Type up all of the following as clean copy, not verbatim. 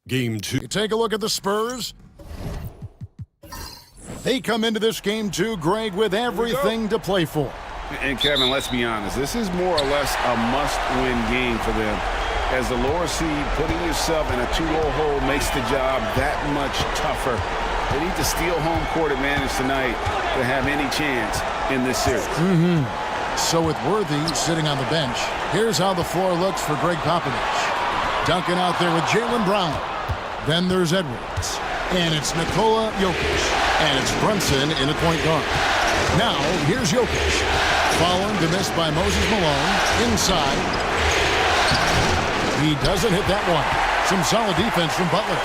Game 2. You take a look at the Spurs. They come into this game too, Greg, with everything to play for. And Kevin, let's be honest, this is more or less a must-win game for them. As the lower seed, putting yourself in a 2-0 hole makes the job that much tougher. They need to steal home court advantage tonight to have any chance in this series. So with Worthy sitting on the bench, here's how the floor looks for Greg Popovich. Duncan out there with Jaylen Brown. Then there's Edwards. And it's Nikola Jokic. And it's Brunson in at point guard. Now, here's Jokic. Following the miss by Moses Malone. Inside. He doesn't hit that one. Some solid defense from Butler.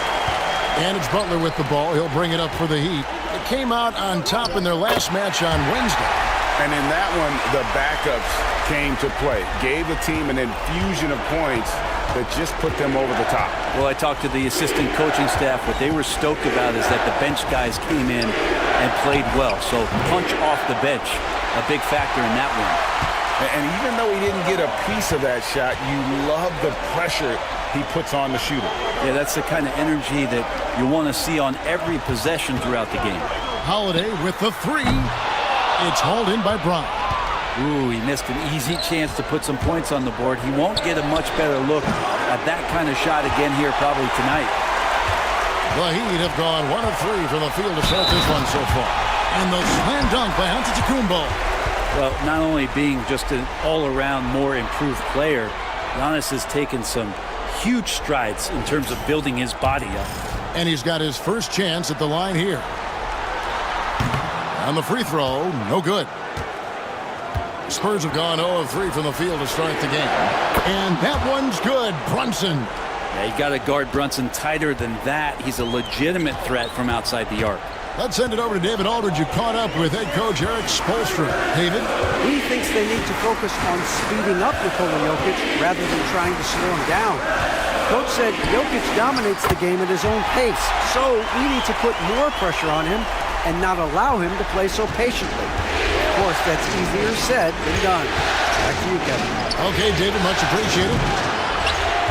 And it's Butler with the ball. He'll bring it up for the Heat. It came out on top in their last match on Wednesday. And in that one, the backups came to play. Gave the team an infusion of points that just put them over the top. Well, I talked to the assistant coaching staff. What they were stoked about is that the bench guys came in and played well. So punch off the bench, a big factor in that one. And even though he didn't get a piece of that shot, you love the pressure he puts on the shooter. Yeah, that's the kind of energy that you want to see on every possession throughout the game. Holiday with the three. It's hauled in by Brown. Ooh, he missed an easy chance to put some points on the board. He won't get a much better look at that kind of shot again here probably tonight. The Heat have gone 1 of 3 from the field to start this one so far. And the slam dunk by Antetokounmpo. Well, not only being just an all-around more improved player, Giannis has taken some huge strides in terms of building his body up. And he's got his first chance at the line here. On the free throw, no good. Spurs have gone 0 of 3 from the field to start the game. And that one's good. Brunson. Yeah, you got to guard Brunson tighter than that. He's a legitimate threat from outside the arc. Let's send it over to David Aldridge, who caught up with head coach Eric Spoelstra. David? He thinks they need to focus on speeding up Nikola Jokic rather than trying to slow him down. Coach said Jokic dominates the game at his own pace, so we need to put more pressure on him and not allow him to play so patiently. Of course, that's easier said than done. Back to you, Kevin. Okay, David, much appreciated.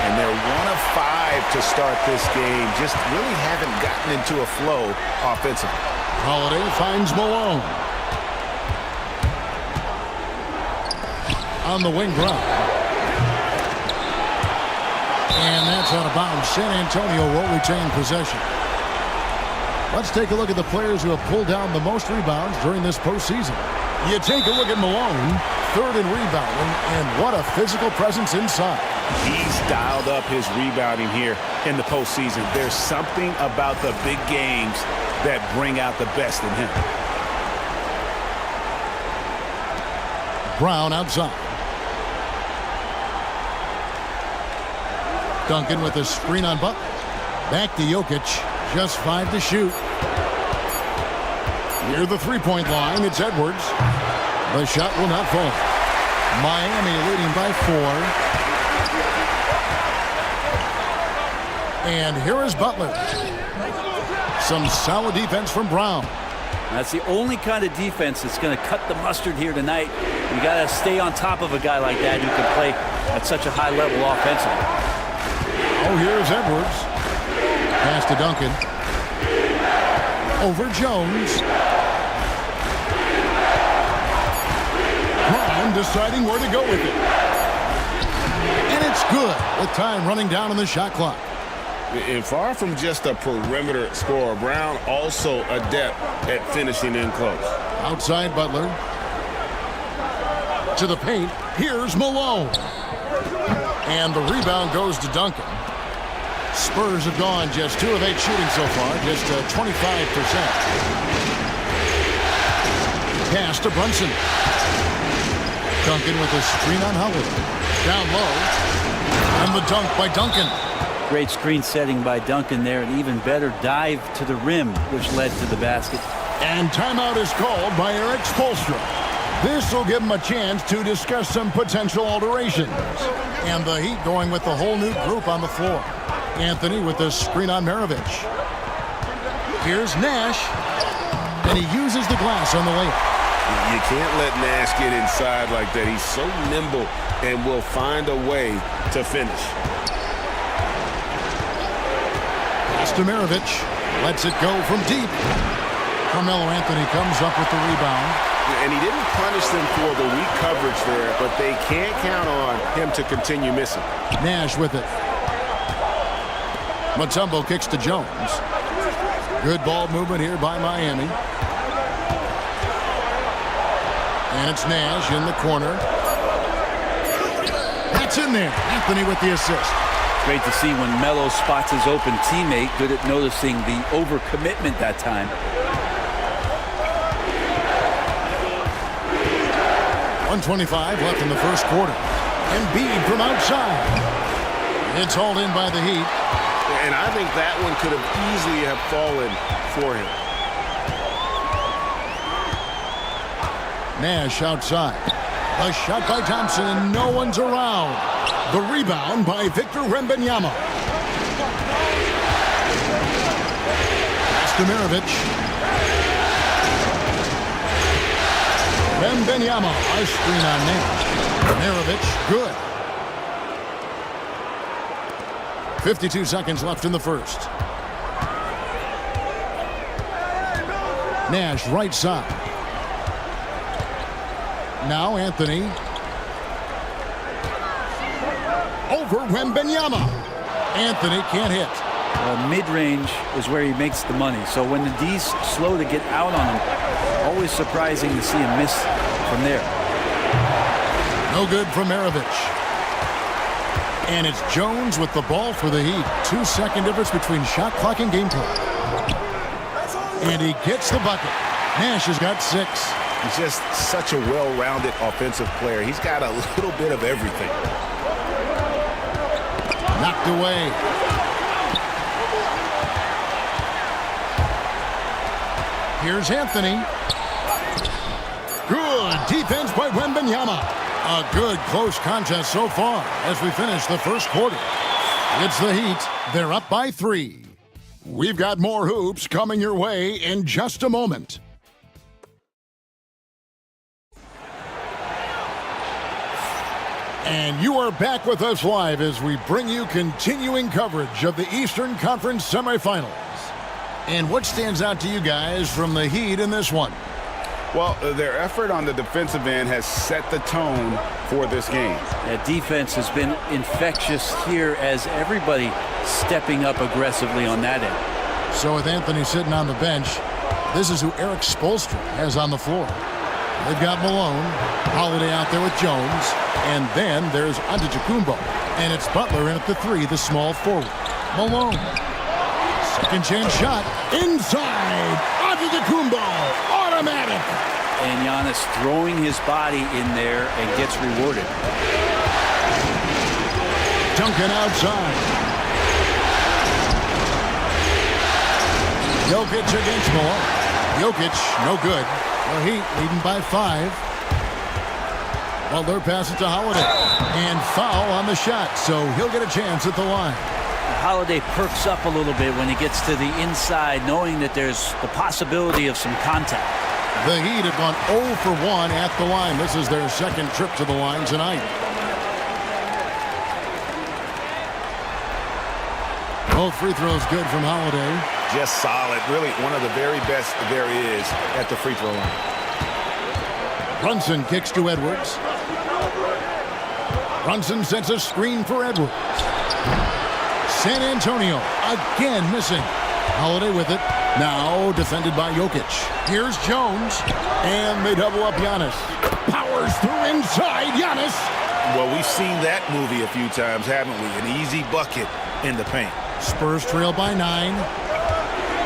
And they're 1 of 5 to start this game. Just really haven't gotten into a flow offensively. Holiday finds Malone. On the wing, Brown. And that's out of bounds. San Antonio will retain possession. Let's take a look at the players who have pulled down the most rebounds during this postseason. You take a look at Malone, 3rd in rebounding, and what a physical presence inside. He's dialed up his rebounding here in the postseason. There's something about the big games that bring out the best in him. Brown outside. Duncan with a screen on Butler. Back to Jokic. Just 5 to shoot. Near the three-point line, it's Edwards. The shot will not fall. Miami leading by 4. And here is Butler. Some solid defense from Brown. That's the only kind of defense that's going to cut the mustard here tonight. You got to stay on top of a guy like that who can play at such a high level offensively. Oh, here's Edwards. Pass to Duncan. Over Jones. Brown deciding where to go with it. And it's good with time running down on the shot clock. And far from just a perimeter scorer, Brown also adept at finishing in close. Outside Butler. To the paint. Here's Malone. And the rebound goes to Duncan. Spurs have gone just 2 of 8 shooting so far, just 25%. Pass to Brunson. Duncan with a screen on Howard. Down low. And the dunk by Duncan. Great screen setting by Duncan there, an even better dive to the rim, which led to the basket. And timeout is called by Eric Spoelstra. This will give him a chance to discuss some potential alterations. And the Heat going with the whole new group on the floor. Anthony with the screen on Maravich. Here's Nash. And he uses the glass on the layup. You can't let Nash get inside like that. He's so nimble and will find a way to finish. Stojanovich lets it go from deep. Carmelo Anthony comes up with the rebound. And he didn't punish them for the weak coverage there, but they can't count on him to continue missing. Nash with it. Mutombo kicks to Jones. Good ball movement here by Miami. And it's Nash in the corner. That's in there. Anthony with the assist. Great to see when Melo spots his open teammate. Good at noticing the overcommitment that time. 1:25 left in the first quarter. Embiid from outside. It's hauled in by the Heat. And I think that one could have easily have fallen for him. Nash outside. A shot by Thompson, and no one's around. The rebound by Victor Wembanyama. Stojanovich. Wembanyama, a screen on Nash. Stojanovich, good. 52 seconds left in the first. Nash right side. Now Anthony. Over Wembanyama. Anthony can't hit. Mid-range is where he makes the money. So when the D's slow to get out on him, always surprising to see him miss from there. No good from Maravich. And it's Jones with the ball for the Heat. 2-second difference between shot clock and gameplay. And he gets the bucket. Nash has got 6. He's just such a well-rounded offensive player. He's got a little bit of everything. Knocked away. Here's Anthony. Good defense by Wembanyama. A good close contest so far as we finish the first quarter. It's the Heat. They're up by 3. We've got more hoops coming your way in just a moment. And you are back with us live as we bring you continuing coverage of the Eastern Conference semifinals. And what stands out to you guys from the Heat in this one? Well, their effort on the defensive end has set the tone for this game. That defense has been infectious here as everybody stepping up aggressively on that end. So with Anthony sitting on the bench, this is who Eric Spoelstra has on the floor. They've got Malone, Holiday out there with Jones, and then there's Antetokounmpo. And it's Butler in at the 3, the small forward. Malone. Second chance shot. Inside. Antetokounmpo. Automatic. And Giannis throwing his body in there and gets rewarded. Duncan outside. Jokic against Malone. Jokic, no good. The Heat leading by 5. Butler passes to Holiday. And foul on the shot, so he'll get a chance at the line. Holiday perks up a little bit when he gets to the inside, knowing that there's the possibility of some contact. The Heat have gone 0 for 1 at the line. This is their second trip to the line tonight. Both free throws good from Holiday. Just solid. Really one of the very best there is at the free throw line. Brunson kicks to Edwards. Brunson sets a screen for Edwards. San Antonio again missing. Holiday with it. Now defended by Jokic. Here's Jones. And they double up Giannis. Powers through inside. Giannis. Well, we've seen that movie a few times, haven't we? An easy bucket in the paint. Spurs trail by 9.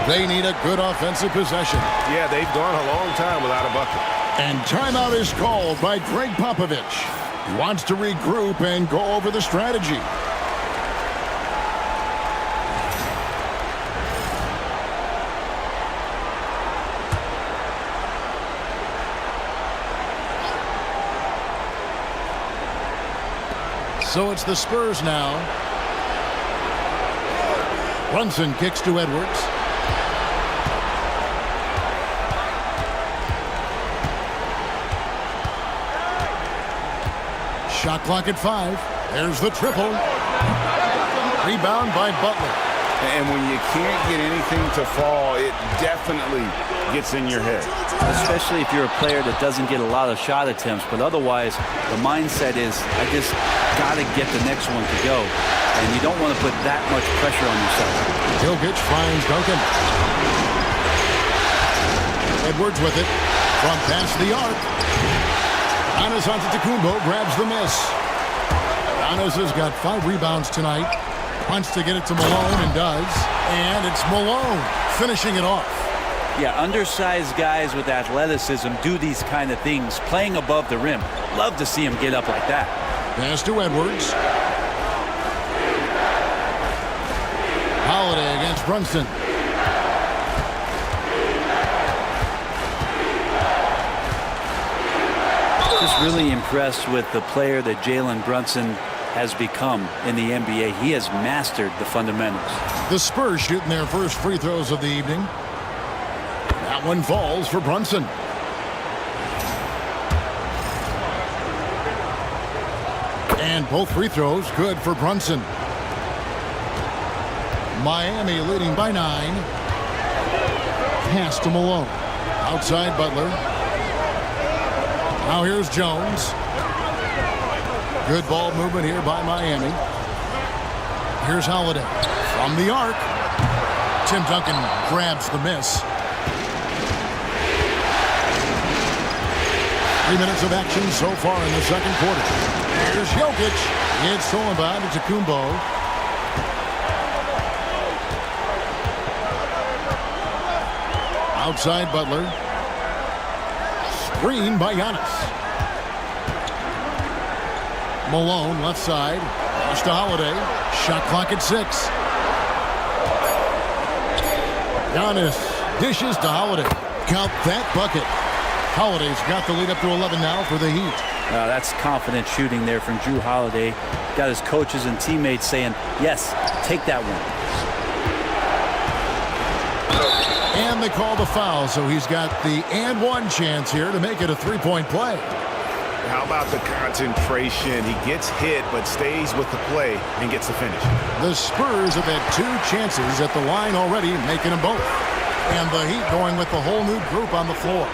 They need a good offensive possession. Yeah, they've gone a long time without a bucket. And timeout is called by Greg Popovich. He wants to regroup and go over the strategy. So it's the Spurs now. Brunson kicks to Edwards. Shot clock at 5. There's the triple. Rebound by Butler. And when you can't get anything to fall, it definitely gets in your head. Especially if you're a player that doesn't get a lot of shot attempts. But otherwise, the mindset is, I just got to get the next one to go. And you don't want to put that much pressure on yourself. Jokic finds Duncan. Edwards with it from past the arc. Giannis Antetokounmpo grabs the miss. Giannis has got 5 rebounds tonight. Wants to get it to Malone and does. And it's Malone finishing it off. Yeah, undersized guys with athleticism do these kind of things, playing above the rim. Love to see him get up like that. Pass to Edwards. Holiday against Brunson. Just really impressed with the player that Jalen Brunson has become in the NBA. He has mastered the fundamentals. The Spurs shooting their first free throws of the evening. That one falls for Brunson. And both free throws good for Brunson. Miami leading by 9. Pass to Malone. Outside Butler. Now here's Jones. Good ball movement here by Miami. Here's Holiday from the arc. Tim Duncan grabs the miss. 3 minutes of action so far in the second quarter. Here's Jokic. It's stolen by Antetokounmpo. Outside Butler. Screen by Giannis. Malone left side. Pass to Holiday. Shot clock at 6. Giannis dishes to Holiday. Count that bucket. Holiday's got the lead up to 11 now for the Heat. That's confident shooting there from Jrue Holiday. Got his coaches and teammates saying, yes, take that one. And they call the foul, so he's got the and one chance here to make it a three-point play. How about the concentration? He gets hit but stays with the play and gets the finish. The Spurs have had 2 chances at the line already, making them both. And the Heat going with the whole new group on the floor.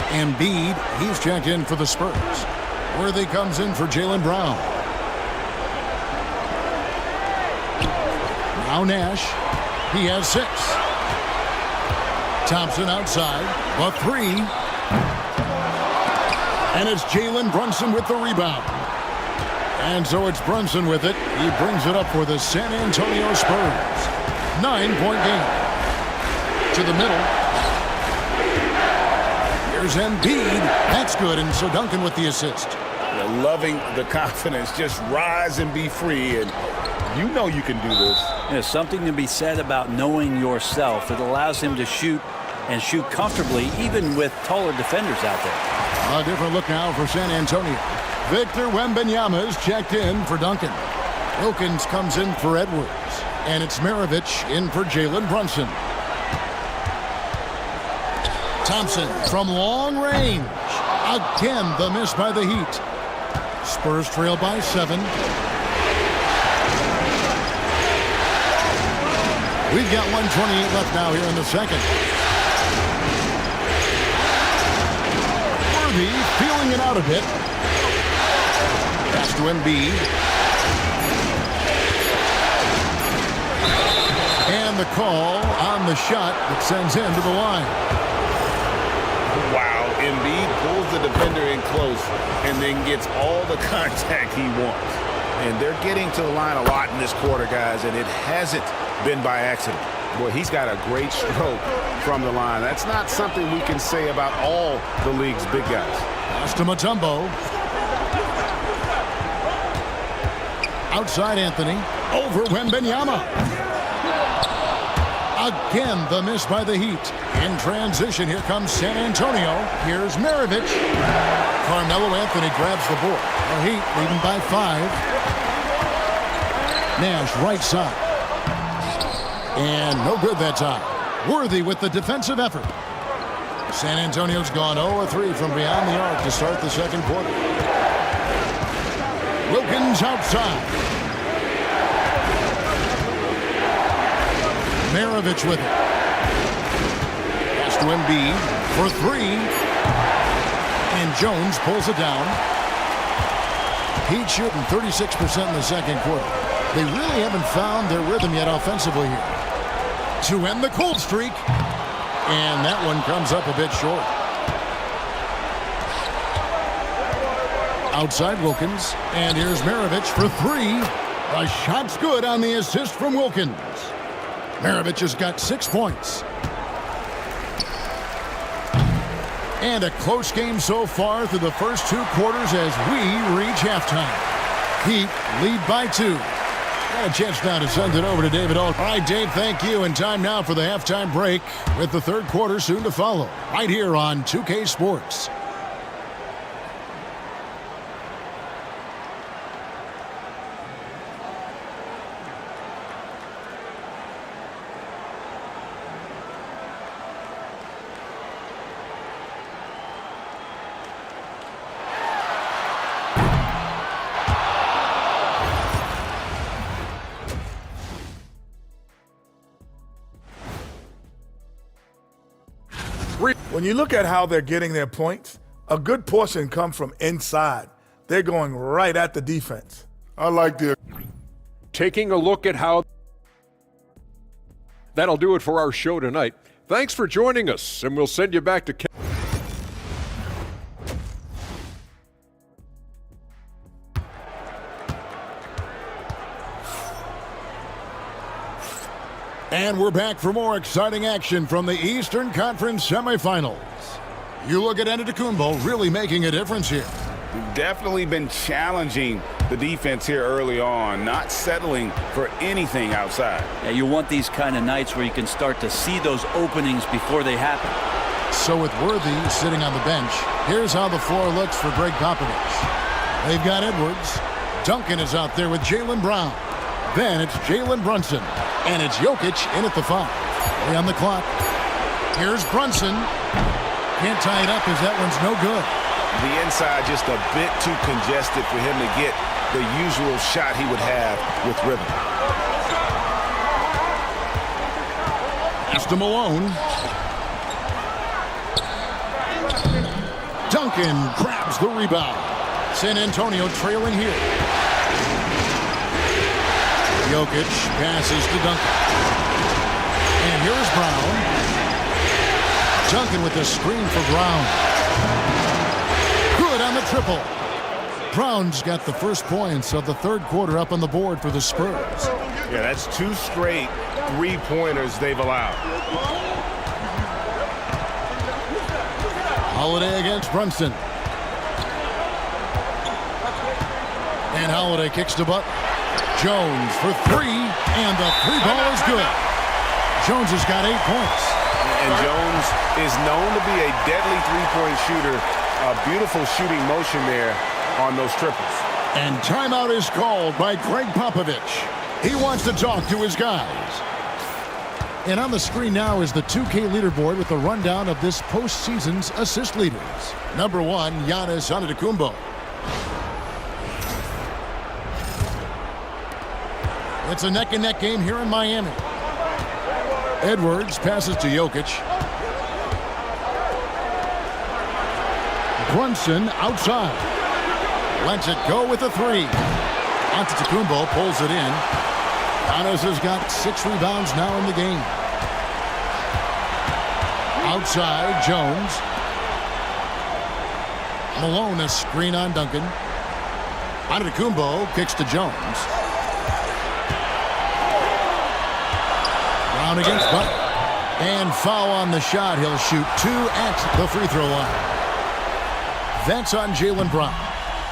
Embiid, he's checked in for the Spurs. Worthy comes in for Jaylen Brown. Now Nash. He has 6. Thompson outside. A 3. And it's Jalen Brunson with the rebound. And so it's Brunson with it. He brings it up for the San Antonio Spurs. 9-point game. To the middle. Here's Embiid. That's good. And so Duncan with the assist. They're loving the confidence. Just rise and be free. And you know you can do this. There's something to be said about knowing yourself. It allows him to shoot and shoot comfortably, even with taller defenders out there. A different look now for San Antonio. Victor Wembanyama is checked in for Duncan. Wilkins comes in for Edwards. And it's Maravich in for Jalen Brunson. Thompson from long range. Again, the miss by the Heat. Spurs trail by 7. We've got 1:28 left now here in the second. Worthy feeling it out a bit. Pass to Embiid. And the call on the shot that sends him to the line. Wow, Embiid pulls the defender in close and then gets all the contact he wants. And they're getting to the line a lot in this quarter, guys, and it hasn't been by accident. Boy, he's got a great stroke from the line. That's not something we can say about all the league's big guys. Pass to Mutombo. Outside Anthony. Over Wembanyama. Again, the miss by the Heat. In transition, here comes San Antonio. Here's Maravich. Carmelo Anthony grabs the board. The Heat leading by 5. Nash right side. And no good that time. Worthy with the defensive effort. San Antonio's gone 0-3 from beyond the arc to start the second quarter. Wilkins outside. Maravich with it. Pass to Embiid for three. And Jones pulls it down. Heat shooting 36% in the second quarter. They really haven't found their rhythm yet offensively here. To end the cold streak. And that one comes up a bit short. Outside Wilkins. And here's Maravich for three. The shot's good on the assist from Wilkins. Maravich has got 6 points. And a close game so far through the first 2 quarters as we reach halftime. Heat lead by 2. Got a chance now to send it over to David Aldridge. All right, Dave, thank you. And time now for the halftime break with the third quarter soon to follow. Right here on 2K Sports. When you look at how they're getting their points, a good portion come from inside. They're going right at the defense. I like the... Taking a look at how... That'll do it for our show tonight. Thanks for joining us, and we'll send you back to... And we're back for more exciting action from the Eastern Conference semifinals. You look at Antetokounmpo really making a difference here. Definitely been challenging the defense here early on, not settling for anything outside. Yeah, you want these kind of nights where you can start to see those openings before they happen. So with Worthy sitting on the bench, here's how the floor looks for Greg Popovich. They've got Edwards. Duncan is out there with Jaylen Brown. Then it's Jalen Brunson. And it's Jokic in at the 5. Way on the clock. Here's Brunson. Can't tie it up as that one's no good. The inside just a bit too congested for him to get the usual shot he would have with rhythm. Pass to Malone. Duncan grabs the rebound. San Antonio trailing here. Jokic passes to Duncan. And here's Brown. Duncan with the screen for Brown. Good on the triple. Brown's got the first points of the third quarter up on the board for the Spurs. Yeah, that's 2 straight three-pointers they've allowed. Holiday against Brunson. And Holiday kicks to Butler. Jones for 3, and the 3 ball is good. Jones has got 8 points. And Jones is known to be a deadly three-point shooter. A beautiful shooting motion there on those triples. And timeout is called by Greg Popovich. He wants to talk to his guys. And on the screen now is the 2K leaderboard with a rundown of this postseason's assist leaders. Number 1, Giannis Antetokounmpo. It's a neck-and-neck game here in Miami. Edwards passes to Jokic. Brunson outside. Lets it go with a 3. Antetokounmpo pulls it in. Giannis has got 6 rebounds now in the game. Outside, Jones. Malone, a screen on Duncan. Antetokounmpo kicks to Jones. Brown against Butler. And foul on the shot. He'll shoot 2 at the free throw line. That's on Jaylen Brown.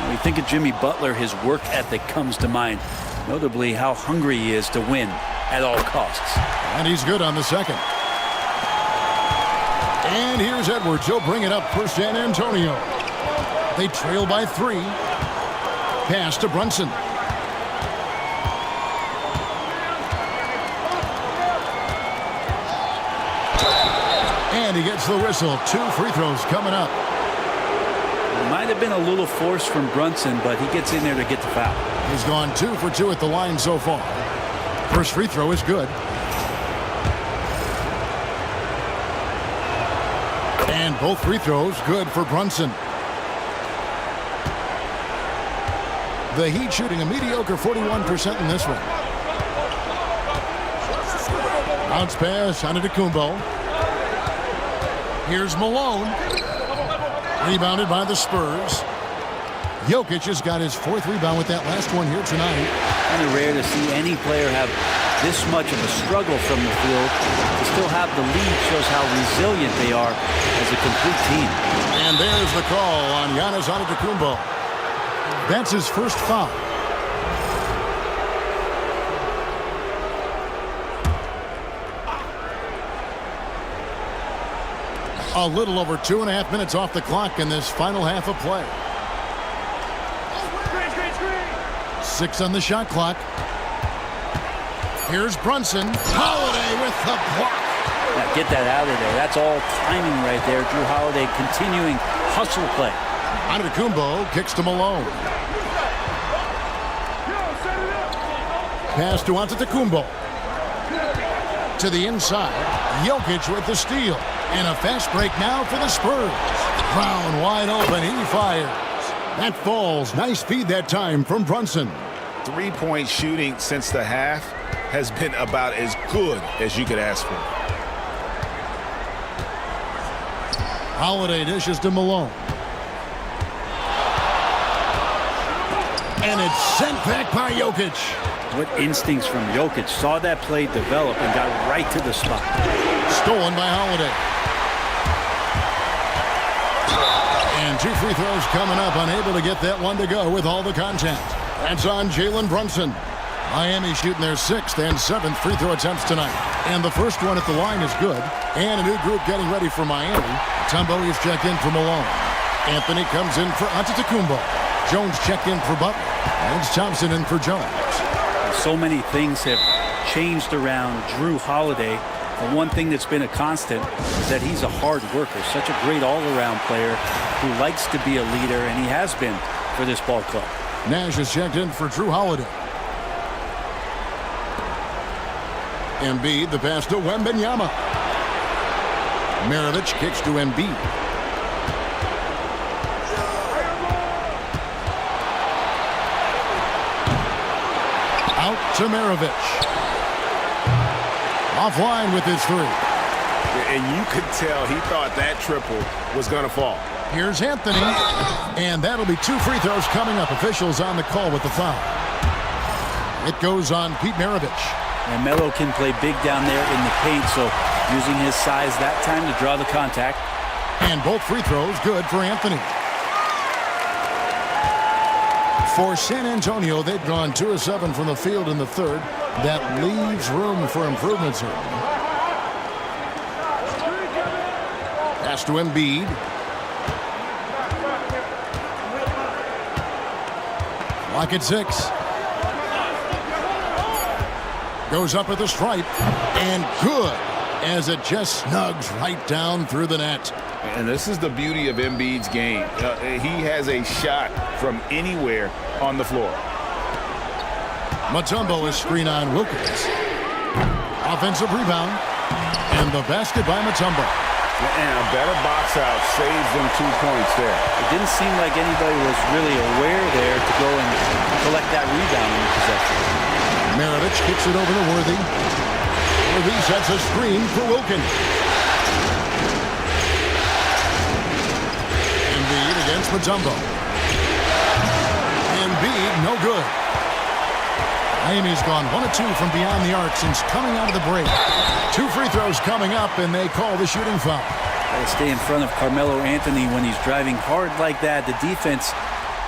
When you think of Jimmy Butler, his work ethic comes to mind. Notably how hungry he is to win at all costs. And he's good on the second. And here's Edwards. He'll bring it up for San Antonio. They trail by 3. Pass to Brunson. And he gets the whistle. 2 free throws coming up. Might have been a little force from Brunson, but he gets in there to get the foul. He's gone 2 for 2 at the line so far. First free throw is good. And both free throws good for Brunson. The Heat shooting a mediocre 41% in this one. Bounce pass Antetokounmpo. Here's Malone. Rebounded by the Spurs. Jokic has got his 4th rebound with that last one here tonight. Kind of rare to see any player have this much of a struggle from the field. To still have the lead shows how resilient they are as a complete team. And there's the call on Giannis Antetokounmpo. That's his first foul. A little over 2.5 minutes off the clock in this final half of play. 6 on the shot clock. Here's Brunson. Holiday with the block. Now get that out of there. That's all timing right there. Drew Holiday continuing hustle play. Antetokounmpo kicks to Malone. Pass to Antetokounmpo. To the inside. Jokic with the steal. And a fast break now for the Spurs. Brown wide open. He fires. That falls. Nice feed that time from Brunson. 3-point shooting since the half has been about as good as you could ask for. Holiday dishes to Malone. And it's sent back by Jokic. What instincts from Jokic. Saw that play develop and got right to the spot. Stolen by Holiday. And 2 free throws coming up. Unable to get that one to go with all the contact. That's on Jalen Brunson. Miami shooting their 6th and 7th free throw attempts tonight. And the first one at the line is good. And a new group getting ready for Miami. Tumbo is checked in for Malone. Anthony comes in for Antetokounmpo. Jones checked in for Butler. And it's Thompson in for Jones. So many things have changed around Drew Holiday. The one thing that's been a constant is that he's a hard worker. Such a great all-around player who likes to be a leader, and he has been for this ball club. Nash is checked in for Drew Holiday. Embiid, the pass to Wembanyama. Maravich kicks to Embiid. Out to Maravich. Offline with his 3. And you could tell he thought that triple was going to fall. Here's Anthony. And that'll be 2 free throws coming up. Officials on the call with the foul. It goes on Pete Maravich. And Melo can play big down there in the paint, so using his size that time to draw the contact. And both free throws good for Anthony. For San Antonio, they've gone 2 of 7 from the field in the 3rd. That leaves room for improvements here. Pass to Embiid. Lock at 6. Goes up at the stripe. And good as it just snugs right down through the net. And this is the beauty of Embiid's game. He has a shot from anywhere on the floor. Mutombo is screen on Wilkins. Offensive rebound. And the basket by Mutombo. And a better box out saves them 2 points there. It didn't seem like anybody was really aware there to go and collect that rebound in the possession. Maravich kicks it over to Worthy. Worthy sets a screen for Wilkins. Embiid against Mutombo. Embiid, no good. Miami's gone 1 of 2 from beyond the arc since coming out of the break. 2 free throws coming up, and they call the shooting foul. Got to stay in front of Carmelo Anthony when he's driving hard like that. The defense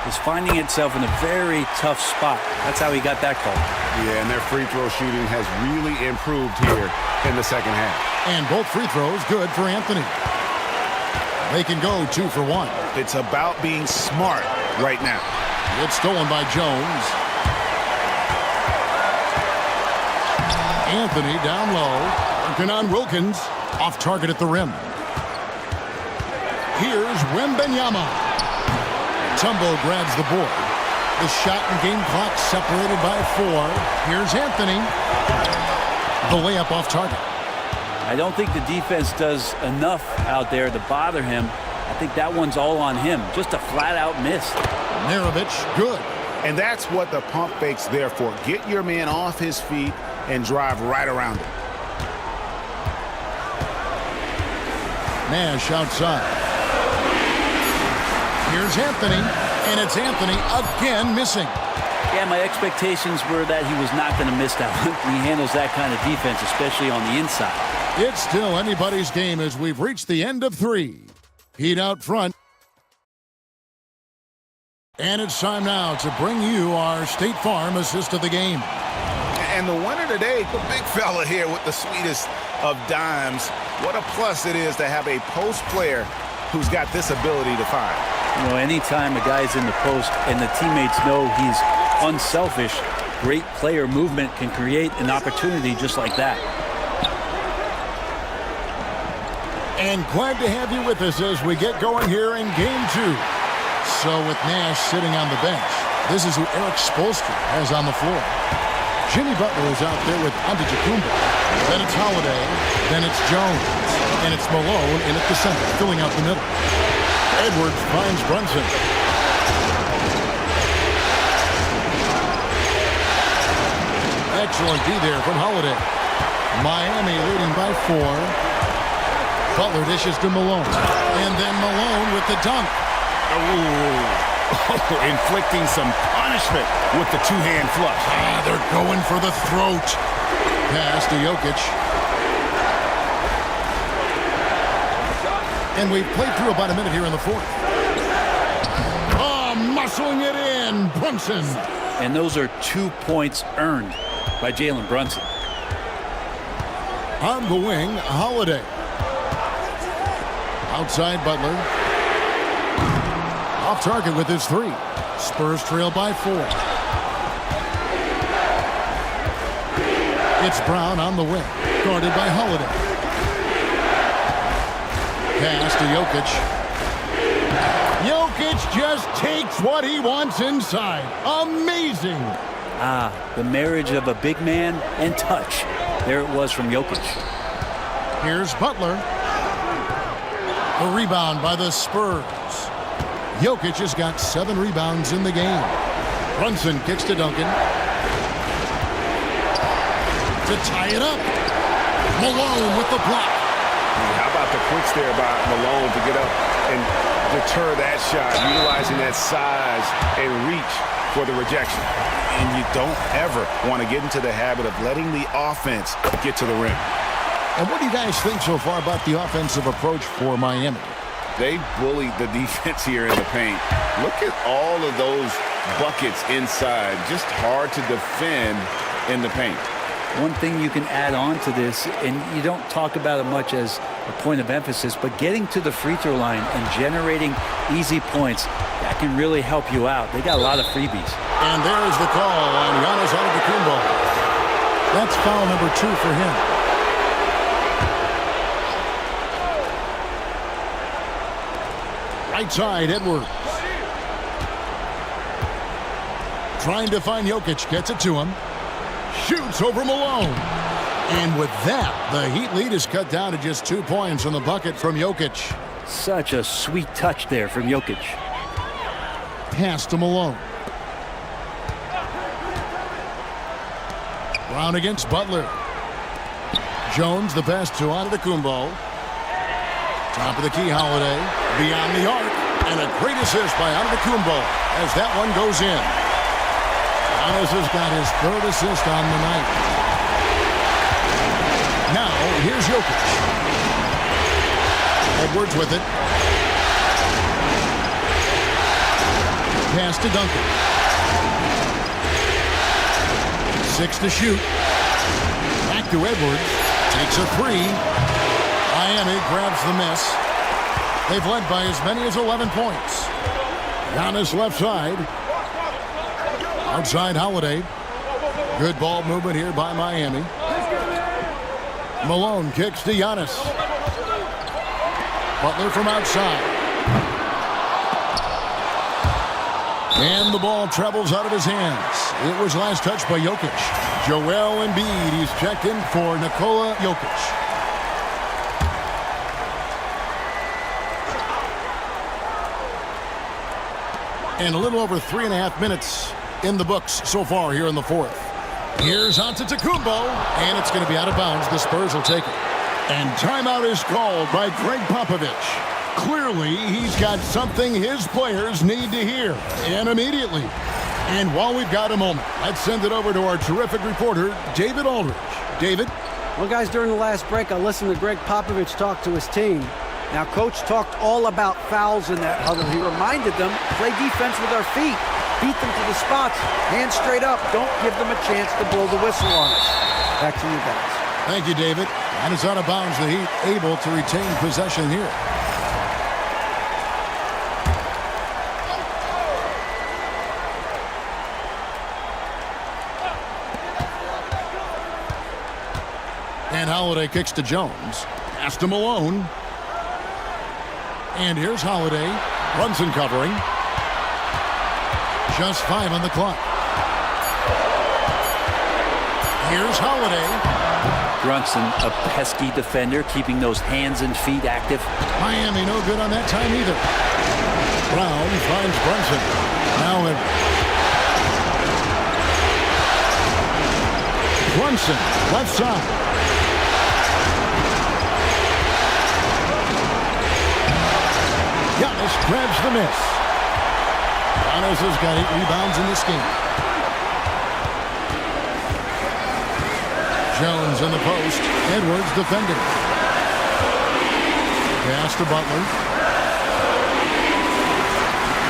is finding itself in a very tough spot. That's how he got that call. Yeah, and their free throw shooting has really improved here in the second half. And both free throws good for Anthony. They can go 2 for 1. It's about being smart right now. It's stolen by Jones. Anthony down low, working on Wilkins, off target at the rim. Here's Wembanyama. Tumbo grabs the board. The shot and game clock separated by 4. Here's Anthony. The layup off target. I don't think the defense does enough out there to bother him. I think that one's all on him. Just a flat-out miss. Maravich, good. And that's what the pump fake's there for. Get your man off his feet and drive right around him. Nash outside. Here's Anthony, and it's Anthony again missing. Yeah, my expectations were that he was not going to miss that one. He handles that kind of defense, especially on the inside. It's still anybody's game as we've reached the end of 3. Heat out front. And it's time now to bring you our State Farm assist of the game. And the winner today, the big fella here with the sweetest of dimes. What a plus it is to have a post player who's got this ability to find. You know, anytime a guy's in the post and the teammates know he's unselfish, great player movement can create an opportunity just like that. And glad to have you with us as we get going here in Game 2. So with Nash sitting on the bench, this is who Eric Spoelstra has on the floor. Jimmy Butler is out there with Antetokounmpo. Then it's Holiday. Then it's Jones. And it's Malone in at the center, filling out the middle. Edwards finds Brunson. Excellent D there from Holiday. Miami leading by 4. Butler dishes to Malone. And then Malone with the dunk. Inflicting some punishment with the two-hand flush. They're going for the throat. Pass to Jokic. And we've played through about a minute here in the 4th. Oh, muscling it in, Brunson. And those are 2 points earned by Jalen Brunson. On the wing, Holiday. Outside Butler. Off target with his 3. Spurs trail by 4. It's Brown on the wing, guarded by Holiday. Pass to Jokic. Jokic just takes what he wants inside. Amazing. The marriage of a big man and touch. There it was from Jokic. Here's Butler. The rebound by the Spurs. Jokic has got 7 rebounds in the game. Brunson kicks to Duncan. To tie it up. Malone with the block. How about the quicks there by Malone to get up and deter that shot, utilizing that size and reach for the rejection. And you don't ever want to get into the habit of letting the offense get to the rim. And what do you guys think so far about the offensive approach for Miami? They bullied the defense here in the paint. Look at all of those buckets inside. Just hard to defend in the paint. One thing you can add on to this, and you don't talk about it much as a point of emphasis, but getting to the free throw line and generating easy points, that can really help you out. They got a lot of freebies. And there's the call on Giannis Antetokounmpo. That's foul number 2 for him. Right side, Edwards. Trying to find Jokic, gets it to him. Shoots over Malone. And with that, the Heat lead is cut down to just 2 points on the bucket from Jokic. Such a sweet touch there from Jokic. Pass to Malone. Brown against Butler. Jones, the pass to Antetokounmpo. Top of the key, Holiday. Beyond the arc. And a great assist by Antetokounmpo as that one goes in. Giannis has got his 3rd assist on the night. Now, here's Jokic. Edwards with it. Pass to Duncan. 6 to shoot. Back to Edwards. Takes a 3. Miami grabs the miss. They've led by as many as 11 points. Giannis left side. Outside Holiday. Good ball movement here by Miami. Malone kicks to Giannis. Butler from outside. And the ball travels out of his hands. It was last touched by Jokic. Joel Embiid, he's checked in for Nikola Jokic. And a little over 3.5 minutes in the books so far here in the fourth. Here's Antetokounmpo, and it's going to be out of bounds. The Spurs will take it. And timeout is called by Greg Popovich. Clearly, he's got something his players need to hear, and immediately. And while we've got a moment, let's send it over to our terrific reporter, David Aldridge. David? Well, guys, during the last break, I listened to Greg Popovich talk to his team. Now, Coach talked all about fouls in that huddle. He reminded them, play defense with our feet. Beat them to the spots. Hands straight up. Don't give them a chance to blow the whistle on us. Back to you guys. Thank you, David. And it's out of bounds. The Heat able to retain possession here. And Holiday kicks to Jones. Pass to Malone. And here's Holiday. Brunson covering. Just 5 on the clock. Here's Holiday. Brunson, a pesky defender, keeping those hands and feet active. Miami no good on that time either. Brown finds Brunson. Now Brunson, left side. Giannis grabs the miss. Giannis has got 8 rebounds in this game. Jones in the post. Edwards defending. Pass to Butler.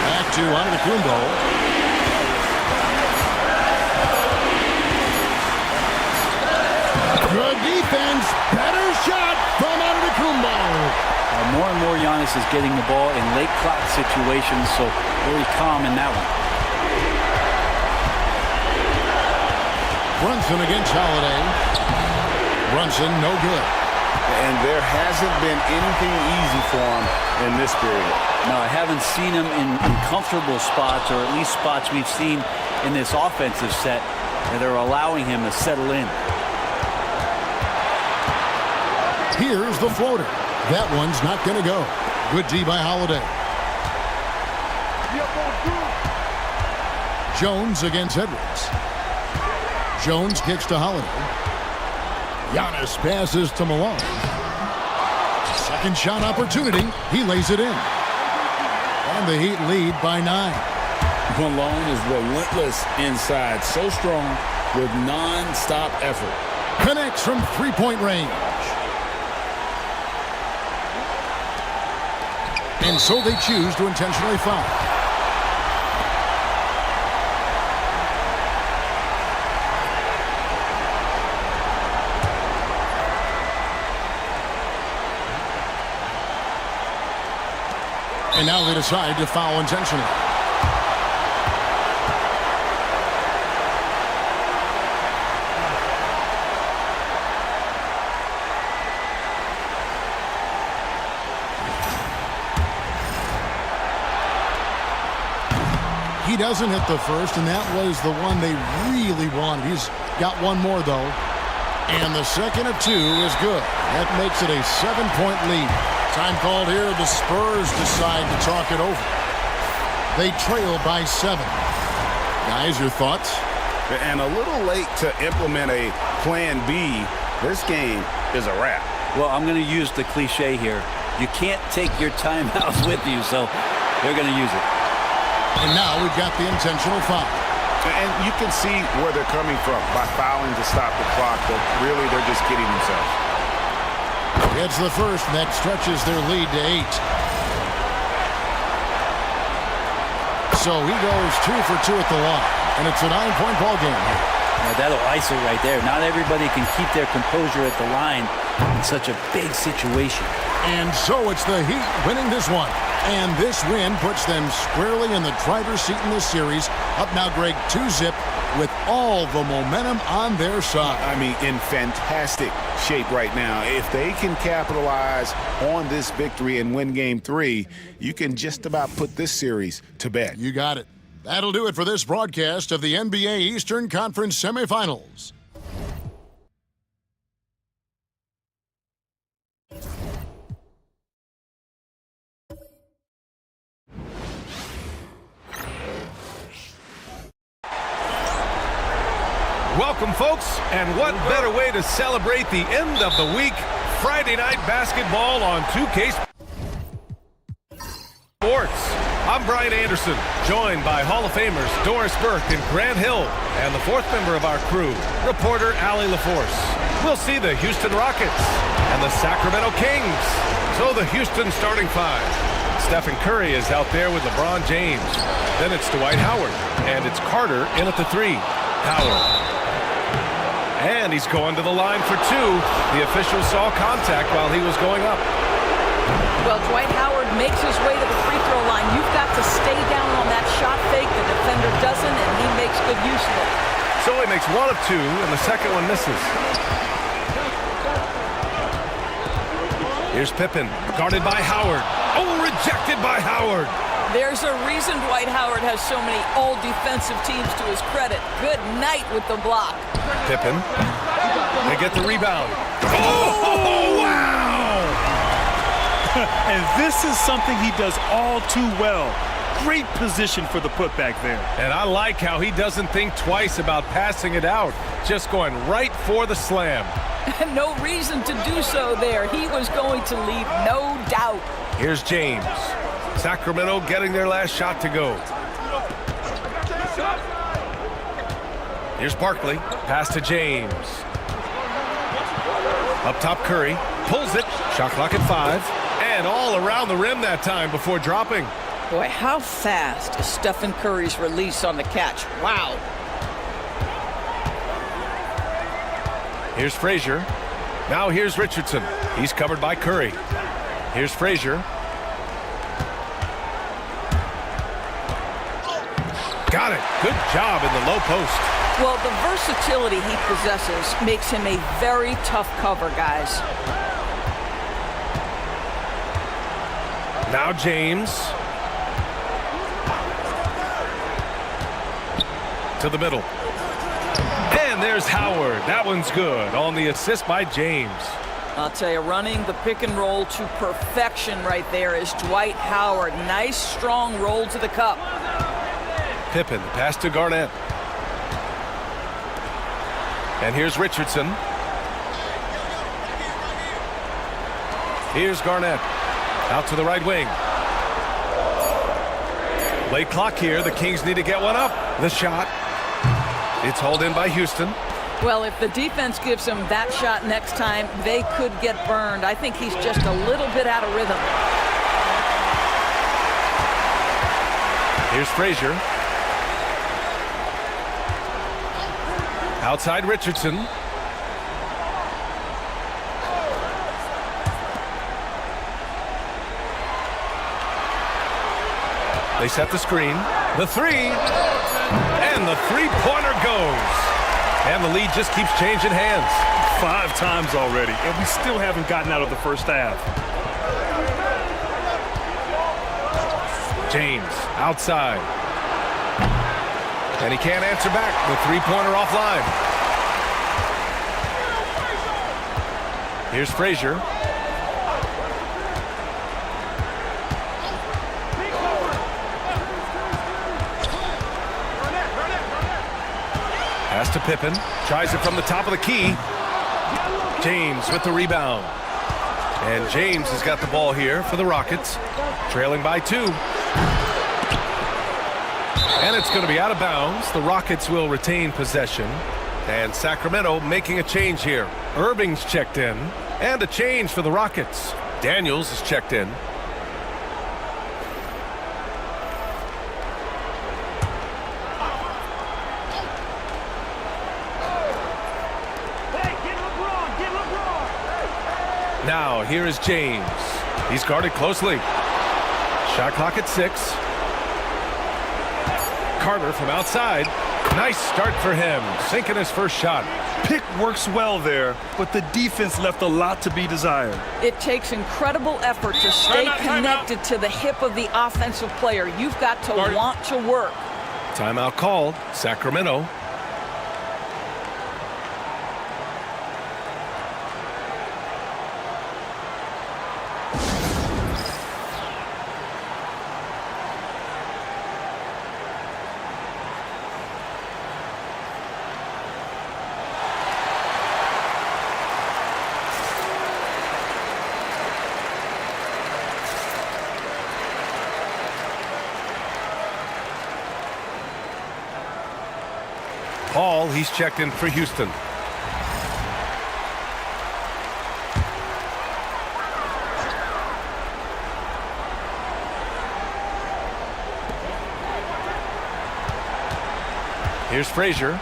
Back to Antetokounmpo. Good defense. Better shot from Antetokounmpo. More and more Giannis is getting the ball in late clock situations, so very calm in that one. Brunson against Holiday. Brunson no good. And there hasn't been anything easy for him in this period. No, I haven't seen him in comfortable spots, or at least spots we've seen in this offensive set that are allowing him to settle in. Here's the floater. That one's not going to go. Good D by Holiday. Jones against Edwards. Jones kicks to Holiday. Giannis passes to Malone. Second shot opportunity. He lays it in. And the Heat lead by 9. Malone is relentless inside. So strong with non-stop effort. Connects from three-point range. And so they choose to intentionally foul. And now they decide to foul intentionally. He doesn't hit the first, and that was the one they really wanted. He's got one more, though. And the second of 2 is good. That makes it a 7-point lead. Time called here. The Spurs decide to talk it over. They trail by 7. Guys, your thoughts? And a little late to implement a plan B. This game is a wrap. Well, I'm going to use the cliche here. You can't take your timeouts with you, so they're going to use it. And now we've got the intentional foul. And you can see where they're coming from by fouling to stop the clock, but really they're just kidding themselves. It's the first, and that stretches their lead to 8. So he goes 2 for 2 at the line, and it's a 9-point ball game. Now that'll ice it right there. Not everybody can keep their composure at the line in such a big situation. And so it's the Heat winning this one. And this win puts them squarely in the driver's seat in this series. Up now, Greg, 2-zip with all the momentum on their side. I mean, in fantastic shape right now. If they can capitalize on this victory and win Game 3, you can just about put this series to bed. You got it. That'll do it for this broadcast of the NBA Eastern Conference Semifinals. Welcome, folks, and what better way to celebrate the end of the week? Friday night basketball on 2K Sports. I'm Brian Anderson, joined by Hall of Famers Doris Burke and Grant Hill, and the fourth member of our crew, reporter Allie LaForce. We'll see the Houston Rockets and the Sacramento Kings. So the Houston starting five. Stephen Curry is out there with LeBron James. Then it's Dwight Howard, and it's Carter in at the three. Howard. And he's going to the line for two. The official saw contact while he was going up. Well, Dwight Howard makes his way to the free throw line. You've got to stay down on that shot fake. The defender doesn't, and he makes good use of it. So he makes one of two, and the second one misses. Here's Pippen, guarded by Howard. Oh, rejected by Howard. There's a reason Dwight Howard has so many all-defensive teams to his credit. Good night with the block. Pippen. They get the rebound. Oh, wow! And this is something he does all too well. Great position for the putback there. And I like how he doesn't think twice about passing it out. Just going right for the slam. No reason to do so there. He was going to leave no doubt. Here's James. Sacramento getting their last shot to go. Here's Barkley. Pass to James. Up top, Curry. Pulls it. Shot clock at 5. And all around the rim that time before dropping. Boy, how fast is Stephen Curry's release on the catch. Wow. Here's Frazier. Now here's Richardson. He's covered by Curry. Here's Frazier. Got it. Good job in the low post. Well, the versatility he possesses makes him a very tough cover, guys. Now James. To the middle. And there's Howard. That one's good on the assist by James. I'll tell you, running the pick and roll to perfection right there is Dwight Howard. Nice, strong roll to the cup. Pippen, pass to Garnett. And here's Richardson. Here's Garnett. Out to the right wing. Late clock here. The Kings need to get one up. The shot. It's hauled in by Houston. Well, if the defense gives him that shot next time, they could get burned. I think he's just a little bit out of rhythm. Here's Frazier. Outside Richardson. They set the screen. The three. And the three-pointer goes. And the lead just keeps changing hands. 5 times already, and we still haven't gotten out of the first half. James outside. And he can't answer back. The three-pointer offline. Here's Frazier. Pass to Pippen. Tries it from the top of the key. James with the rebound. And James has got the ball here for the Rockets. Trailing by 2. And it's going to be out of bounds. The Rockets will retain possession. And Sacramento making a change here. Irving's checked in. And a change for the Rockets. Daniels is checked in. Now, here is James. He's guarded closely. Shot clock at 6. Carter from outside. Nice start for him, sinking his first shot. Pick works well there, but the defense left a lot to be desired. It takes incredible effort to stay connected to the hip of the offensive player. You've got to want to work. Timeout called. Sacramento. Paul, he's checked in for Houston. Here's Frazier.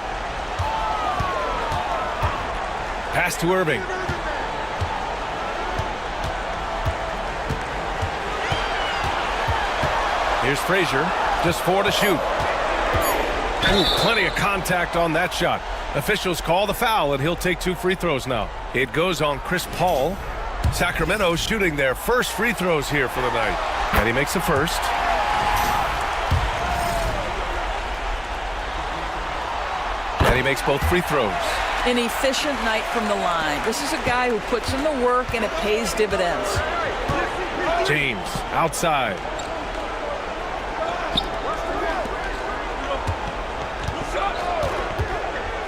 Pass to Irving. Here's Frazier. Just 4 to shoot. Ooh, plenty of contact on that shot. Officials call the foul, and he'll take 2 free throws now. It goes on Chris Paul. Sacramento shooting their first free throws here for the night. And he makes the first. And he makes both free throws. An efficient night from the line. This is a guy who puts in the work, and it pays dividends. James outside.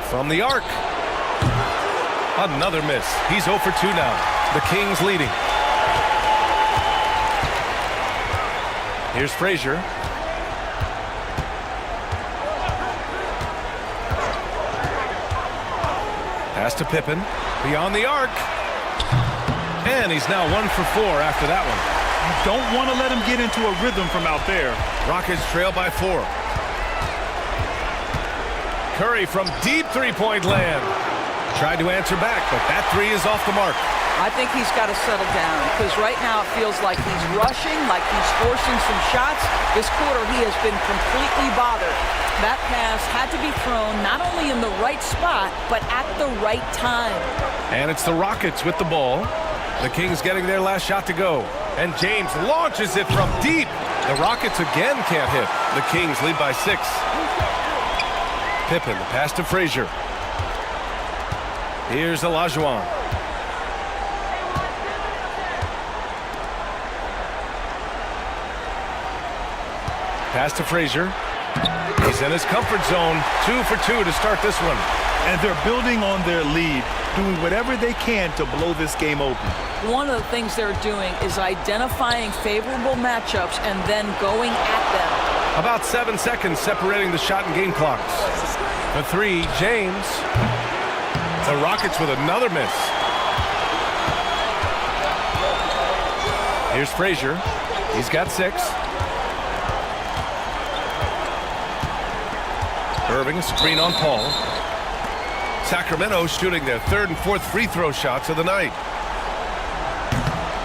From the arc. Another miss. He's 0 for 2 now. The Kings leading. Here's Frazier. Pass to Pippen. Beyond the arc. And he's now 1 for 4 after that one. You don't want to let him get into a rhythm from out there. Rockets trail by 4. Curry from deep three-point land. Tried to answer back, but that 3 is off the mark. I think he's got to settle down because right now it feels like he's rushing, like he's forcing some shots. This quarter he has been completely bothered. That pass had to be thrown not only in the right spot, but at the right time. And it's the Rockets with the ball. The Kings getting their last shot to go. And James launches it from deep. The Rockets again can't hit. The Kings lead by 6. Pippen, the pass to Frazier. Here's Olajuwon. Pass to Frazier. He's in his comfort zone. 2 for 2 to start this one. And they're building on their lead, doing whatever they can to blow this game open. One of the things they're doing is identifying favorable matchups and then going at them. About 7 seconds separating the shot and game clocks. For 3, James. The Rockets with another miss. Here's Frazier. He's got 6. Irving, screen on Paul. Sacramento shooting their 3rd and 4th free throw shots of the night.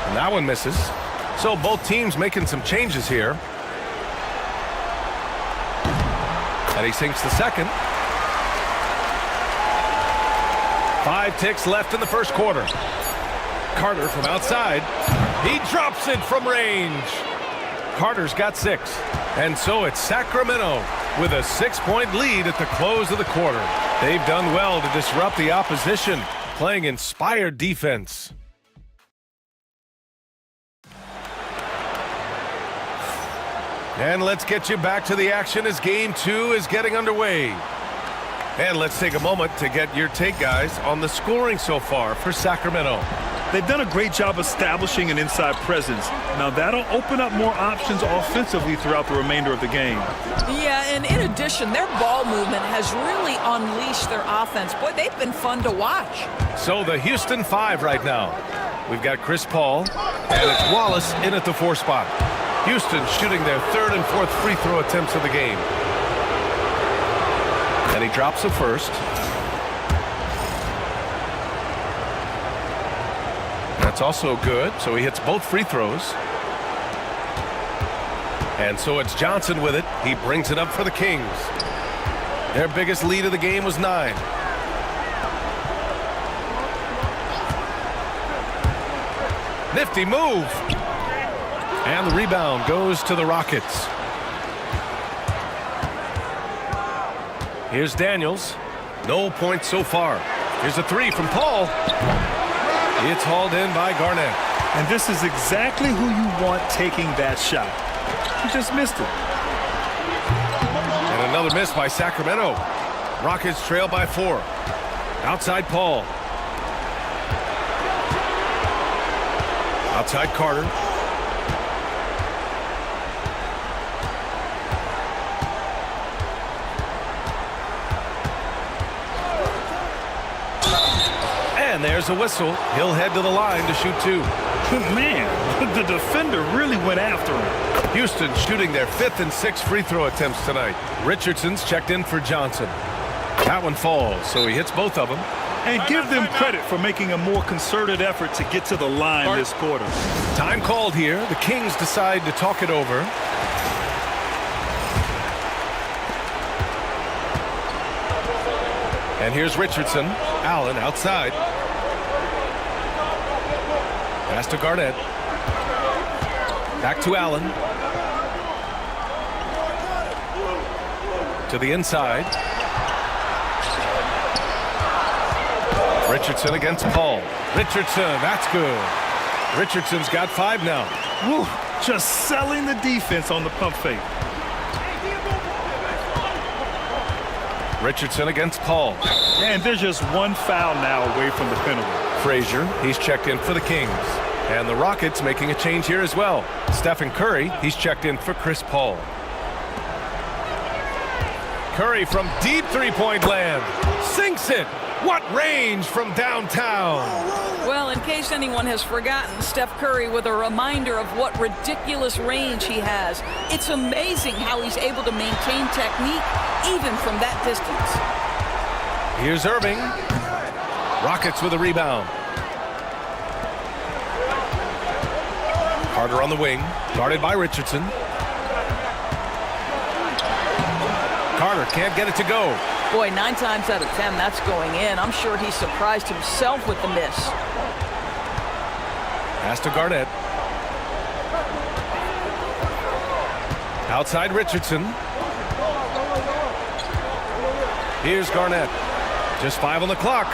And that one misses. So both teams making some changes here. And he sinks the second. 5 ticks left in the first quarter. Carter from outside. He drops it from range. Carter's got 6. And so it's Sacramento with a 6-point lead at the close of the quarter. They've done well to disrupt the opposition, playing inspired defense. And let's get you back to the action as Game 2 is getting underway. And let's take a moment to get your take, guys, on the scoring so far for Sacramento. They've done a great job establishing an inside presence. Now that'll open up more options offensively throughout the remainder of the game. Yeah, and in addition, their ball movement has really unleashed their offense. Boy, they've been fun to watch. So the Houston 5 right now. We've got Chris Paul, and it's Wallace in at the 4 spot. Houston shooting their 3rd and 4th free throw attempts of the game. And he drops the first. That's also good, so he hits both free throws. And so it's Johnson with it. He brings it up for the Kings. Their biggest lead of the game was 9. Nifty move. And the rebound goes to the Rockets. Here's Daniels. No points so far. Here's a 3 from Paul. It's hauled in by Garnett. And this is exactly who you want taking that shot. He just missed it. And another miss by Sacramento. Rockets trail by 4. Outside Paul. Outside Carter. And there's a whistle. He'll head to the line to shoot 2. Man, the defender really went after him. Houston shooting their 5th and 6th free throw attempts tonight. Richardson's checked in for Johnson. That one falls, so he hits both of them. And give them credit for making a more concerted effort to get to the line this quarter. Time called here. The Kings decide to talk it over. And here's Richardson. Allen outside. Pass to Garnett. Back to Allen. To the inside. Richardson against Paul. Richardson, that's good. Richardson's got 5 now. Woo, just selling the defense on the pump fake. Richardson against Paul. And there's just one foul now away from the penalty. Frazier, he's checked in for the Kings. And the Rockets making a change here as well. Stephen Curry, he's checked in for Chris Paul. Curry from deep three-point land. Sinks it. What range from downtown. Well, in case anyone has forgotten, Steph Curry with a reminder of what ridiculous range he has. It's amazing how he's able to maintain technique even from that distance. Here's Irving. Rockets with a rebound. Carter on the wing, guarded by Richardson. Carter can't get it to go. Boy, 9 times out of 10, that's going in. I'm sure he surprised himself with the miss. Pass to Garnett. Outside Richardson. Here's Garnett. Just 5 on the clock.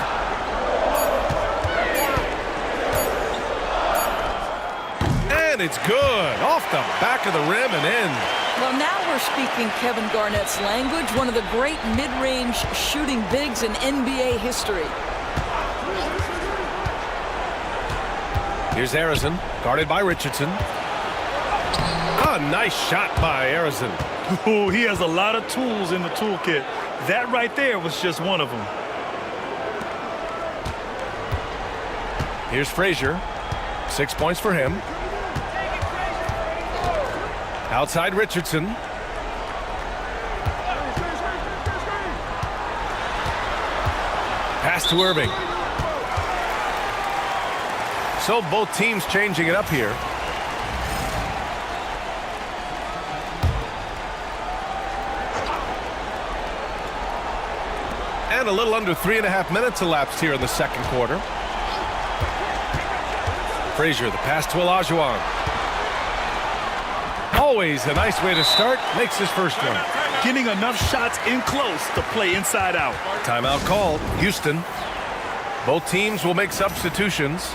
And it's good. Off the back of the rim and in. Well, now we're speaking Kevin Garnett's language, one of the great mid-range shooting bigs in NBA history. Here's Arizon, guarded by Richardson. A nice shot by Arizon. Ooh, he has a lot of tools in the toolkit. That right there was just one of them. Here's Frazier. 6 points for him. Outside Richardson. Pass to Irving. So both teams changing it up here. And a little under 3.5 minutes elapsed here in the second quarter. Frazier, the pass to Olajuwon. Always a nice way to start. Makes his first one. Getting enough shots in close to play inside out. Timeout called. Houston. Both teams will make substitutions.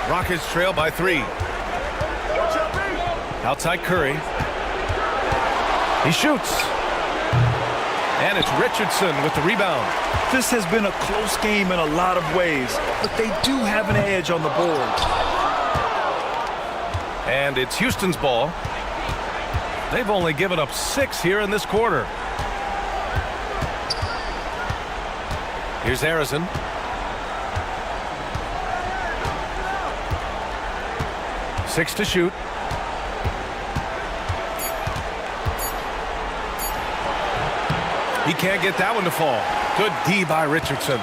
Rockets trail by 3. Outside Curry. He shoots. And it's Richardson with the rebound. This has been a close game in a lot of ways, but they do have an edge on the board. And it's Houston's ball. They've only given up 6 here in this quarter. Here's Arizon. Six to shoot. He can't get that one to fall. Good D by Richardson.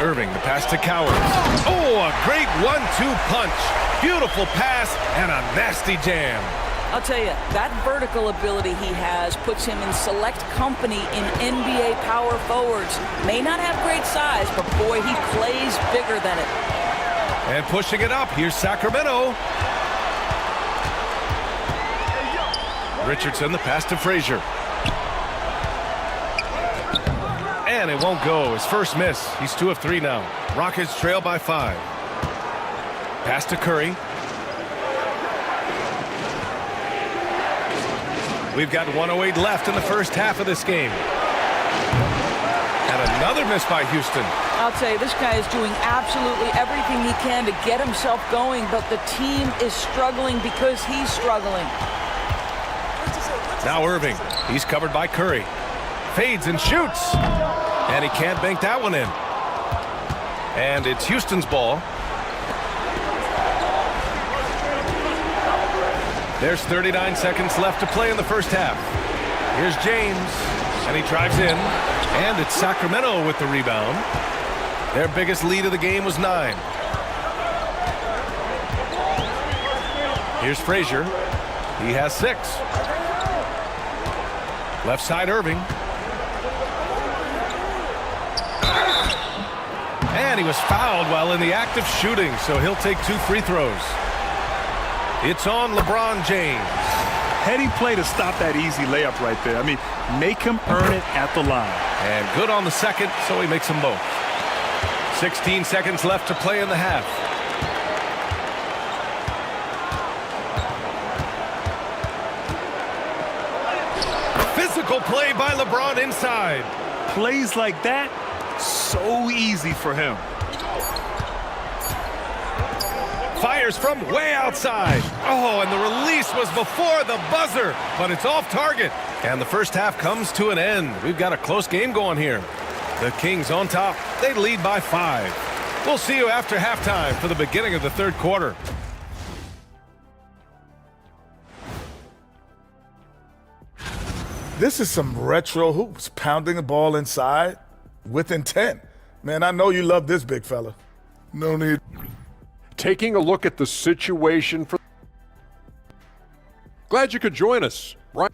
Irving, the pass to Coward. Oh, a great 1-2 punch. Beautiful pass and a nasty jam. I'll tell you, that vertical ability he has puts him in select company in NBA power forwards. May not have great size, but boy, he plays bigger than it. And pushing it up, here's Sacramento. Richardson, the pass to Frazier. And it won't go. His first miss. He's 2 of 3 now. Rockets trail by 5. Pass to Curry. We've got 1:08 left in the first half of this game. And another miss by Houston. I'll tell you, this guy is doing absolutely everything he can to get himself going, but the team is struggling because he's struggling. Now Irving. He's covered by Curry. fades and shoots. And he can't bank that one in. And it's Houston's ball. There's 39 seconds left to play in the first half. Here's James, and he drives in. And it's Sacramento with the rebound. Their biggest lead of the game was 9. Here's Frazier. He has 6. Left side, Irving. And he was fouled while in the act of shooting, so he'll take 2 free throws. It's on LeBron James. Heady play to stop that easy layup right there. I mean, make him earn it at the line. And good on the second, so he makes them both. 16 seconds left to play in the half. Physical play by LeBron inside. Plays like that, so easy for him. Fires from way outside. Oh, and the release was before the buzzer, but it's off target. And the first half comes to an end. We've got a close game going here. The Kings on top. They lead by 5. We'll see you after halftime for the beginning of the third quarter. This is some retro hoops, pounding the ball inside with intent. Man, I know you love this, big fella. No need. Taking a look at the situation for. Glad you could join us. Right.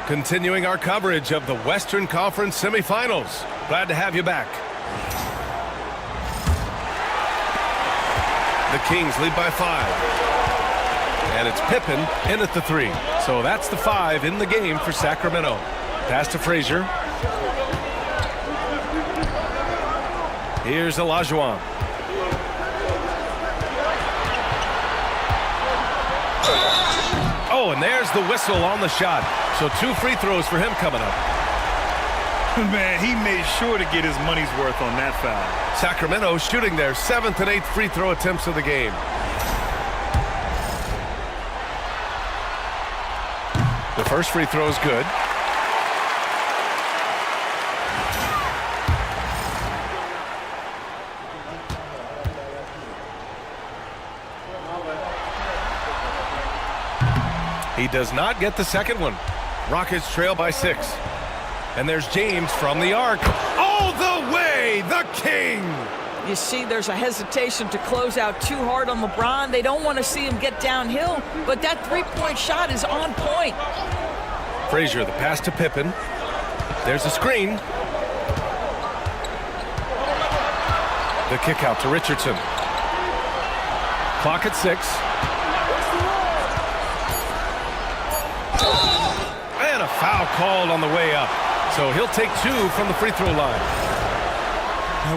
Continuing our coverage of the Western Conference semifinals. Glad to have you back. The Kings lead by 5. And it's Pippen in at the 3. So that's the 5 in the game for Sacramento. Pass to Frazier. Here's Olajuwon. Oh, and there's the whistle on the shot. So 2 free throws for him coming up. Man, he made sure to get his money's worth on that foul. Sacramento shooting their 7th and 8th free throw attempts of the game. The first free throw is good. He does not get the second one. Rockets trail by 6. And there's James from the arc. All the way, the King! You see there's a hesitation to close out too hard on LeBron. They don't want to see him get downhill, but that three-point shot is on point. Frazier, the pass to Pippen. There's a screen. The kick out to Richardson. Clock at 6. And a foul called on the way up. So he'll take 2 from the free throw line.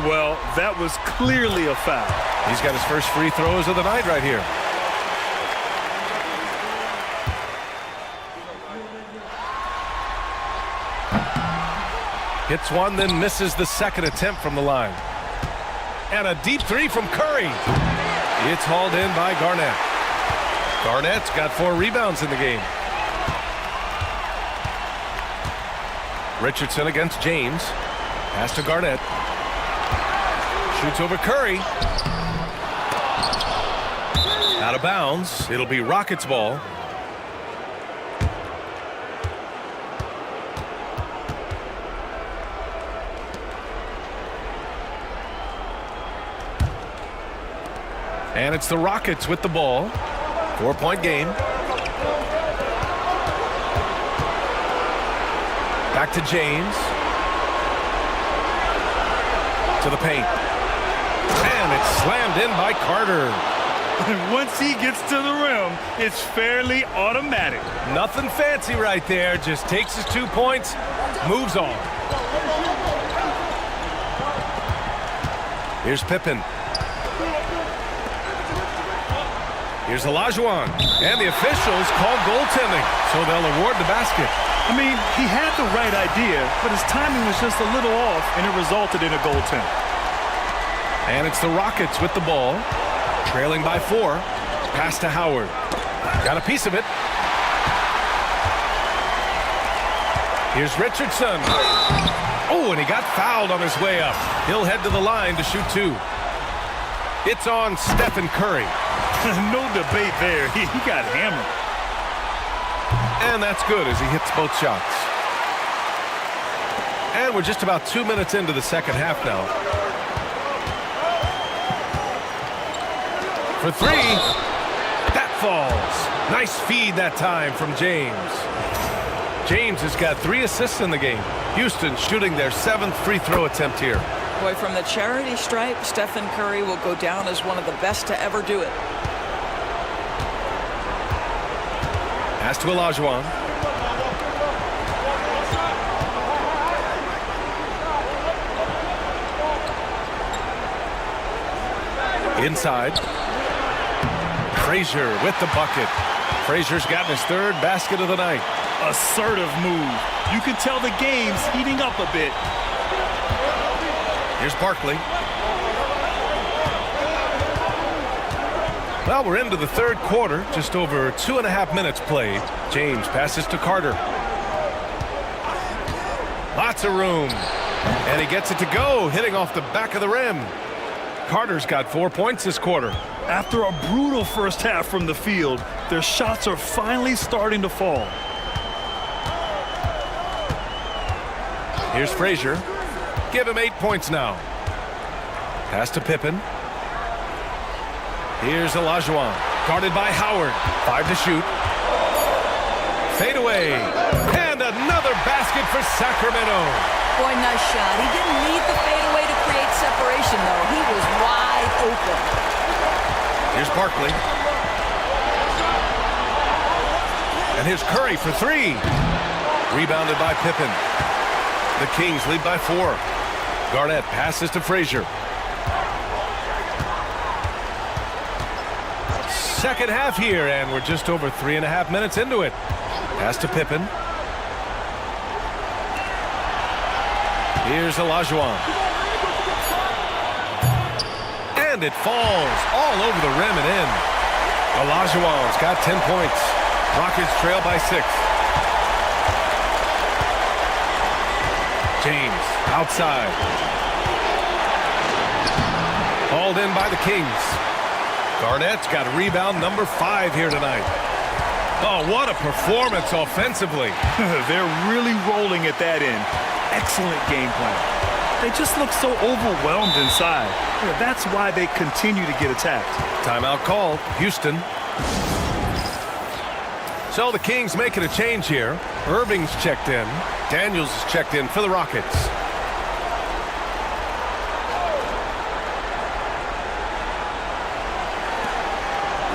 Well, that was clearly a foul. He's got his first free throws of the night right here. Hits one, then misses the second attempt from the line. And a deep 3 from Curry. It's hauled in by Garnett. Garnett's got 4 rebounds in the game. Richardson against James. Pass to Garnett. Shoots over Curry. Out of bounds. It'll be Rockets ball. And it's the Rockets with the ball. 4-point game. Back to James. To the paint. And it's slammed in by Carter. Once he gets to the rim, it's fairly automatic. Nothing fancy right there. Just takes his 2 points, moves on. Here's Pippen. Here's Olajuwon. And the officials call goaltending, so they'll award the basket. I mean, he had the right idea, but his timing was just a little off, and it resulted in a goaltend. And it's the Rockets with the ball. Trailing by 4. Pass to Howard. Got a piece of it. Here's Richardson. Oh, and he got fouled on his way up. He'll head to the line to shoot 2. It's on Stephen Curry. No debate there. He got hammered. And that's good as he hits both shots. And we're just about 2 minutes into the second half now. For 3. That falls. Nice feed that time from James. James has got 3 assists in the game. Houston shooting their 7th free throw attempt here. Boy, from the charity stripe, Stephen Curry will go down as one of the best to ever do it. Pass to Olajuwon. Inside. Frazier with the bucket. Frazier's gotten his 3rd basket of the night. Assertive move. You can tell the game's heating up a bit. Here's Barkley. Well, we're into the 3rd quarter. Just over 2.5 minutes played. James passes to Carter. Lots of room. And he gets it to go, hitting off the back of the rim. Carter's got 4 points this quarter. After a brutal first half from the field, their shots are finally starting to fall. Here's Frazier. Give him 8 points now. Pass to Pippen. Here's Olajuwon. Guarded by Howard. 5 to shoot. Fade away. And another basket for Sacramento. Boy, nice shot. He didn't need the fadeaway to create separation, though. He was wide open. Here's Barkley. And here's Curry for 3. Rebounded by Pippen. The Kings lead by 4. Garnett passes to Frazier. Second half here, and we're just over 3.5 minutes into it. Pass to Pippen. Here's Olajuwon. And it falls all over the rim and in. Olajuwon's got 10 points. Rockets trail by 6. James outside. Hauled in by the Kings. Garnett's got rebound number 5 here tonight. Oh, what a performance offensively. They're really rolling at that end. Excellent game plan. They just look so overwhelmed inside. That's why they continue to get attacked. Timeout called. Houston. So the Kings making a change here. Irving's checked in. Daniels is checked in for the Rockets.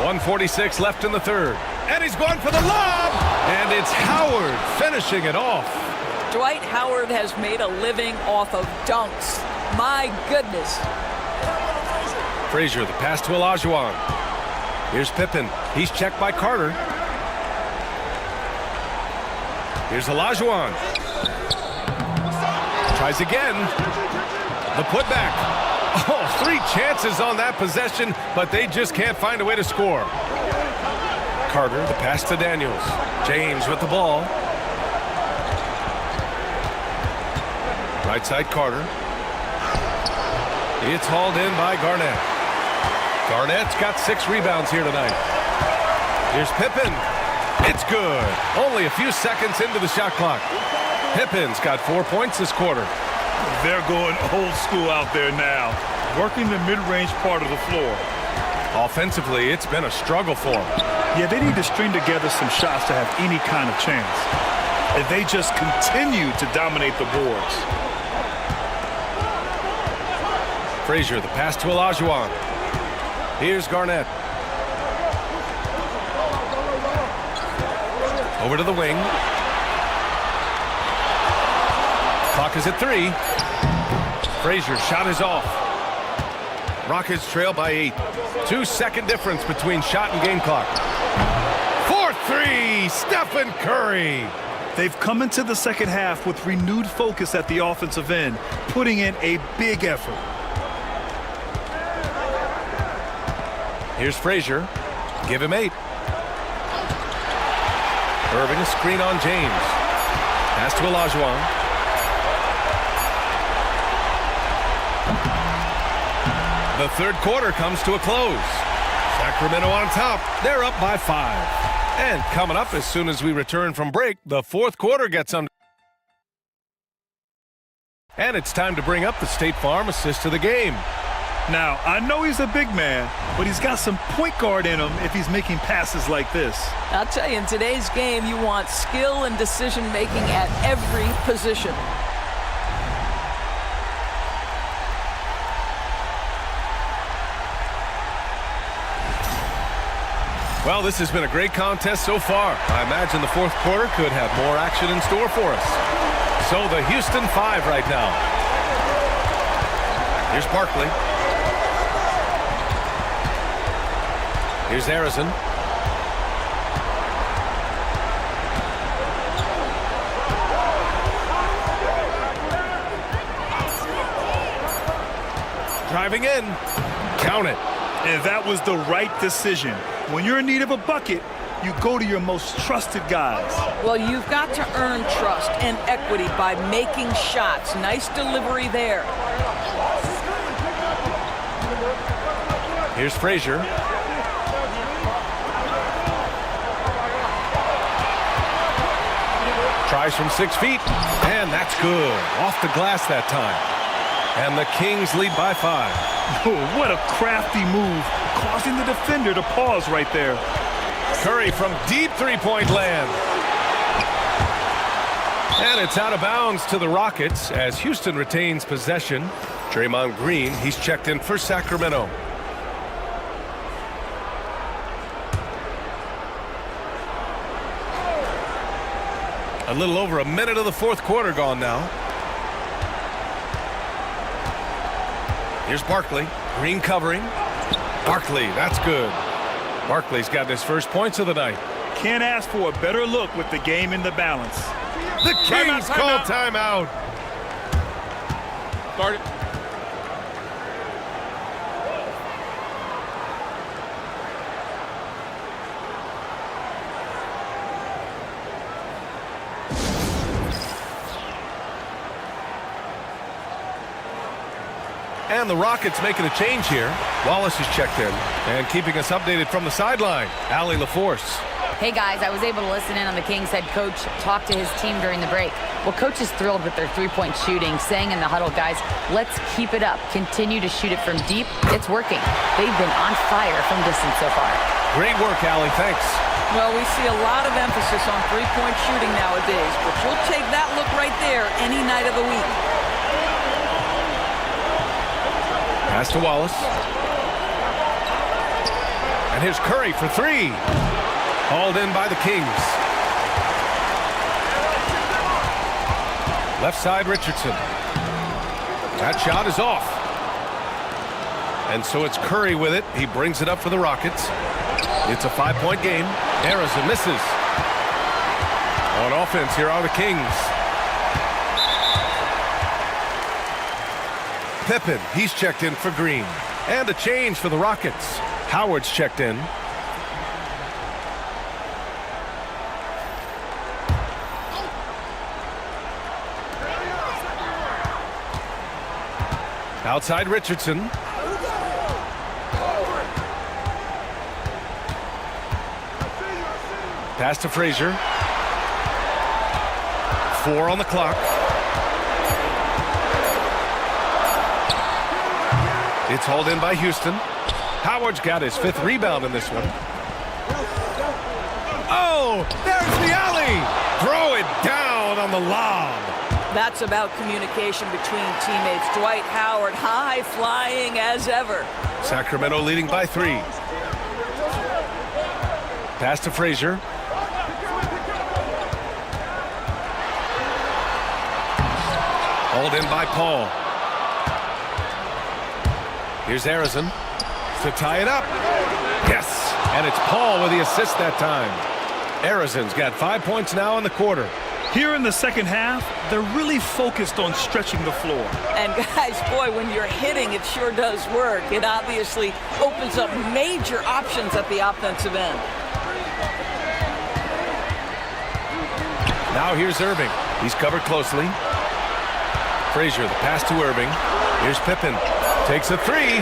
.146 left in the 3rd. And he's going for the lob! And it's Howard finishing it off. Dwight Howard has made a living off of dunks. My goodness. Frazier, the pass to Olajuwon. Here's Pippen. He's checked by Carter. Here's Olajuwon. Tries again. The putback. Oh, 3 chances on that possession, but they just can't find a way to score. Carter, the pass to Daniels. James with the ball. Right side Carter. It's hauled in by Garnett. Garnett's got 6 rebounds here tonight. Here's Pippen. It's good. Only a few seconds into the shot clock. Pippen's got 4 points this quarter. They're going old school out there now, working the mid-range part of the floor. Offensively, it's been a struggle for them. Yeah, they need to string together some shots to have any kind of chance. If they just continue to dominate the boards. Frazier, the pass to Olajuwon. Here's Garnett. Over to the wing. Clock is at 3. Frazier's shot is off. Rockets trail by 8. 2-second difference between shot and game clock. 4-3, Stephen Curry. They've come into the second half with renewed focus at the offensive end, putting in a big effort. Here's Frazier. Give him 8. Irving, a screen on James. Pass to Olajuwon. The third quarter comes to a close. Sacramento on top. They're up by 5. And coming up as soon as we return from break, the fourth quarter gets under. And it's time to bring up the State Farm assist of the game. Now, I know he's a big man, but he's got some point guard in him if he's making passes like this. I'll tell you, in today's game, you want skill and decision-making at every position. Well, this has been a great contest so far. I imagine the fourth quarter could have more action in store for us. So the Houston 5 right now. Here's Barkley. Here's Harrison. Driving in. Count it. And that was the right decision. When you're in need of a bucket, you go to your most trusted guys. Well, you've got to earn trust and equity by making shots. Nice delivery there. Here's Frazier. Tries from 6 feet, and that's good. Off the glass that time. And the Kings lead by 5. Oh, what a crafty move, causing the defender to pause right there. Curry from deep three-point land. And it's out of bounds to the Rockets as Houston retains possession. Draymond Green, he's checked in for Sacramento. A little over a minute of the fourth quarter gone now. Here's Barkley. Green covering. Barkley, that's good. Barkley's got his first points of the night. Can't ask for a better look with the game in the balance. The Kings call timeout. Start it. And the Rockets making a change here. Wallace is checked in and keeping us updated from the sideline. Allie LaForce. Hey guys, I was able to listen in on the Kings head coach talk to his team during the break. Well, coach is thrilled with their three-point shooting, saying in the huddle, guys, let's keep it up. Continue to shoot it from deep. It's working. They've been on fire from distance so far. Great work, Allie. Thanks. Well, we see a lot of emphasis on three-point shooting nowadays, but you'll take that look right there any night of the week. Pass to Wallace. And here's Curry for 3. Hauled in by the Kings. Left side, Richardson. That shot is off. And so it's Curry with it. He brings it up for the Rockets. It's a 5-point game. Harrison misses. On offense, here are the Kings. Pippen, he's checked in for Green. And a change for the Rockets. Howard's checked in. Outside Richardson. Pass to Frazier. 4 on the clock. It's hauled in by Houston. Howard's got his 5th rebound in this one. Oh, there's the alley. Throw it down on the lob. That's about communication between teammates. Dwight Howard, high flying as ever. Sacramento leading by 3. Pass to Frazier. Hauled in by Paul. Here's Harrison to tie it up. Yes, and it's Paul with the assist that time. Harrison's got 5 points now in the quarter. Here in the second half, they're really focused on stretching the floor. And guys, boy, when you're hitting, it sure does work. It obviously opens up major options at the offensive end. Now here's Irving. He's covered closely. Frazier, the pass to Irving. Here's Pippen. Takes a three.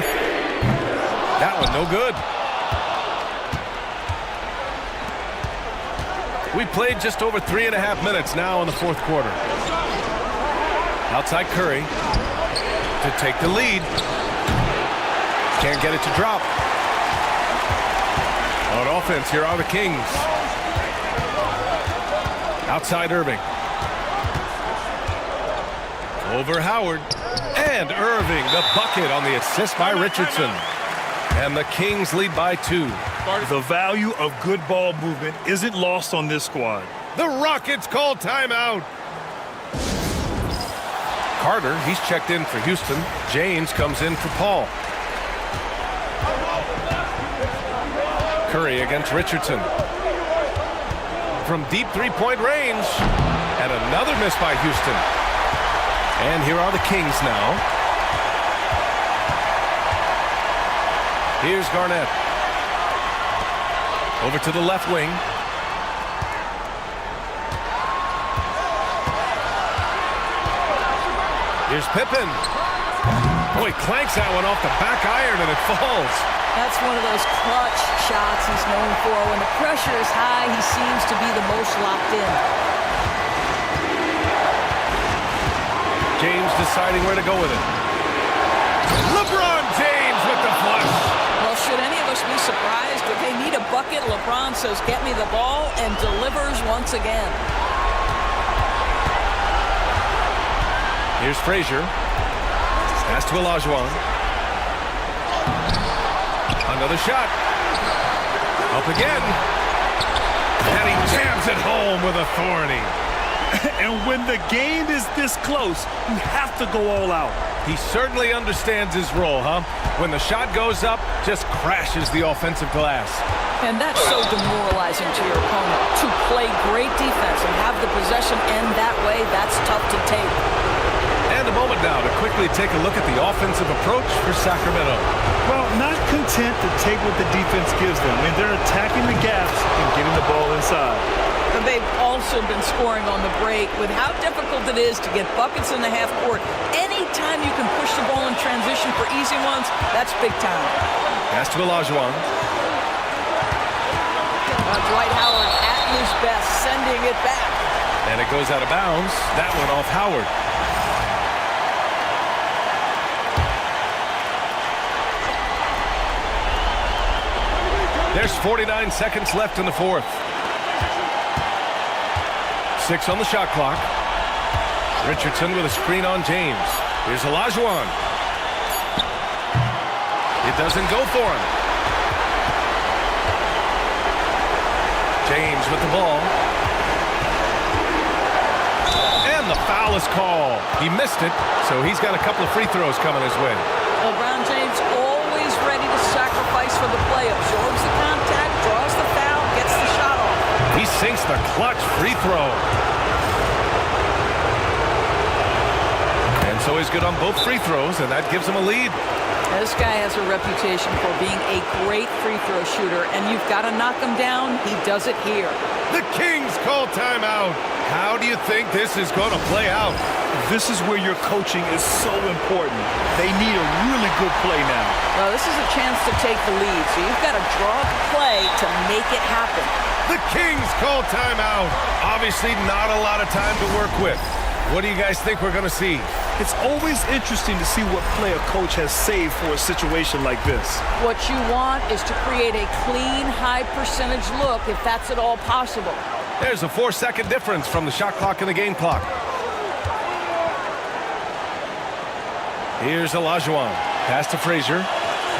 That one no good. We played just over 3.5 minutes now in the fourth quarter. Outside Curry to take the lead. Can't get it to drop. On offense, here are the Kings. Outside Irving. Over Howard. And Irving, the bucket on the assist by Richardson. And the Kings lead by 2. The value of good ball movement isn't lost on this squad. The Rockets call timeout. Carter, he's checked in for Houston. James comes in for Paul. Curry against Richardson. From deep three-point range. And another miss by Houston. And here are the Kings now. Here's Garnett. Over to the left wing. Here's Pippen. Boy, clanks that one off the back iron and it falls. That's one of those clutch shots he's known for. When the pressure is high, he seems to be the most locked in. James deciding where to go with it. LeBron James with the flush. Well, should any of us be surprised if they need a bucket? LeBron says, get me the ball, and delivers once again. Here's Frazier. Pass to Olajuwon. Another shot. Up again. And he jams it home with authority. And when the game is this close, you have to go all out. He certainly understands his role, huh? When the shot goes up, just crashes the offensive glass. And that's so demoralizing to your opponent. To play great defense and have the possession end that way, that's tough to take. And a moment now to quickly take a look at the offensive approach for Sacramento. Well, not content to take what the defense gives them. I mean, they're attacking the gaps and getting the ball inside. And they've also been scoring on the break. With how difficult it is to get buckets in the half court, anytime you can push the ball in transition for easy ones, that's big time. Pass to Olajuwon. Dwight Howard at his best, sending it back. And it goes out of bounds. That one off Howard. There's 49 seconds left in the fourth. 6 on the shot clock. Richardson with a screen on James. Here's Olajuwon. It doesn't go for him. James with the ball. And the foul is called. He missed it, so he's got a couple of free throws coming his way. LeBron James always ready to sacrifice for the play. Absorbs the contact, draws the foul, gets the shot off. He sinks the clutch free throw. And so he's good on both free throws, and that gives him a lead. This guy has a reputation for being a great free throw shooter, and you've got to knock him down. He does it here. The Kings call timeout. How do you think this is going to play out? This is where your coaching is so important. They need a really good play now. Well, this is a chance to take the lead, so you've got to draw the play to make it happen. The Kings call timeout. Obviously not a lot of time to work with. What do you guys think we're going to see? It's always interesting to see what play a coach has saved for a situation like this. What you want is to create a clean, high-percentage look, if that's at all possible. There's a 4-second difference from the shot clock and the game clock. Here's Olajuwon. Pass to Frazier.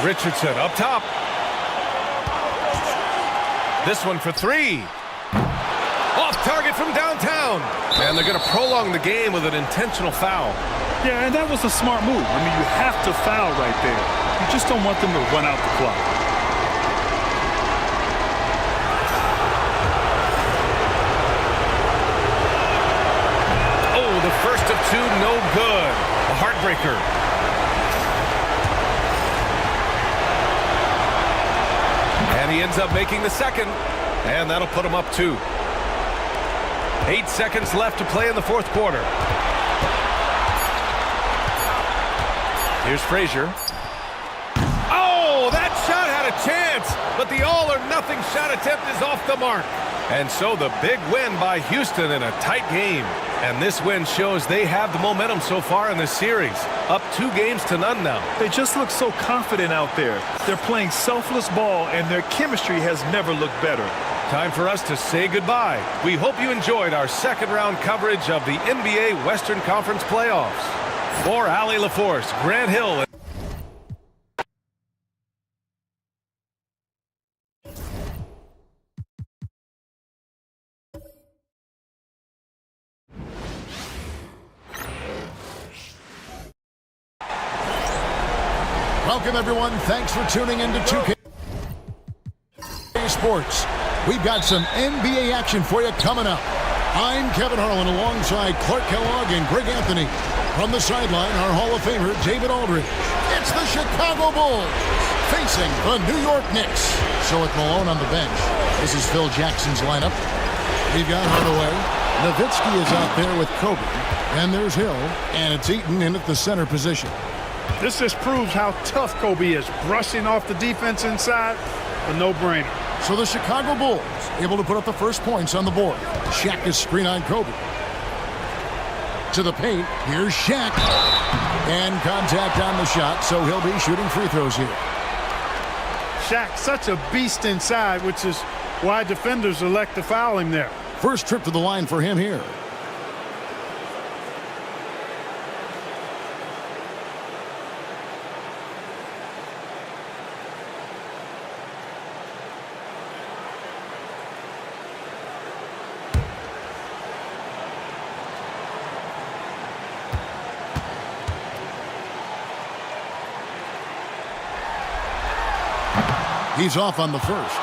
Richardson up top. This one for 3. Off target from downtown. And they're going to prolong the game with an intentional foul. Yeah, and that was a smart move. I mean, you have to foul right there. You just don't want them to run out the clock. 2, no good. A heartbreaker. And he ends up making the second, and that'll put him up 2. 8 seconds left to play in the fourth quarter. Here's Frazier. Oh, that shot had a chance, but the all-or-nothing shot attempt is off the mark. And so the big win by Houston in a tight game. And this win shows they have the momentum so far in this series. Up 2 games to none now. They just look so confident out there. They're playing selfless ball, and their chemistry has never looked better. Time for us to say goodbye. We hope you enjoyed our second-round coverage of the NBA Western Conference playoffs. For Allie LaForce, Grant Hill. Welcome, everyone. Thanks for tuning in to 2K Sports. We've got some NBA action for you coming up. I'm Kevin Harlan alongside Clark Kellogg and Greg Anthony. From the sideline, our Hall of Famer, David Aldridge. It's the Chicago Bulls facing the New York Knicks. So with Malone on the bench, this is Phil Jackson's lineup. We've got Hardaway. Nowitzki is out there with Kobe. And there's Hill. And it's Eaton in at the center position. This just proves how tough Kobe is. Brushing off the defense inside, a no-brainer. So the Chicago Bulls able to put up the first points on the board. Shaq is screen on Kobe. To the paint, here's Shaq. And contact on the shot, so he'll be shooting free throws here. Shaq, such a beast inside, which is why defenders elect to foul him there. First trip to the line for him here. He's off on the first.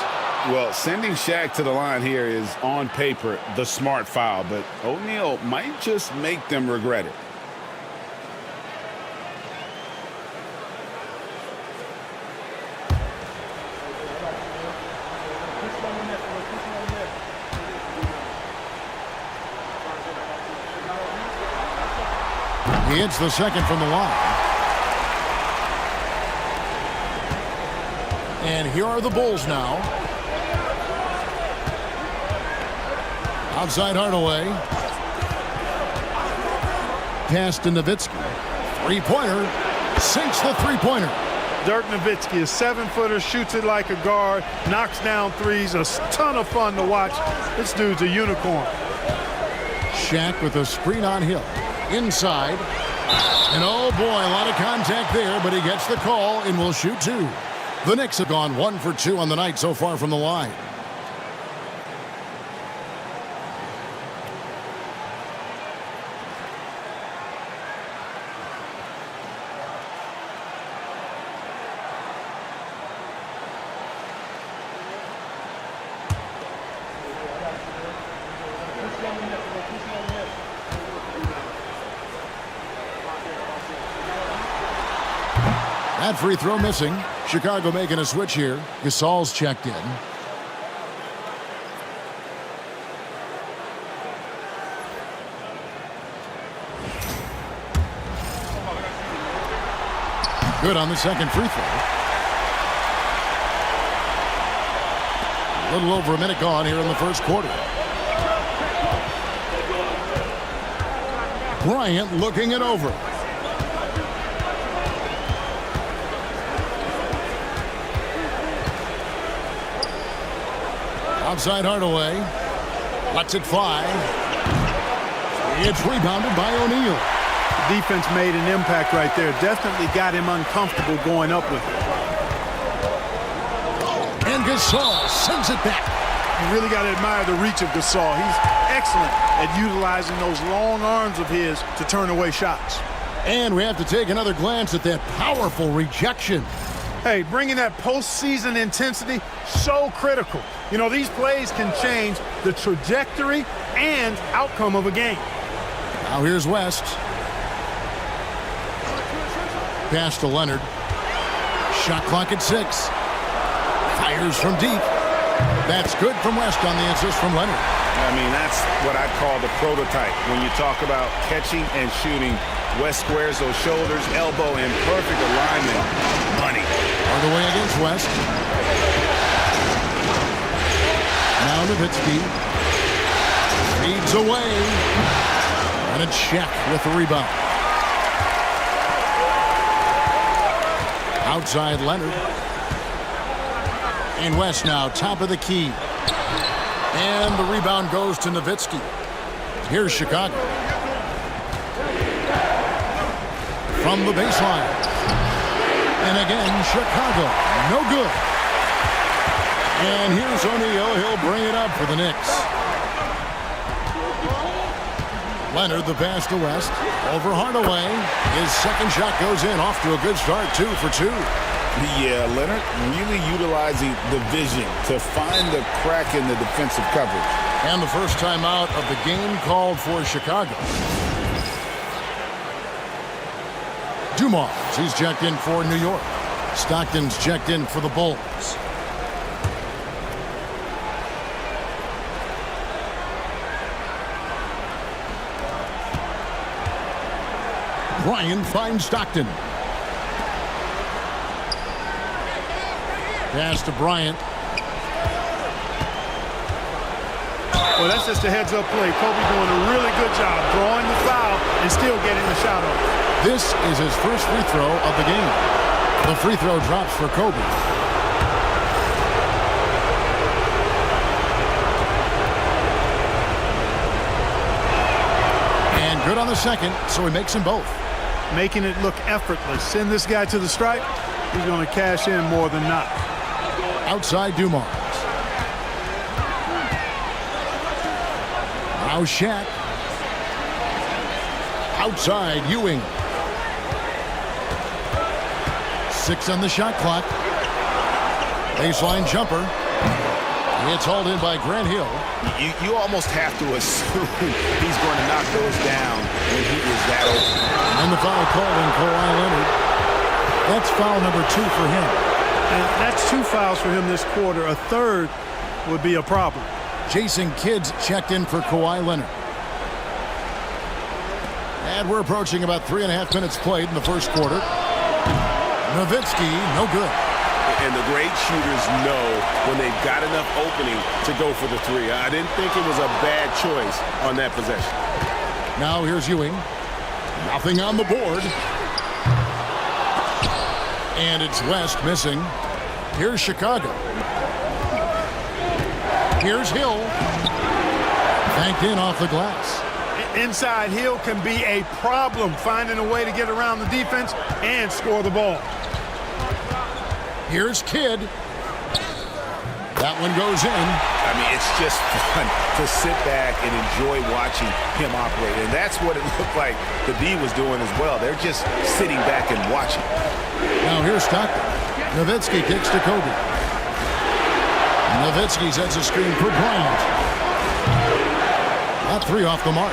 Well, sending Shaq to the line here is, on paper, the smart foul, but O'Neal might just make them regret it. He hits the second from the line. And here are the Bulls now. Outside Hardaway. Pass to Nowitzki. Three-pointer. Sinks the three-pointer. Dirk Nowitzki, a 7-footer, shoots it like a guard, knocks down threes. A ton of fun to watch. This dude's a unicorn. Shaq with a screen on Hill. Inside. And oh boy, a lot of contact there, but he gets the call and will shoot 2. The Knicks have gone 1 for 2 on the night so far from the line. That free throw missing. Chicago making a switch here. Gasol's checked in. Good on the second free throw. A little over a minute gone here in the first quarter. Bryant looking it over. Outside Hardaway. Lets it fly. It's rebounded by O'Neal. Defense made an impact right there. Definitely got him uncomfortable going up with it. And Gasol sends it back. You really got to admire the reach of Gasol. He's excellent at utilizing those long arms of his to turn away shots. And we have to take another glance at that powerful rejection. Hey, bringing that postseason intensity, so critical. You know, these plays can change the trajectory and outcome of a game. Now here's West. pass to Leonard. Shot clock at 6. Fires from deep. That's good from West on the assist from Leonard. I mean, that's what I call the prototype. When you talk about catching and shooting, West squares those shoulders, elbow in perfect alignment. Money. On the way against West. Now Nowitzki. Feeds away. And it's Shaq with the rebound. Outside Leonard. And West now top of the key. And the rebound goes to Nowitzki. Here's Chicago. From the baseline. And again, Chicago. No good. And here's O'Neal. He'll bring it up for the Knicks. Leonard, the pass to West. Over Hardaway. His second shot goes in. Off to a good start. 2 for 2. Yeah, Leonard really utilizing the vision to find the crack in the defensive coverage. And the first time out of the game called for Chicago. Dumars, he's checked in for New York. Stockton's checked in for the Bulls. Bryant finds Stockton. Pass to Bryant. Well, that's just a heads-up play. Kobe doing a really good job drawing the foul and still getting the shot off. This is his first free throw of the game. The free throw drops for Kobe. And good on the second, so he makes them both. Making it look effortless. Send this guy to the stripe. He's going to cash in more than not. Outside Dumars. Now Shaq. Outside Ewing. 6 on the shot clock. Baseline jumper. It's hauled in by Grant Hill. You almost have to assume he's going to knock those down when he is that open. And the foul called on Kawhi Leonard. That's foul number 2 for him. And that's 2 fouls for him this quarter. A third would be a problem. Jason Kidd's checked in for Kawhi Leonard. And we're approaching about 3.5 minutes played in the first quarter. Nowitzki, no good. And the great shooters know when they've got enough opening to go for the 3. I didn't think it was a bad choice on that possession. Now here's Ewing. Nothing on the board. And it's West missing. Here's Chicago. Here's Hill. Banked in off the glass. Inside, Hill can be a problem finding a way to get around the defense and score the ball. Here's Kidd. That one goes in. I mean, it's just fun to sit back and enjoy watching him operate. And that's what it looked like the D was doing as well. They're just sitting back and watching. Now here's Stockton. Nowitzki kicks to Kobe. Nowitzki sets a screen for Bryant. That 3 off the mark.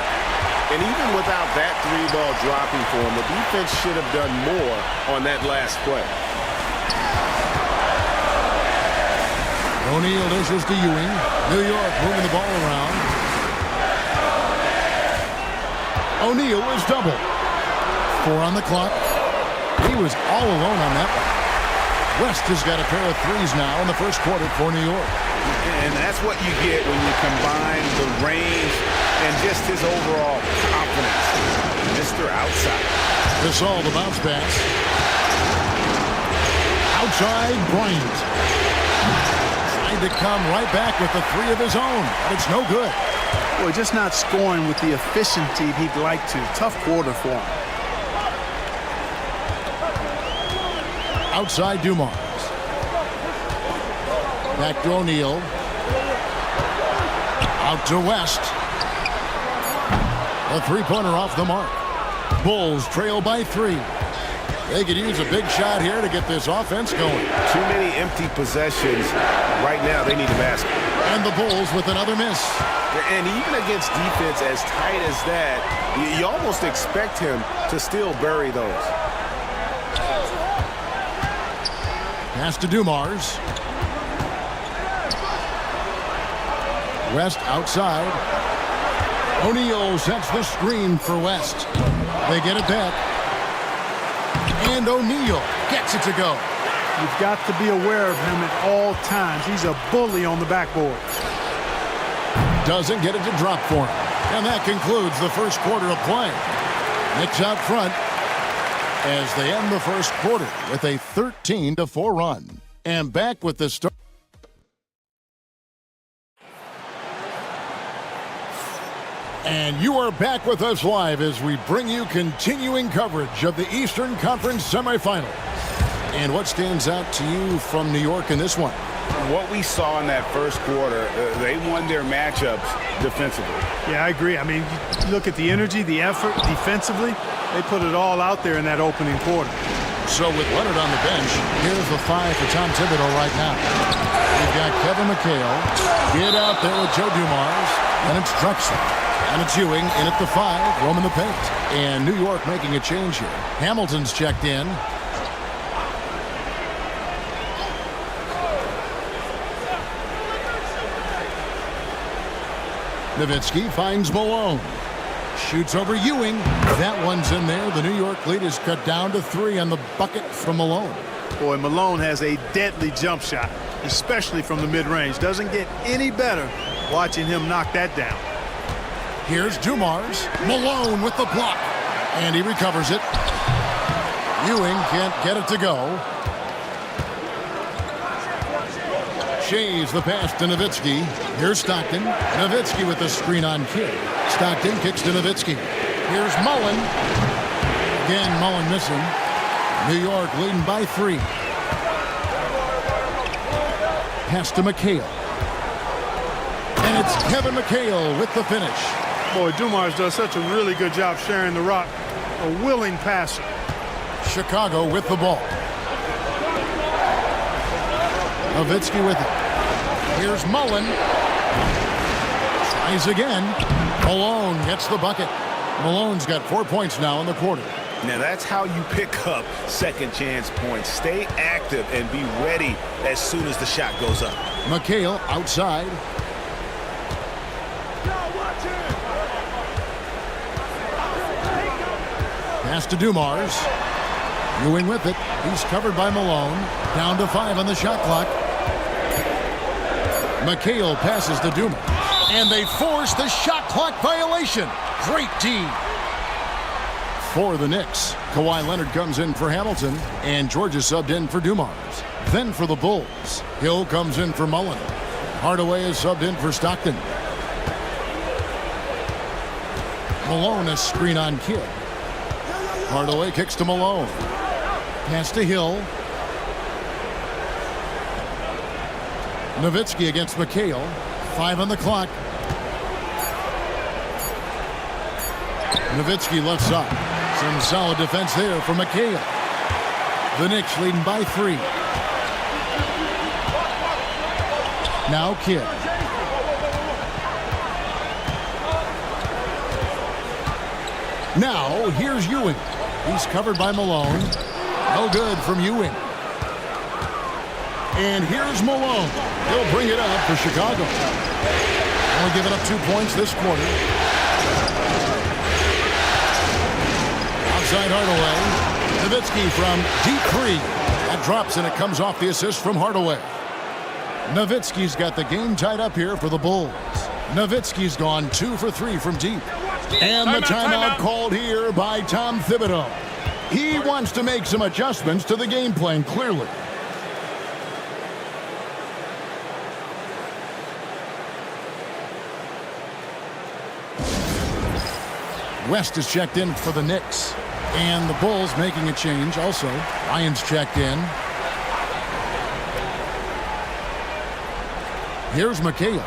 And even without that 3-ball dropping for him, the defense should have done more on that last play. O'Neal dishes to Ewing. New York moving the ball around. O'Neal is double. 4 on the clock. He was all alone on that one. West has got a pair of 3s now in the first quarter for New York. And that's what you get when you combine the range and just his overall confidence. Mr. Outside. Gasol, the bounce pass. Outside Bryant. Trying to come right back with the 3 of his own, but it's no good. Well, just not scoring with the efficiency he'd like to. Tough quarter for him. Outside Dumars. Back to O'Neal. Out to West. A 3-pointer off the mark. Bulls trail by 3. They could use a big shot here to get this offense going. Too many empty possessions. Right now, they need a basket. And the Bulls with another miss. And even against defense as tight as that, you almost expect him to still bury those. Pass to Dumars. West outside. O'Neal sets the screen for West. They get it back. And O'Neal gets it to go. You've got to be aware of him at all times. He's a bully on the backboard. Doesn't get it to drop for him. And that concludes the first quarter of play. Knicks out front as they end the first quarter with a 13-4 run. And back with the start. And you are back with us live as we bring you continuing coverage of the Eastern Conference semifinals. And what stands out to you from New York in this one? What we saw in that first quarter, they won their matchups defensively. Yeah, I agree. I mean, you look at the energy, the effort defensively. They put it all out there in that opening quarter. So with Leonard on the bench, here's the 5 for Tom Thibodeau right now. We've got Kevin McHale. Get out there with Joe Dumars. And it's Drexler. And it's Ewing in at the 5, roaming the paint. And New York making a change here. Hamilton's checked in. Nowitzki finds Malone. Shoots over Ewing. That one's in there. The New York lead is cut down to 3 on the bucket from Malone. Boy, Malone has a deadly jump shot, especially from the mid-range. Doesn't get any better watching him knock that down. Here's Dumars. Malone with the block. And he recovers it. Ewing can't get it to go. Shays the pass to Nowitzki. Here's Stockton. Nowitzki with the screen on Kidd. Stockton kicks to Nowitzki. Here's Mullen. Again, Mullen missing. New York leading by 3. Pass to McHale. And it's Kevin McHale with the finish. Boy, Dumars does such a really good job sharing the rock. A willing passer. Chicago with the ball. Nowitzki with it. Here's Mullen. Tries again. Malone gets the bucket. Malone's got 4 points now in the quarter. Now that's how you pick up second chance points. Stay active and be ready as soon as the shot goes up. McHale outside. Pass to Dumars. Ewing with it. He's covered by Malone. Down to 5 on the shot clock. McHale passes to Dumars. And they force the shot clock violation. Great D. For the Knicks, Kawhi Leonard comes in for Hamilton. And Georgia subbed in for Dumars. Then for the Bulls, Hill comes in for Mullen. Hardaway is subbed in for Stockton. Malone a screen on Kidd. Hardaway kicks to Malone. Pass to Hill. Nowitzki against McHale. 5 on the clock. Nowitzki left side. Some solid defense there for McHale. The Knicks leading by 3. Now Kidd. Now here's Ewing. He's covered by Malone. No good from Ewing. And here's Malone. He'll bring it up for Chicago. Only giving up 2 points this quarter. Outside Hardaway. Nowitzki from deep 3. That drops and it comes off the assist from Hardaway. Nowitzki's got the game tied up here for the Bulls. Nowitzki's gone 2 for 3 from deep. And the timeout called here by Tom Thibodeau. He wants to make some adjustments to the game plan, clearly. West is checked in for the Knicks. And the Bulls making a change also. Ryan's checked in. Here's McHale.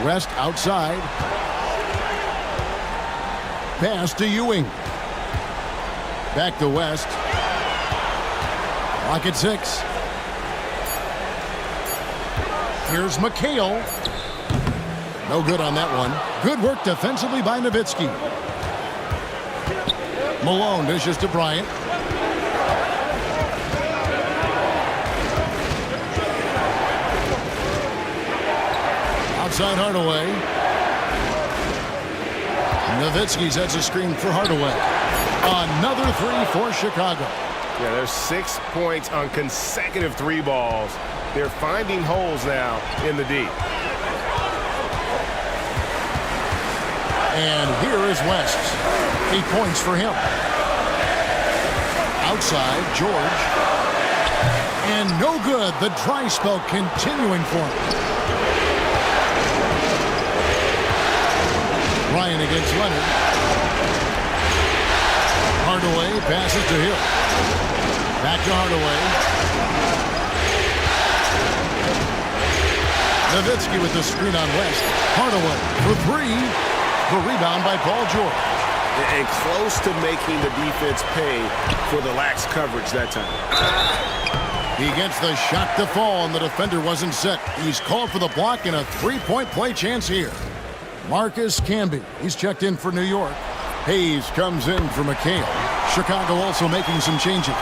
West outside. Pass to Ewing. Back to West. Clock at 6. Here's McHale. No good on that one. Good work defensively by Nowitzki. Malone dishes to Bryant. Outside Hardaway. Nowitzki sets a screen for Hardaway. Another three for Chicago. Yeah, there's 6 points on consecutive 3 balls. They're finding holes now in the D. And here is West. 8 points for him. Outside, George. And no good. The dry spell continuing for him. Ryan against Leonard. Hardaway passes to Hill. Back to Hardaway. Nowitzki with the screen on West. Hardaway for 3. The rebound by Paul George. And close to making the defense pay for the lax coverage that time. He gets the shot to fall, and the defender wasn't set. He's called for the block and a 3-point play chance here. Marcus Camby. He's checked in for New York. Hayes comes in for McHale. Chicago also making some changes.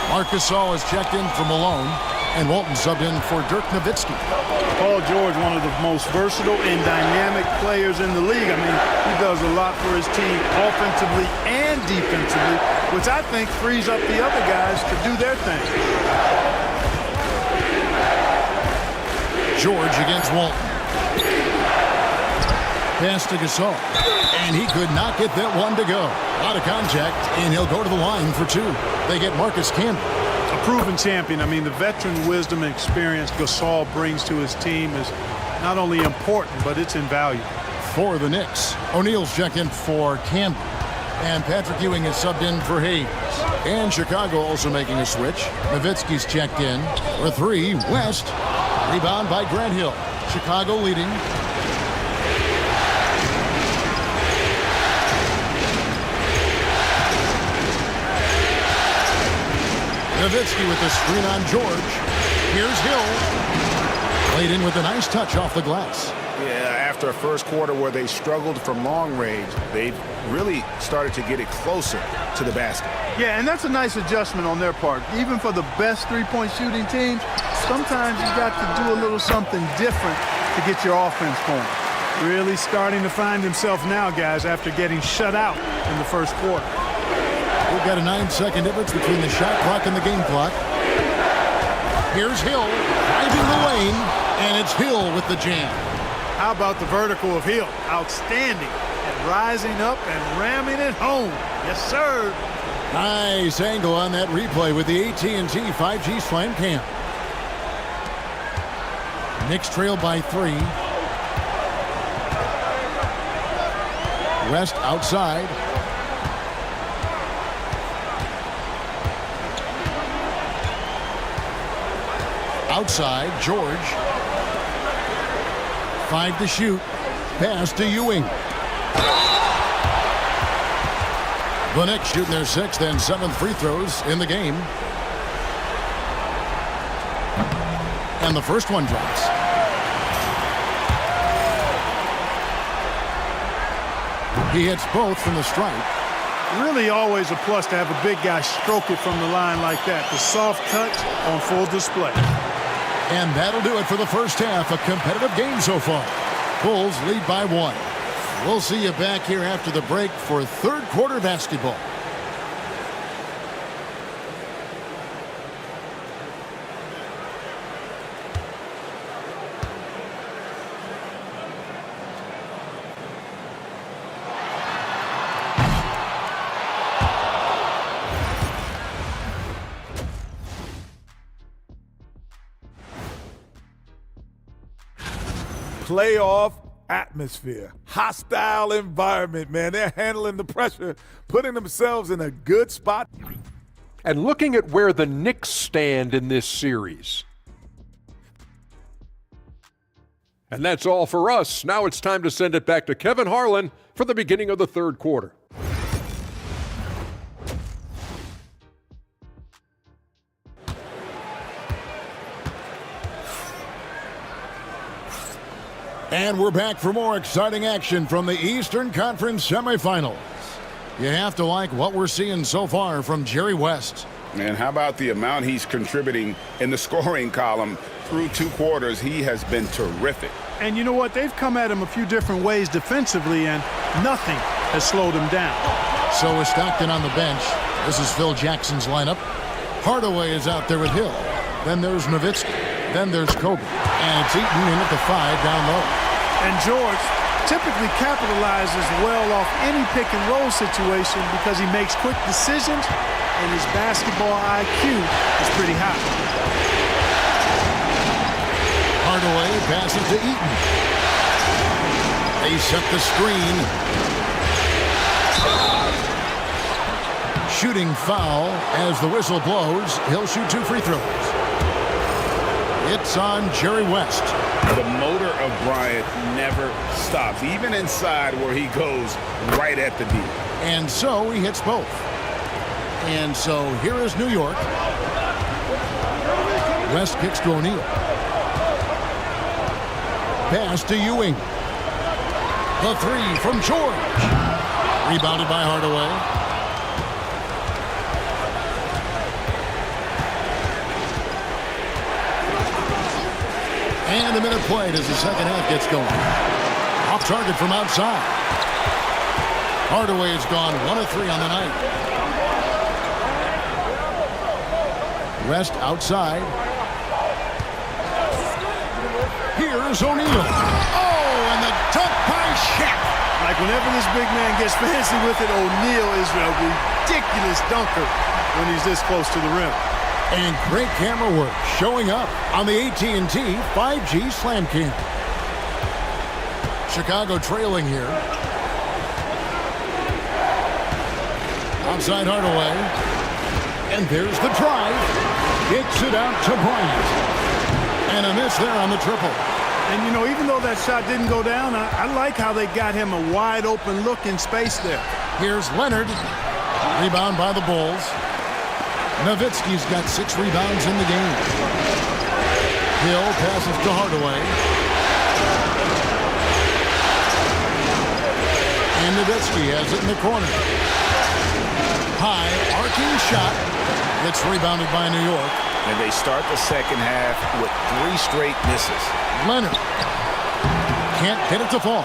Marcus Saul is checked in for Malone. And Walton subbed in for Dirk Nowitzki. Paul George, one of the most versatile and dynamic players in the league. I mean, he does a lot for his team offensively and defensively, which I think frees up the other guys to do their thing. George against Walton. Pass to Gasol. And he could not get that one to go. Out of contact, and he'll go to the line for 2. They get Marcus Camby. A proven champion. I mean, the veteran wisdom and experience Gasol brings to his team is not only important, but it's invaluable. For the Knicks, O'Neal's checked in for Camby. And Patrick Ewing is subbed in for Hayes. And Chicago also making a switch. Nowitzki's checked in for 3. West. Rebound by Grant Hill. Chicago leading. Nowitzki with the screen on George. Here's Hill. Played in with a nice touch off the glass. Yeah, after a first quarter where they struggled from long range, they really started to get it closer to the basket. Yeah, and that's a nice adjustment on their part. Even for the best three-point shooting teams, sometimes you got to do a little something different to get your offense going. Really starting to find himself now, guys, after getting shut out in the first quarter. We've got a 9-second difference between the shot clock and the game clock. Here's Hill driving the lane, and it's Hill with the jam. How about the vertical of Hill? Outstanding at rising up and ramming it home. Yes, sir. Nice angle on that replay with the AT&T 5G Slam Cam. Knicks trail by 3. West outside. Outside, George. 5 to shoot. Pass to Ewing. The Knicks shooting their 6th and 7th free throws in the game. And the first one drops. He hits both from the stripe. Really always a plus to have a big guy stroke it from the line like that. The soft touch on full display. And that'll do it for the first half. A competitive game so far. Bulls lead by 1. We'll see you back here after the break for third quarter basketball. Playoff atmosphere, hostile environment, man. They're handling the pressure, putting themselves in a good spot. And looking at where the Knicks stand in this series. And that's all for us. Now it's time to send it back to Kevin Harlan for the beginning of the third quarter. And we're back for more exciting action from the Eastern Conference semifinals. You have to like what we're seeing so far from Jerry West. And how about the amount he's contributing in the scoring column through 2 quarters? He has been terrific. And you know what? They've come at him a few different ways defensively, and nothing has slowed him down. So is Stockton on the bench. This is Phil Jackson's lineup. Hardaway is out there with Hill. Then there's Nowitzki. Then there's Kobe. And it's Eaton in at the 5 down low. And George typically capitalizes well off any pick-and-roll situation because he makes quick decisions and his basketball IQ is pretty high. Hardaway passes to Eaton. They set the screen. Shooting foul as the whistle blows. He'll shoot 2 free throws. It's on Jerry West. The motor of Bryant never stops, even inside where he goes right at the D. And so he hits both. And so here is New York. West kicks to O'Neal. Pass to Ewing. The 3 from George. Rebounded by Hardaway. And a minute played as the second half gets going. Off target from outside. Hardaway has gone 1 of 3 on the night. West outside. Here's O'Neal. Oh, and the dunk by Shaq. Like whenever this big man gets fancy with it, O'Neal is a ridiculous dunker when he's this close to the rim. And great camera work showing up on the AT&T 5G Slam Cam. Chicago trailing here. Outside Hardaway. And there's the drive. Kicks it out to Bryant. And a miss there on the triple. And, you know, even though that shot didn't go down, I like how they got him a wide open look in space there. Here's Leonard. Rebound by the Bulls. Nowitzki's got 6 rebounds in the game. Hill passes to Hardaway. And Nowitzki has it in the corner. High arcing shot. It's rebounded by New York. And they start the second half with 3 straight misses. Leonard can't get it to fall.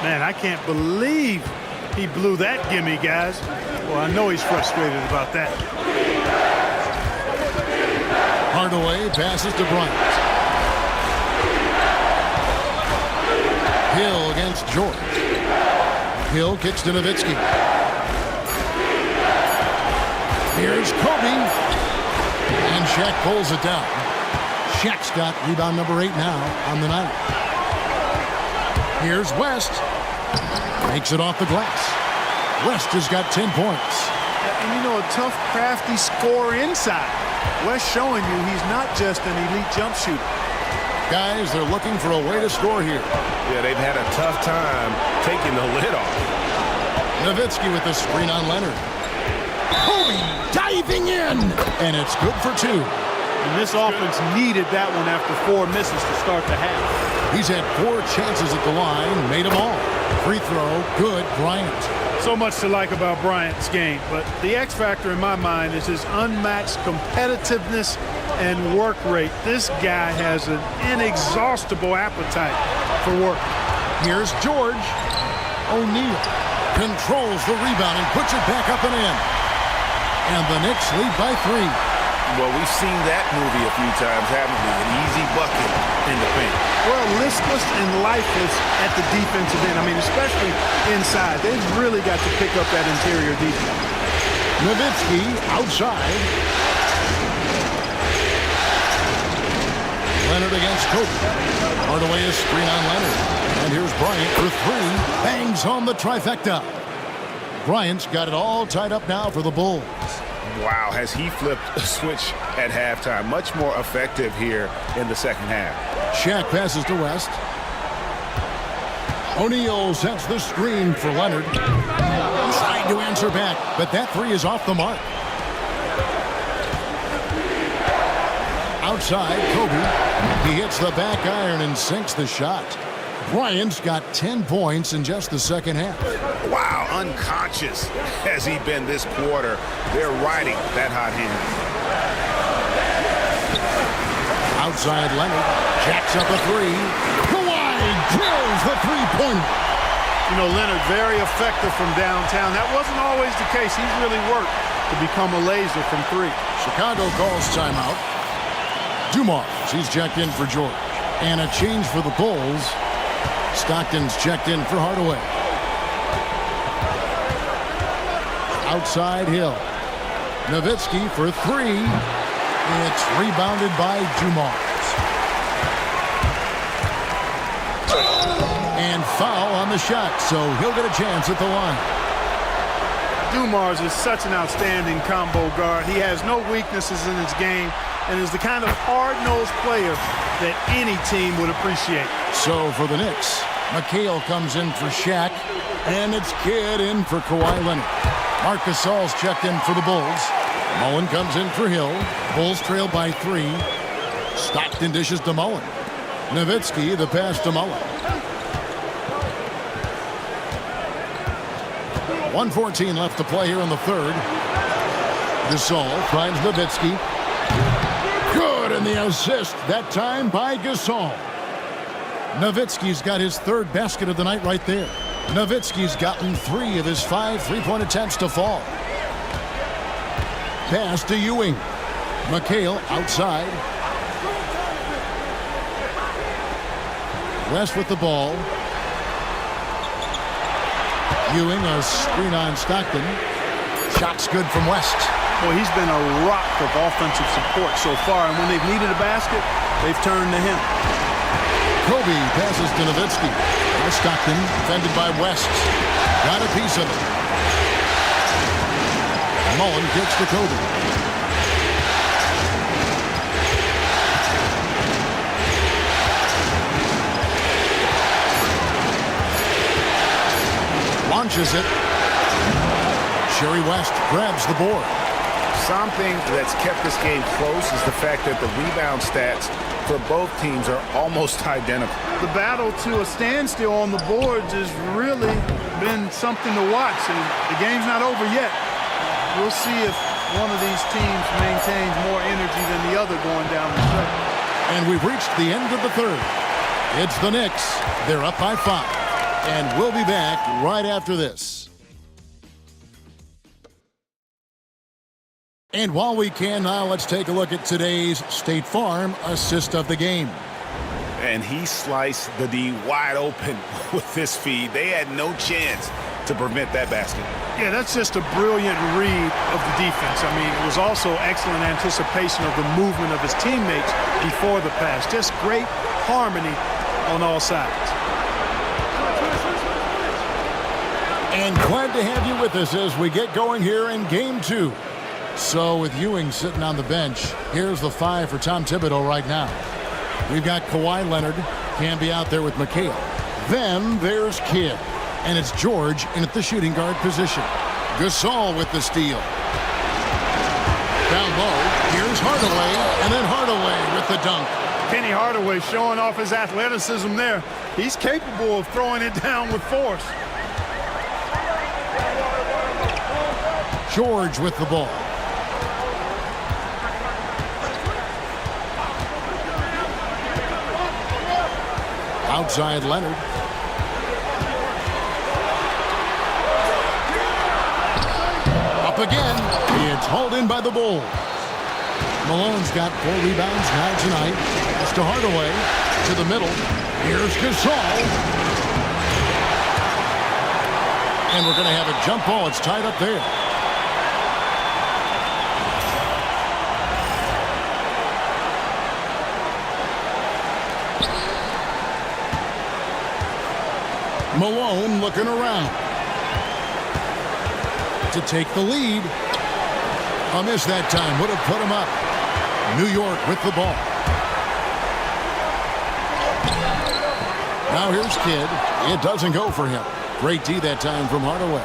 Man, I can't believe he blew that gimme, guys. Well, I know he's frustrated about that. Hardaway passes to Bryant. Hill against George. Hill kicks to Nowitzki. Here's Kobe. And Shaq pulls it down. Shaq's got rebound number 8 now on the night. Here's West. Makes it off the glass. West has got 10 points. And you know, a tough, crafty scorer inside. West showing you he's not just an elite jump shooter. Guys, they're looking for a way to score here. Yeah, they've had a tough time taking the lid off. Nowitzki with the screen on Leonard. Kobe diving in. And it's good for 2. And this offense needed that one after 4 misses to start the half. He's had 4 chances at the line, made them all. Free throw, good, Bryant. So much to like about Bryant's game, but the X factor in my mind is his unmatched competitiveness and work rate. This guy has an inexhaustible appetite for work. Here's George. O'Neal controls the rebound and puts it back up and in. And the Knicks lead by 3. Well, we've seen that movie a few times, haven't we? An easy bucket in the paint. Well, listless and lifeless at the defensive end. I mean, especially inside. They've really got to pick up that interior defense. Nowitzki outside. Leonard against Kobe. Hardaway is screen on Leonard. And here's Bryant for 3. Bangs home the trifecta. Bryant's got it all tied up now for the Bulls. Wow, has he flipped a switch at halftime. Much more effective here in the second half. Shaq passes to West. O'Neal sets the screen for Leonard. Trying to answer back, but that 3 is off the mark. Outside, Kobe. He hits the back iron and sinks the shot. Bryant's got 10 points in just the second half. Wow, unconscious has he been this quarter. They're riding that hot hand. Outside Leonard, jacks up a three. Kawhi drills the three-pointer. You know, Leonard, very effective from downtown. That wasn't always the case. He's really worked to become a laser from three. Chicago calls timeout. Dumars, he's checked in for George. And a change for the Bulls. Stockton's checked in for Hardaway. Outside Hill. Nowitzki for three. It's rebounded by Dumars. And foul on the shot, so he'll get a chance at the line. Dumars is such an outstanding combo guard. He has no weaknesses in his game and is the kind of hard-nosed player that any team would appreciate. So for the Knicks, McHale comes in for Shaq, and it's Kidd in for Kawhi Leonard. Marc Gasol's checked in for the Bulls. Mullen comes in for Hill. Bulls trail by 3. Stockton dishes to Mullen. Nowitzki, the pass to Mullen. 1:14 left to play here in the third. Gasol finds Nowitzki. Good, and the assist, that time by Gasol. Nowitzki's got his third basket of the night right there. Nowitzki's gotten 3 of his 5 three-point attempts to fall. Pass to Ewing. McHale outside. West with the ball. Ewing, a screen on Stockton. Shot's good from West. Well, he's been a rock of offensive support so far, and when they've needed a basket, they've turned to him. Kobe passes to Nowitzki. Now Stockton, defended by West. Got a piece of it. Mullen kicks to Kobe. Launches it. Sherry West grabs the board. Something that's kept this game close is the fact that the rebound stats for both teams are almost identical. The battle to a standstill on the boards has really been something to watch, and the game's not over yet. We'll see if one of these teams maintains more energy than the other going down the stretch. And we've reached the end of the third. It's the Knicks. They're up by 5. And we'll be back right after this. And while we can now, let's take a look at today's State Farm assist of the game. And he sliced the D wide open with this feed. They had no chance to prevent that basket. Yeah, that's just a brilliant read of the defense. I mean, it was also excellent anticipation of the movement of his teammates before the pass. Just great harmony on all sides. And glad to have you with us as we get going here in Game 2. So with Ewing sitting on the bench, here's the 5 for Tom Thibodeau right now. We've got Kawhi Leonard, can be out there with McHale. Then there's Kidd. And it's George in at the shooting guard position. Gasol with the steal. Down low, here's Hardaway, and then Hardaway with the dunk. Penny Hardaway showing off his athleticism there. He's capable of throwing it down with force. George with the ball. Outside Leonard. Up again. It's hauled in by the Bulls. Malone's got 4 rebounds now tonight. It's to Hardaway. To the middle. Here's Gasol. And we're going to have a jump ball. It's tied up there. Malone looking around to take the lead. A miss that time would have put him up. New York with the ball. Now here's Kidd. It doesn't go for him. Great D that time from Hardaway.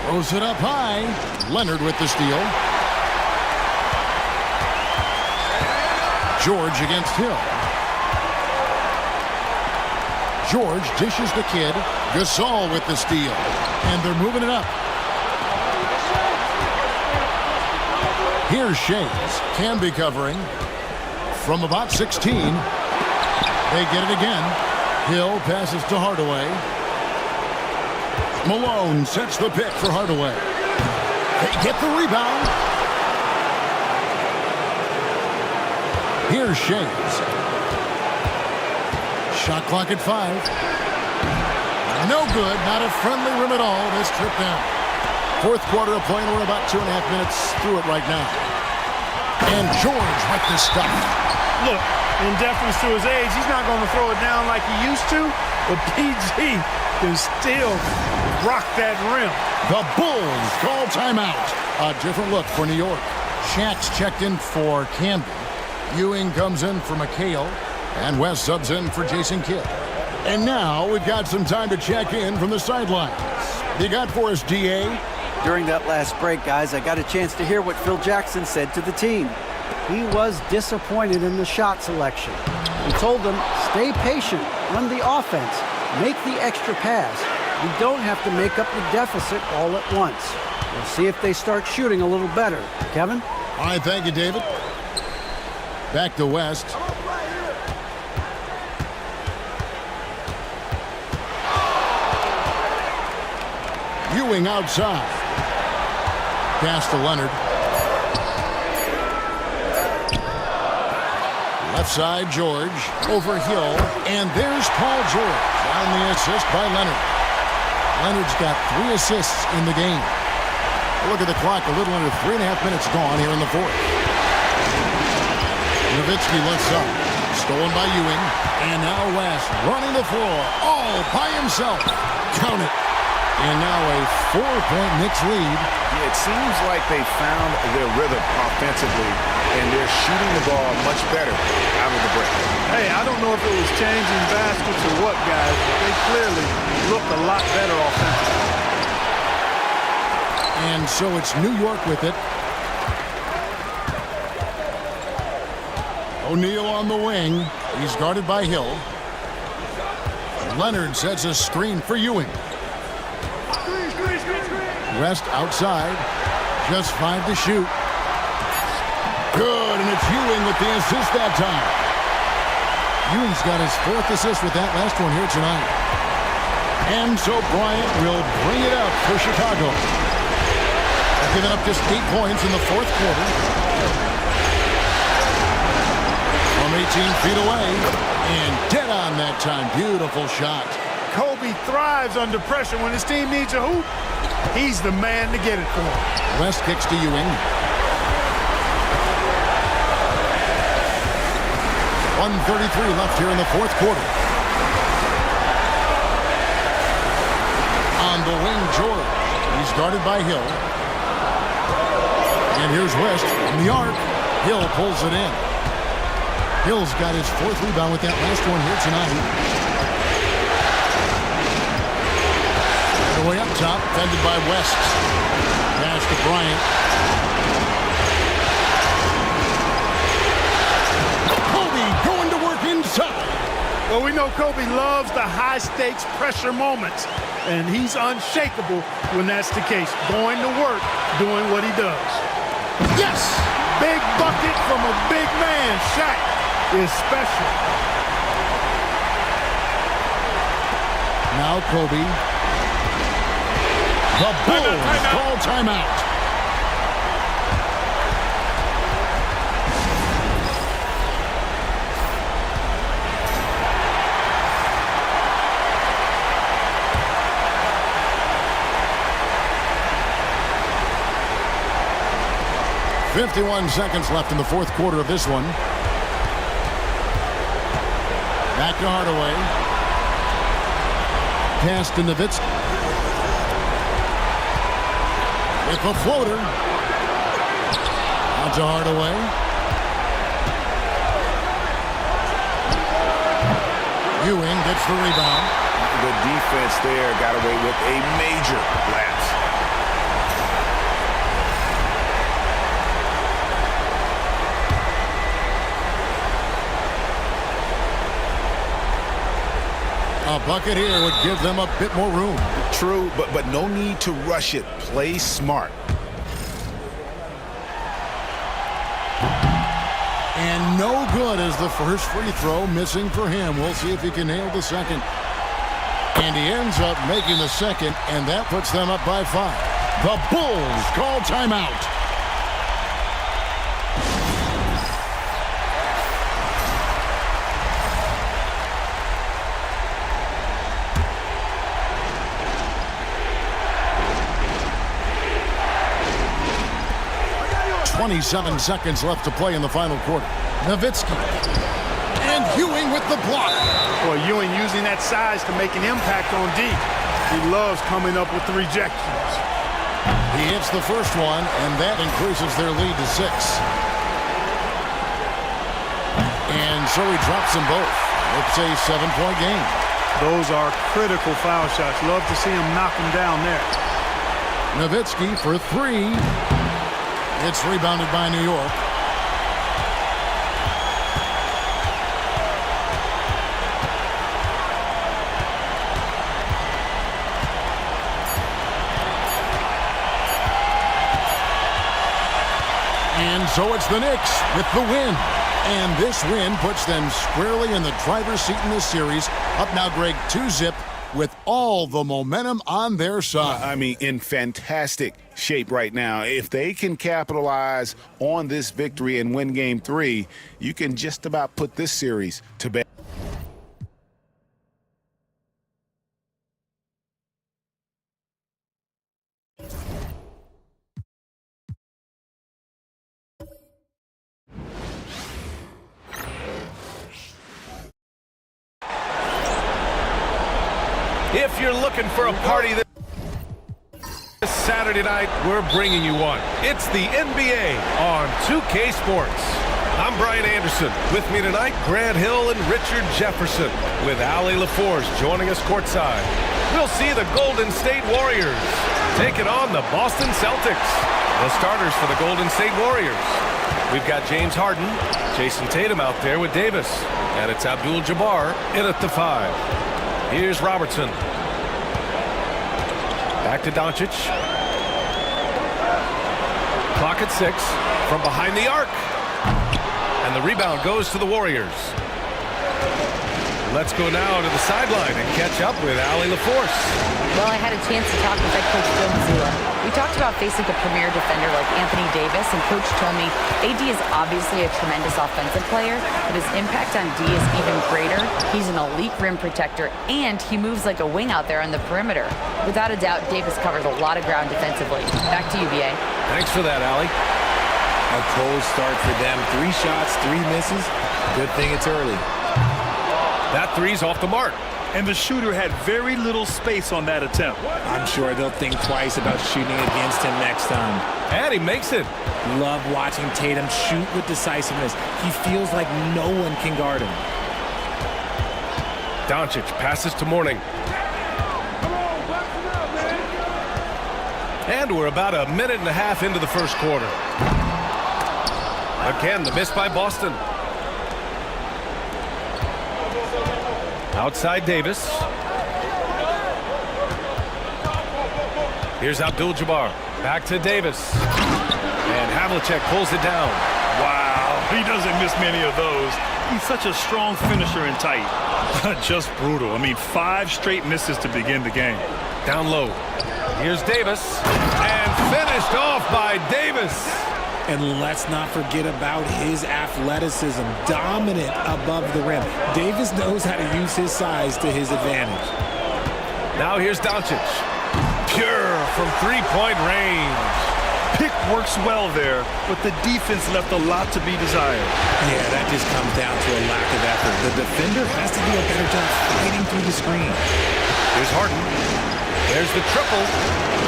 Throws it up high. Leonard with the steal. George against Hill. George dishes the kid. Gasol with the steal. And they're moving it up. Here's Shays. Camby covering. From about 16. They get it again. Hill passes to Hardaway. Malone sets the pick for Hardaway. They get the rebound. Here's Shays. Shot clock at 5. No good. Not a friendly rim at all. This trip down. Fourth quarter of play. We're about 2.5 minutes through it right now. And George with the stuff. Look, in deference to his age, he's not going to throw it down like he used to, but PG can still rock that rim. The Bulls call timeout. A different look for New York. Shaq's checked in for Camby. Ewing comes in for McHale. And West subs in for Jason Kidd. And now we've got some time to check in from the sidelines. You got for us, DA? During that last break, guys, I got a chance to hear what Phil Jackson said to the team. He was disappointed in the shot selection. He told them, stay patient, run the offense, make the extra pass. We don't have to make up the deficit all at once. We'll see if they start shooting a little better. Kevin? All right, thank you, David. Back to West. Ewing outside. Pass to Leonard. Left side, George. Over Hill. And there's Paul George on the assist by Leonard. Leonard's got 3 assists in the game. Look at the clock. A little under 3.5 minutes gone here in the fourth. Nowitzki lets up. Stolen by Ewing. And now West running the floor all by himself. Count it. And now a 4-point Knicks lead. Yeah, it seems like they found their rhythm offensively, and they're shooting the ball much better out of the break. Hey, I don't know if it was changing baskets or what, guys, but they clearly look a lot better offensively. And so it's New York with it. O'Neal on the wing. He's guarded by Hill. Leonard sets a screen for Ewing. West outside. Just 5 to shoot. Good, and it's Ewing with the assist that time. Ewing's got his 4th assist with that last one here tonight. And so Bryant will bring it up for Chicago. They've given up just 8 points in the fourth quarter. From 18 feet away. And dead on that time. Beautiful shot. Kobe thrives under pressure. When his team needs a hoop, he's the man to get it for him. West kicks to Ewing. 1:33 left here in the fourth quarter. On the wing, George. He's guarded by Hill. And here's West from the arc. Hill pulls it in. Hill's got his 4th rebound with that last one here tonight. Way up top, defended by West. Pass to Bryant. Kobe going to work inside. Well, we know Kobe loves the high-stakes pressure moments, and he's unshakable when that's the case. Going to work, doing what he does. Yes! Big bucket from a big man. Shaq is special. Now Kobe. The Bulls call timeout. .51 seconds left in the fourth quarter of this one. Back to Hardaway. Pass to Nowitzki. With the floater. Out to Hardaway. Ewing gets the rebound. The defense there got away with a major lapse. A bucket here would give them a bit more room. True, but no need to rush it. Play smart. And no good as the first free throw missing for him. We'll see if he can nail the second. And he ends up making the second, and that puts them up by 5. The Bulls call timeout. .27 seconds left to play in the final quarter. Nowitzki. And Ewing with the block. Boy, Ewing using that size to make an impact on D. He loves coming up with the rejections. He hits the first one, and that increases their lead to 6. And so he drops them both. It's a 7-point game. Those are critical foul shots. Love to see him knock them down there. Nowitzki for 3. It's rebounded by New York. And so it's the Knicks with the win. And this win puts them squarely in the driver's seat in this series. Up now, Greg, 2-zip with all the momentum on their side. I mean, in fantastic shape right now. If they can capitalize on this victory and win Game 3, you can just about put this series to bed. If you're looking for a party this Saturday night, we're bringing you one. It's the NBA on 2K Sports. I'm Brian Anderson. With me tonight, Grant Hill and Richard Jefferson, with Allie LaForce joining us courtside. We'll see the Golden State Warriors taking on the Boston Celtics. The starters for the Golden State Warriors. We've got James Harden, Jason Tatum out there with Davis, and it's Abdul-Jabbar in at the 5. Here's Robertson. Back to Doncic. Clock at 6 from behind the arc. And the rebound goes to the Warriors. Let's go now to the sideline and catch up with Allie LaForce. Well, I had a chance to talk with head coach Joe Mazzulla. We talked about facing a premier defender like Anthony Davis, and coach told me AD is obviously a tremendous offensive player, but his impact on D is even greater. He's an elite rim protector, and he moves like a wing out there on the perimeter. Without a doubt, Davis covers a lot of ground defensively. Back to you, BA. Thanks for that, Allie. A cold start for them. 3 shots, 3 misses. Good thing it's early. That three's off the mark. And the shooter had very little space on that attempt. I'm sure they'll think twice about shooting against him next time. And he makes it. Love watching Tatum shoot with decisiveness. He feels like no one can guard him. Doncic passes to Mourning. And we're about a minute and a half into the first quarter. Again, the miss by Boston. Outside Davis. Here's Abdul-Jabbar. Back to Davis. And Havlicek pulls it down. Wow, he doesn't miss many of those. He's such a strong finisher and tight. Just brutal. I mean, 5 straight misses to begin the game. Down low. Here's Davis. And finished off by Davis. And let's not forget about his athleticism, dominant above the rim. Davis knows how to use his size to his advantage. Now here's Doncic. Pure from three-point range. Pick works well there, but the defense left a lot to be desired. Yeah, that just comes down to a lack of effort. The defender has to do a better job fighting through the screen. Here's Harden. There's the triple.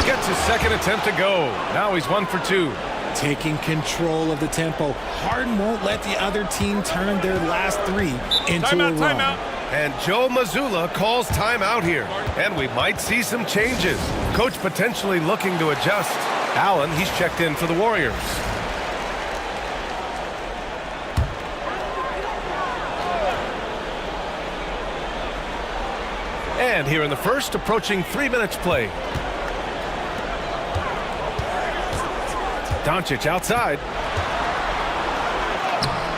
Gets his second attempt to go. Now he's 1 for 2. Taking control of the tempo. Harden won't let the other team turn their last 3 into a run. Timeout. And Joe Mazzulla calls timeout here. And we might see some changes. Coach potentially looking to adjust. Allen, he's checked in for the Warriors. And here in the first, approaching 3 minutes play. Doncic outside.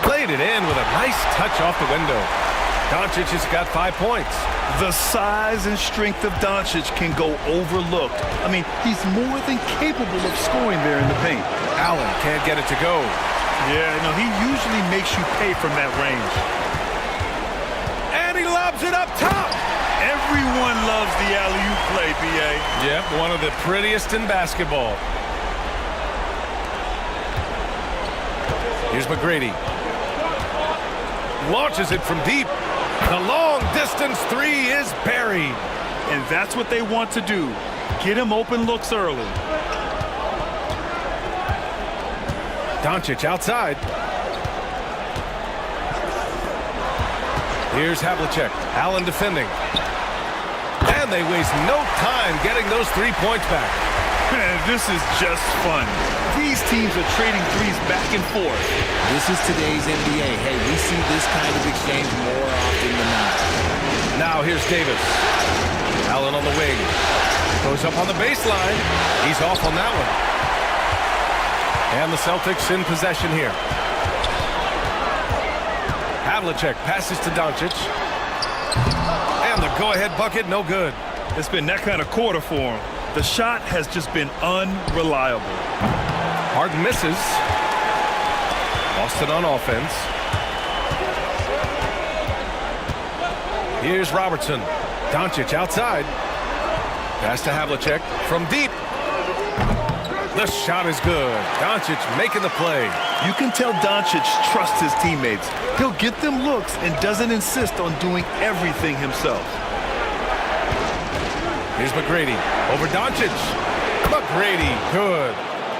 Played it in with a nice touch off the window. Doncic has got 5 points. The size and strength of Doncic can go overlooked. I mean, he's more than capable of scoring there in the paint. Allen can't get it to go. Yeah, no, he usually makes you pay from that range. And he lobs it up top. Everyone loves the alley-oop play, B.A. Yep, one of the prettiest in basketball. Here's McGrady. Launches it from deep. The long-distance three is buried. And that's what they want to do. Get him open looks early. Doncic outside. Here's Havlicek. Allen defending. And they waste no time getting those 3 points back. Man, this is just fun. These teams are trading threes back and forth. This is today's NBA. Hey, we see this kind of exchange more often than not. Now here's Davis. Allen on the wing. Goes up on the baseline. He's off on that one. And the Celtics in possession here. Havlicek passes to Doncic. And the go-ahead bucket, no good. It's been that kind of quarter for him. The shot has just been unreliable. Harden misses. Boston on offense. Here's Robertson. Doncic outside. Pass to Havlicek from deep. The shot is good. Doncic making the play. You can tell Doncic trusts his teammates. He'll get them looks and doesn't insist on doing everything himself. Here's McGrady over Doncic. McGrady, good.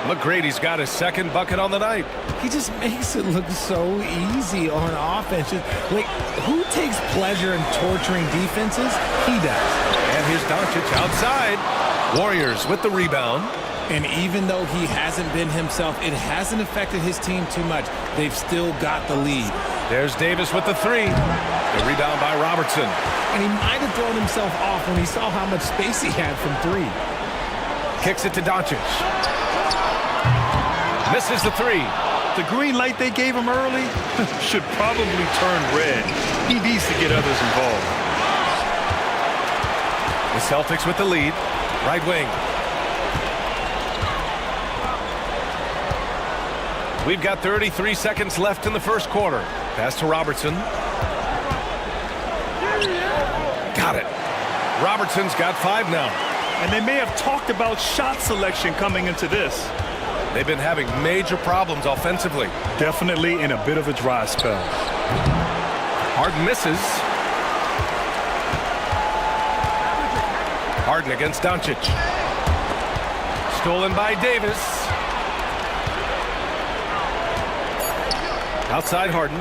McGrady's got his second bucket on the night. He just makes it look so easy on offense. Like, who takes pleasure in torturing defenses? He does. And here's Doncic outside. Warriors with the rebound. And even though he hasn't been himself, it hasn't affected his team too much. They've still got the lead. There's Davis with the three. The rebound by Robertson. And he might have thrown himself off when he saw how much space he had from three. Kicks it to Doncic. Misses the three. The green light they gave him early should probably turn red. He needs to get others involved. The Celtics with the lead. Right wing. We've got 33 seconds left in the first quarter. Pass to Robertson. Got it. Robertson's got 5 now. And they may have talked about shot selection coming into this. They've been having major problems offensively. Definitely in a bit of a dry spell. Harden misses. Harden against Doncic. Stolen by Davis. Outside Harden.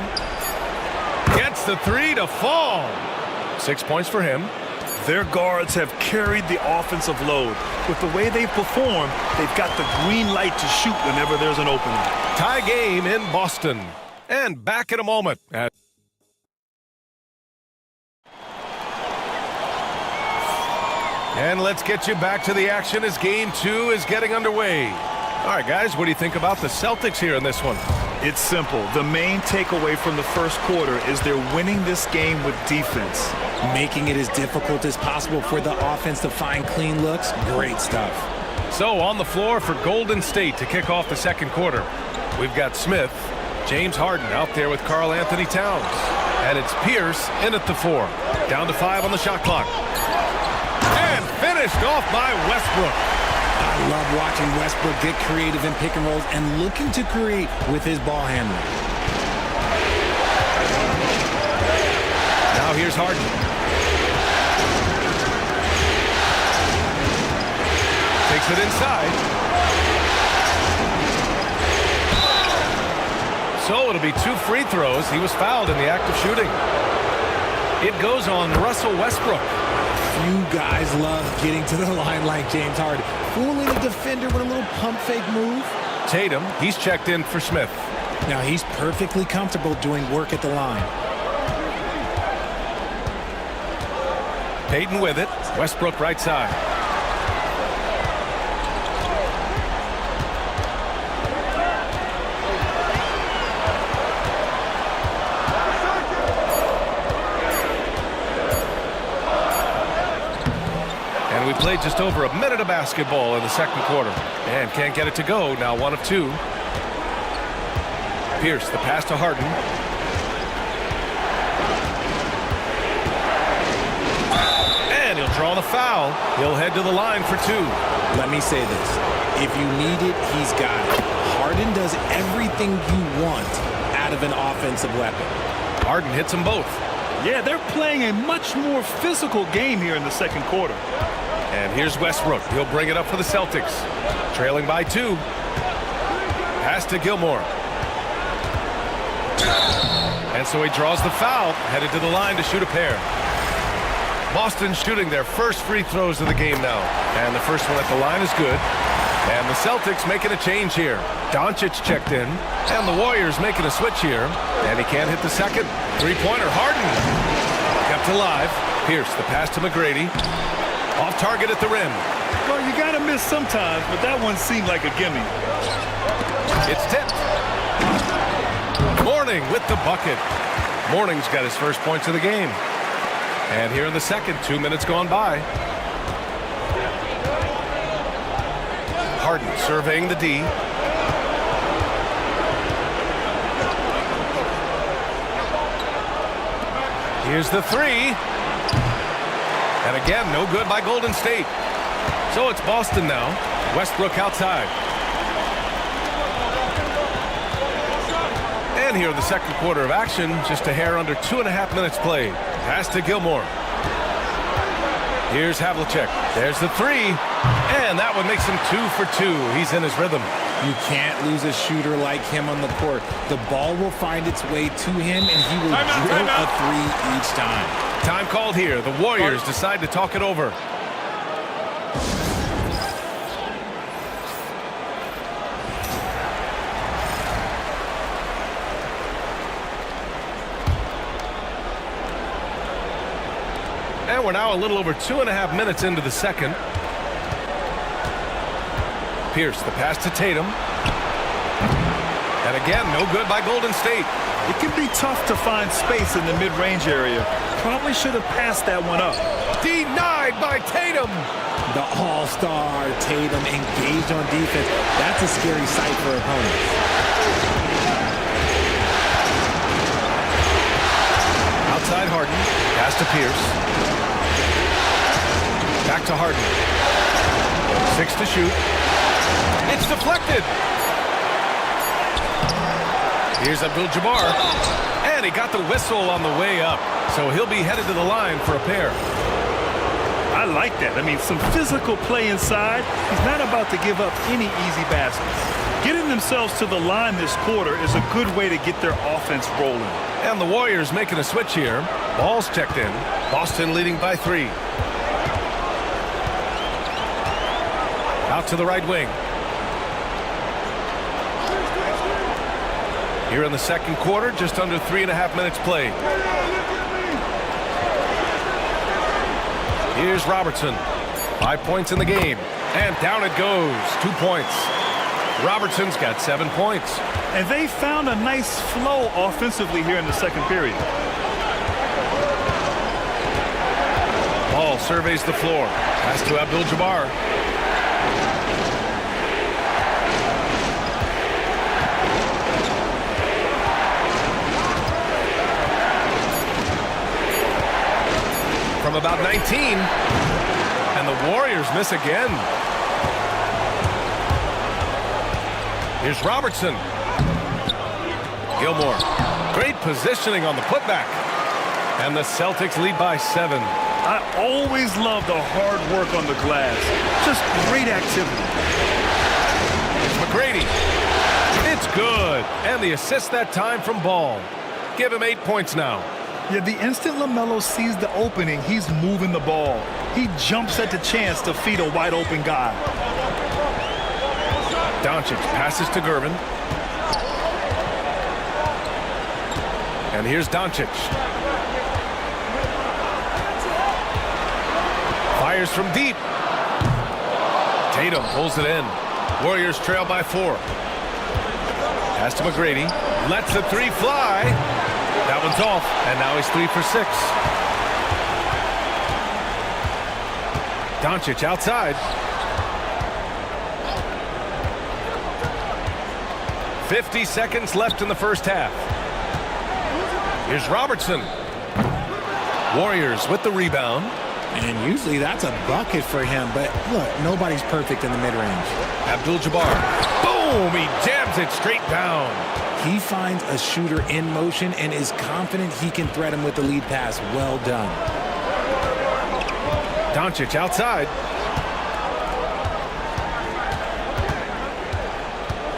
Gets the three to fall. 6 points for him. Their guards have carried the offensive load. With the way they've performed, they've got the green light to shoot whenever there's an opening. Tie game in Boston. And back in a moment. And let's get you back to the action as Game 2 is getting underway. All right, guys, what do you think about the Celtics here in this one? It's simple. The main takeaway from the first quarter is they're winning this game with defense. Making it as difficult as possible for the offense to find clean looks. Great stuff. So on the floor for Golden State to kick off the second quarter, we've got Smith, James Harden out there with Karl Anthony Towns. And it's Pierce in at the 4. Down to 5 on the shot clock. And finished off by Westbrook. I love watching Westbrook get creative in pick and rolls and looking to create with his ball handling. Now here's Harden. Takes it inside. So it'll be 2 free throws. He was fouled in the act of shooting. It goes on Russell Westbrook. Few guys love getting to the line like James Harden. Fooling a defender with a little pump fake move. Tatum, he's checked in for Smith. Now he's perfectly comfortable doing work at the line. Payton with it. Westbrook right side. And we played just over a minute of basketball in the second quarter. And can't get it to go. Now 1 of 2. Pierce, the pass to Harden. And he'll draw the foul. He'll head to the line for 2. Let me say this. If you need it, he's got it. Harden does everything you want out of an offensive weapon. Harden hits them both. Yeah, they're playing a much more physical game here in the second quarter. And here's Westbrook. He'll bring it up for the Celtics. Trailing by 2. Pass to Gilmore. And so he draws the foul, headed to the line to shoot a pair. Boston shooting their first free throws of the game now. And the first one at the line is good. And the Celtics making a change here. Doncic checked in. And the Warriors making a switch here. And he can't hit the second. Three-pointer, Harden. Kept alive. Pierce, the pass to McGrady. Off target at the rim. Well, you got to miss sometimes, but that one seemed like a gimme. It's tipped. Mourning with the bucket. Mourning's got his first points of the game. And here in the second, 2 minutes gone by. Harden surveying the D. Here's the 3. And again, no good by Golden State. So it's Boston now. Westbrook outside. And here in the second quarter of action, just a hair under 2.5 minutes played. Pass to Gilmore. Here's Havlicek. There's the 3. And that one makes him 2 for 2. He's in his rhythm. You can't lose a shooter like him on the court. The ball will find its way to him, and he will drill a 3 each time. Time called here. The Warriors decide to talk it over. And we're now a little over 2.5 minutes into the second. Pierce, the pass to Tatum. And again, no good by Golden State. It can be tough to find space in the mid-range area. Probably should have passed that one up. Denied by Tatum. The all-star Tatum engaged on defense. That's a scary sight for opponents. Outside Harden. Pass to Pierce. Back to Harden. 6 to shoot. It's deflected. Here's Abdul-Jabbar. And he got the whistle on the way up. So he'll be headed to the line for a pair. I like that. I mean, some physical play inside. He's not about to give up any easy baskets. Getting themselves to the line this quarter is a good way to get their offense rolling. And the Warriors making a switch here. Ball's checked in. Boston leading by 3. Out to the right wing. Here in the second quarter, just under 3.5 minutes played. Here's Robertson. 5 points in the game. And down it goes. 2 points. Robertson's got 7 points. And they found a nice flow offensively here in the second period. Ball surveys the floor. Pass to Abdul-Jabbar. From about 19. And the Warriors miss again. Here's Robertson. Gilmore. Great positioning on the putback. And the Celtics lead by 7. I always love the hard work on the glass. Just great activity. It's McGrady. It's good. And the assist that time from Ball. Give him 8 points now. Yeah, the instant LaMelo sees the opening, he's moving the ball. He jumps at the chance to feed a wide open guy. Doncic passes to Gervin. And here's Doncic. Fires from deep. Tatum pulls it in. Warriors trail by 4. Pass to McGrady. Lets the three fly. That one's off, and now he's 3 for 6. Doncic outside. 50 seconds left in the first half. Here's Robertson. Warriors with the rebound. And usually that's a bucket for him, but look, nobody's perfect in the mid-range. Abdul-Jabbar. Boom! He jams it straight down. He finds a shooter in motion and is confident he can threat him with the lead pass. Well done. Doncic outside.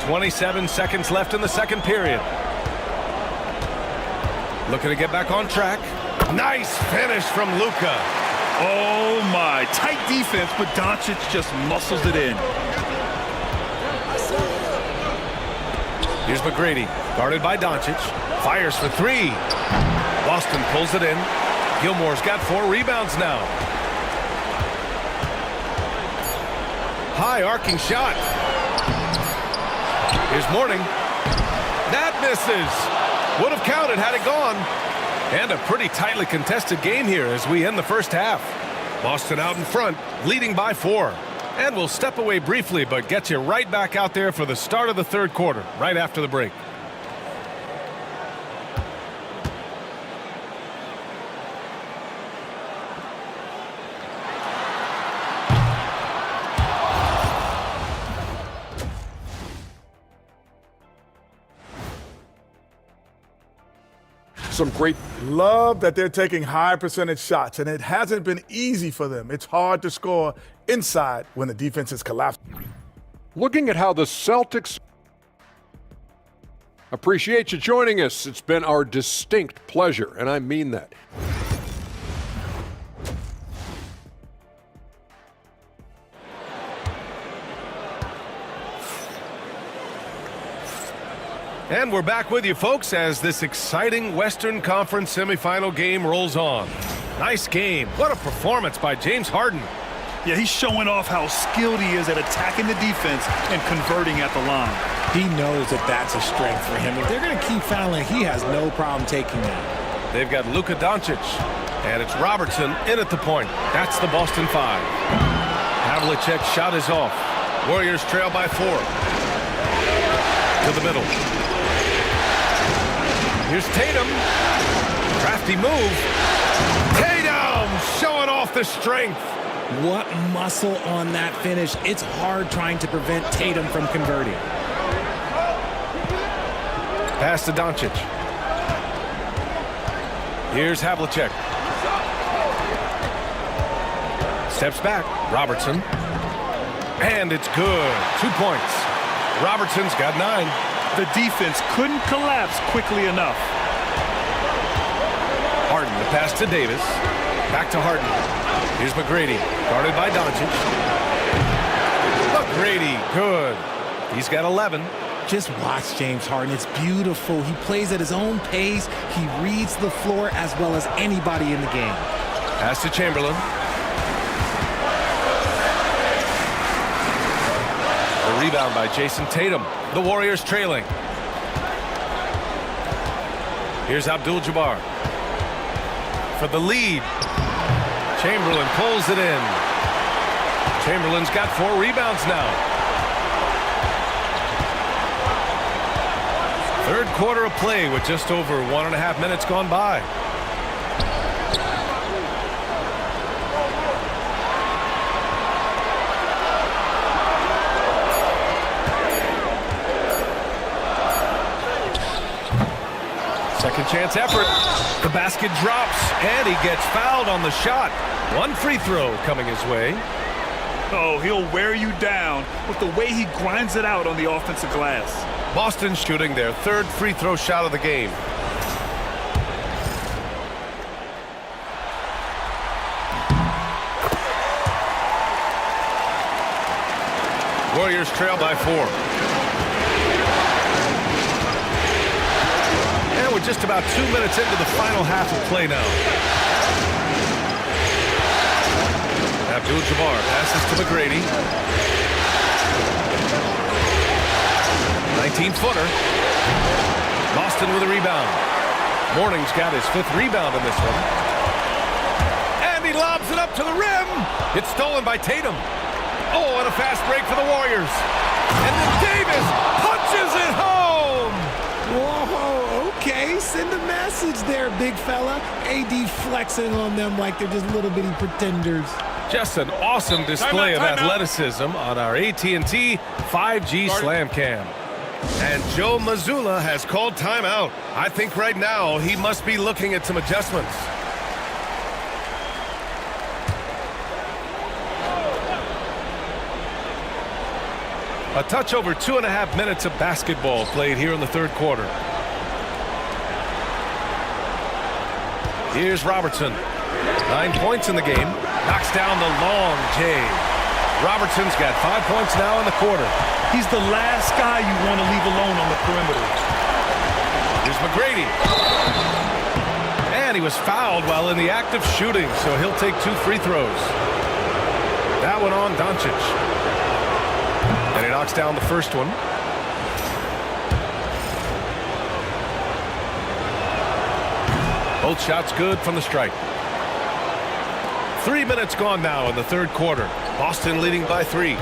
27 seconds left in the second period. Looking to get back on track. Nice finish from Luka. Oh, my. Tight defense, but Doncic just muscles it in. Here's McGrady, guarded by Doncic. Fires for 3. Boston pulls it in. Gilmore's got 4 rebounds now. High arcing shot. Here's Mourning. That misses. Would have counted had it gone. And a pretty tightly contested game here as we end the first half. Boston out in front, leading by 4. And we'll step away briefly, but get you right back out there for the start of the third quarter, right after the break. Some great. Love that they're taking high percentage shots, and it hasn't been easy for them. It's hard to score inside when the defense is collapsing. Looking at how the Celtics. Appreciate you joining us. It's been our distinct pleasure, and I mean that. And we're back with you, folks, as this exciting Western Conference semifinal game rolls on. Nice game. What a performance by James Harden. Yeah, he's showing off how skilled he is at attacking the defense and converting at the line. He knows that that's a strength for him. If they're going to keep fouling, he has no problem taking that. They've got Luka Doncic, and it's Robertson in at the point. That's the Boston 5. Havlicek's shot is off. Warriors trail by 4. To the middle. Here's Tatum. Crafty move. Tatum showing off the strength. What muscle on that finish. It's hard trying to prevent Tatum from converting. Pass to Doncic. Here's Havlicek. Steps back. Robertson. And it's good. 2 points. Robertson's got 9. The defense couldn't collapse quickly enough. Harden, the pass to Davis. Back to Harden. Here's McGrady, guarded by Doncic. McGrady, good. He's got 11. Just watch James Harden. It's beautiful. He plays at his own pace. He reads the floor as well as anybody in the game. Pass to Chamberlain. The rebound by Jason Tatum. The Warriors trailing. Here's Abdul-Jabbar for the lead. Chamberlain pulls it in. Chamberlain's got 4 rebounds now. Third quarter of play with just over 1.5 minutes gone by. Second chance effort. The basket drops, and he gets fouled on the shot. 1 free throw coming his way. Oh, he'll wear you down with the way he grinds it out on the offensive glass. Boston shooting their 3rd free throw shot of the game. Warriors trail by 4. And we're just about 2 minutes into the final half of play now. Abdul-Jabbar passes to McGrady. 19-footer. Boston with a rebound. Mourning's got his 5th rebound in this one. And he lobs it up to the rim. It's stolen by Tatum. Oh, and a fast break for the Warriors. And then Davis punches it home. Whoa, okay. Send a message there, big fella. AD flexing on them like they're just little bitty pretenders. Just an awesome display of athleticism on our AT&T 5G Slam Cam. And Joe Mazzulla has called timeout. I think right now he must be looking at some adjustments. A touch over 2.5 minutes of basketball played here in the third quarter. Here's Robertson. 9 points in the game. Knocks down the long J. Robertson's got 5 points now in the quarter. He's the last guy you want to leave alone on the perimeter. Here's McGrady. And he was fouled while in the act of shooting, so he'll take 2 free throws. That one on Doncic. And he knocks down the first one. Both shots good from the stripe. 3 minutes gone now in the third quarter. Boston leading by 3.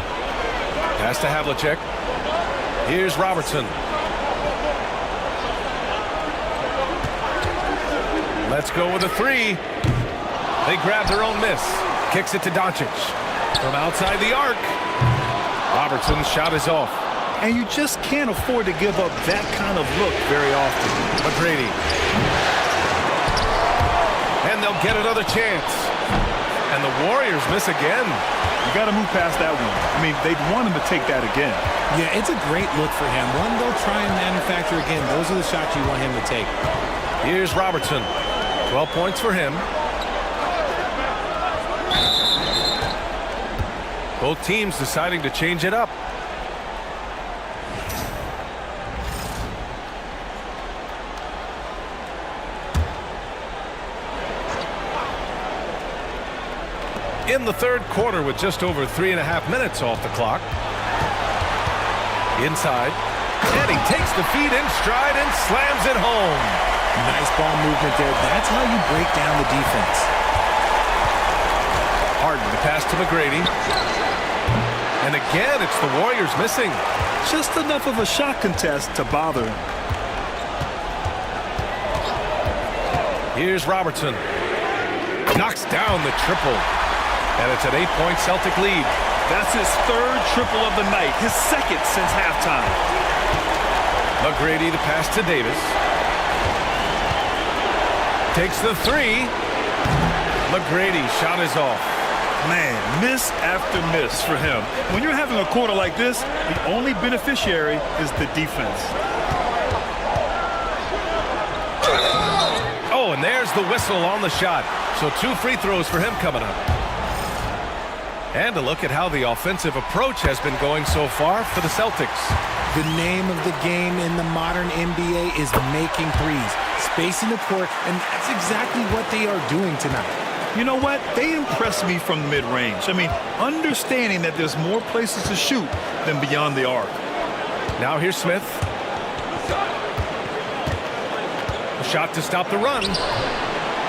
Pass to Havlicek. Here's Robertson. Let's go with a 3. They grab their own miss. Kicks it to Doncic. From outside the arc. Robertson's shot is off. And you just can't afford to give up that kind of look very often. McGrady. And they'll get another chance. And the Warriors miss again. You got to move past that one. I mean, they'd want him to take that again. Yeah, it's a great look for him. One they'll try and manufacture again. Those are the shots you want him to take. Here's Robertson. 12 points for him. Both teams deciding to change it up. In the third quarter with just over 3.5 minutes off the clock. Inside. And he takes the feed in stride and slams it home. Nice ball movement there. That's how you break down the defense. Harden to pass to McGrady. And again, it's the Warriors missing. Just enough of a shot contest to bother him. Here's Robertson. Knocks down the triple. And it's an 8-point Celtic lead. That's his 3rd triple of the night, his 2nd since halftime. McGrady to pass to Davis. Takes the 3. McGrady shot is off. Man, miss after miss for him. When you're having a quarter like this, the only beneficiary is the defense. Oh, and there's the whistle on the shot. So 2 free throws for him coming up. And a look at how the offensive approach has been going so far for the Celtics. The name of the game in the modern NBA is making threes, spacing the court, and that's exactly what they are doing tonight. You know what? They impress me from the mid-range. I mean, understanding that there's more places to shoot than beyond the arc. Now here's Smith. A shot to stop the run.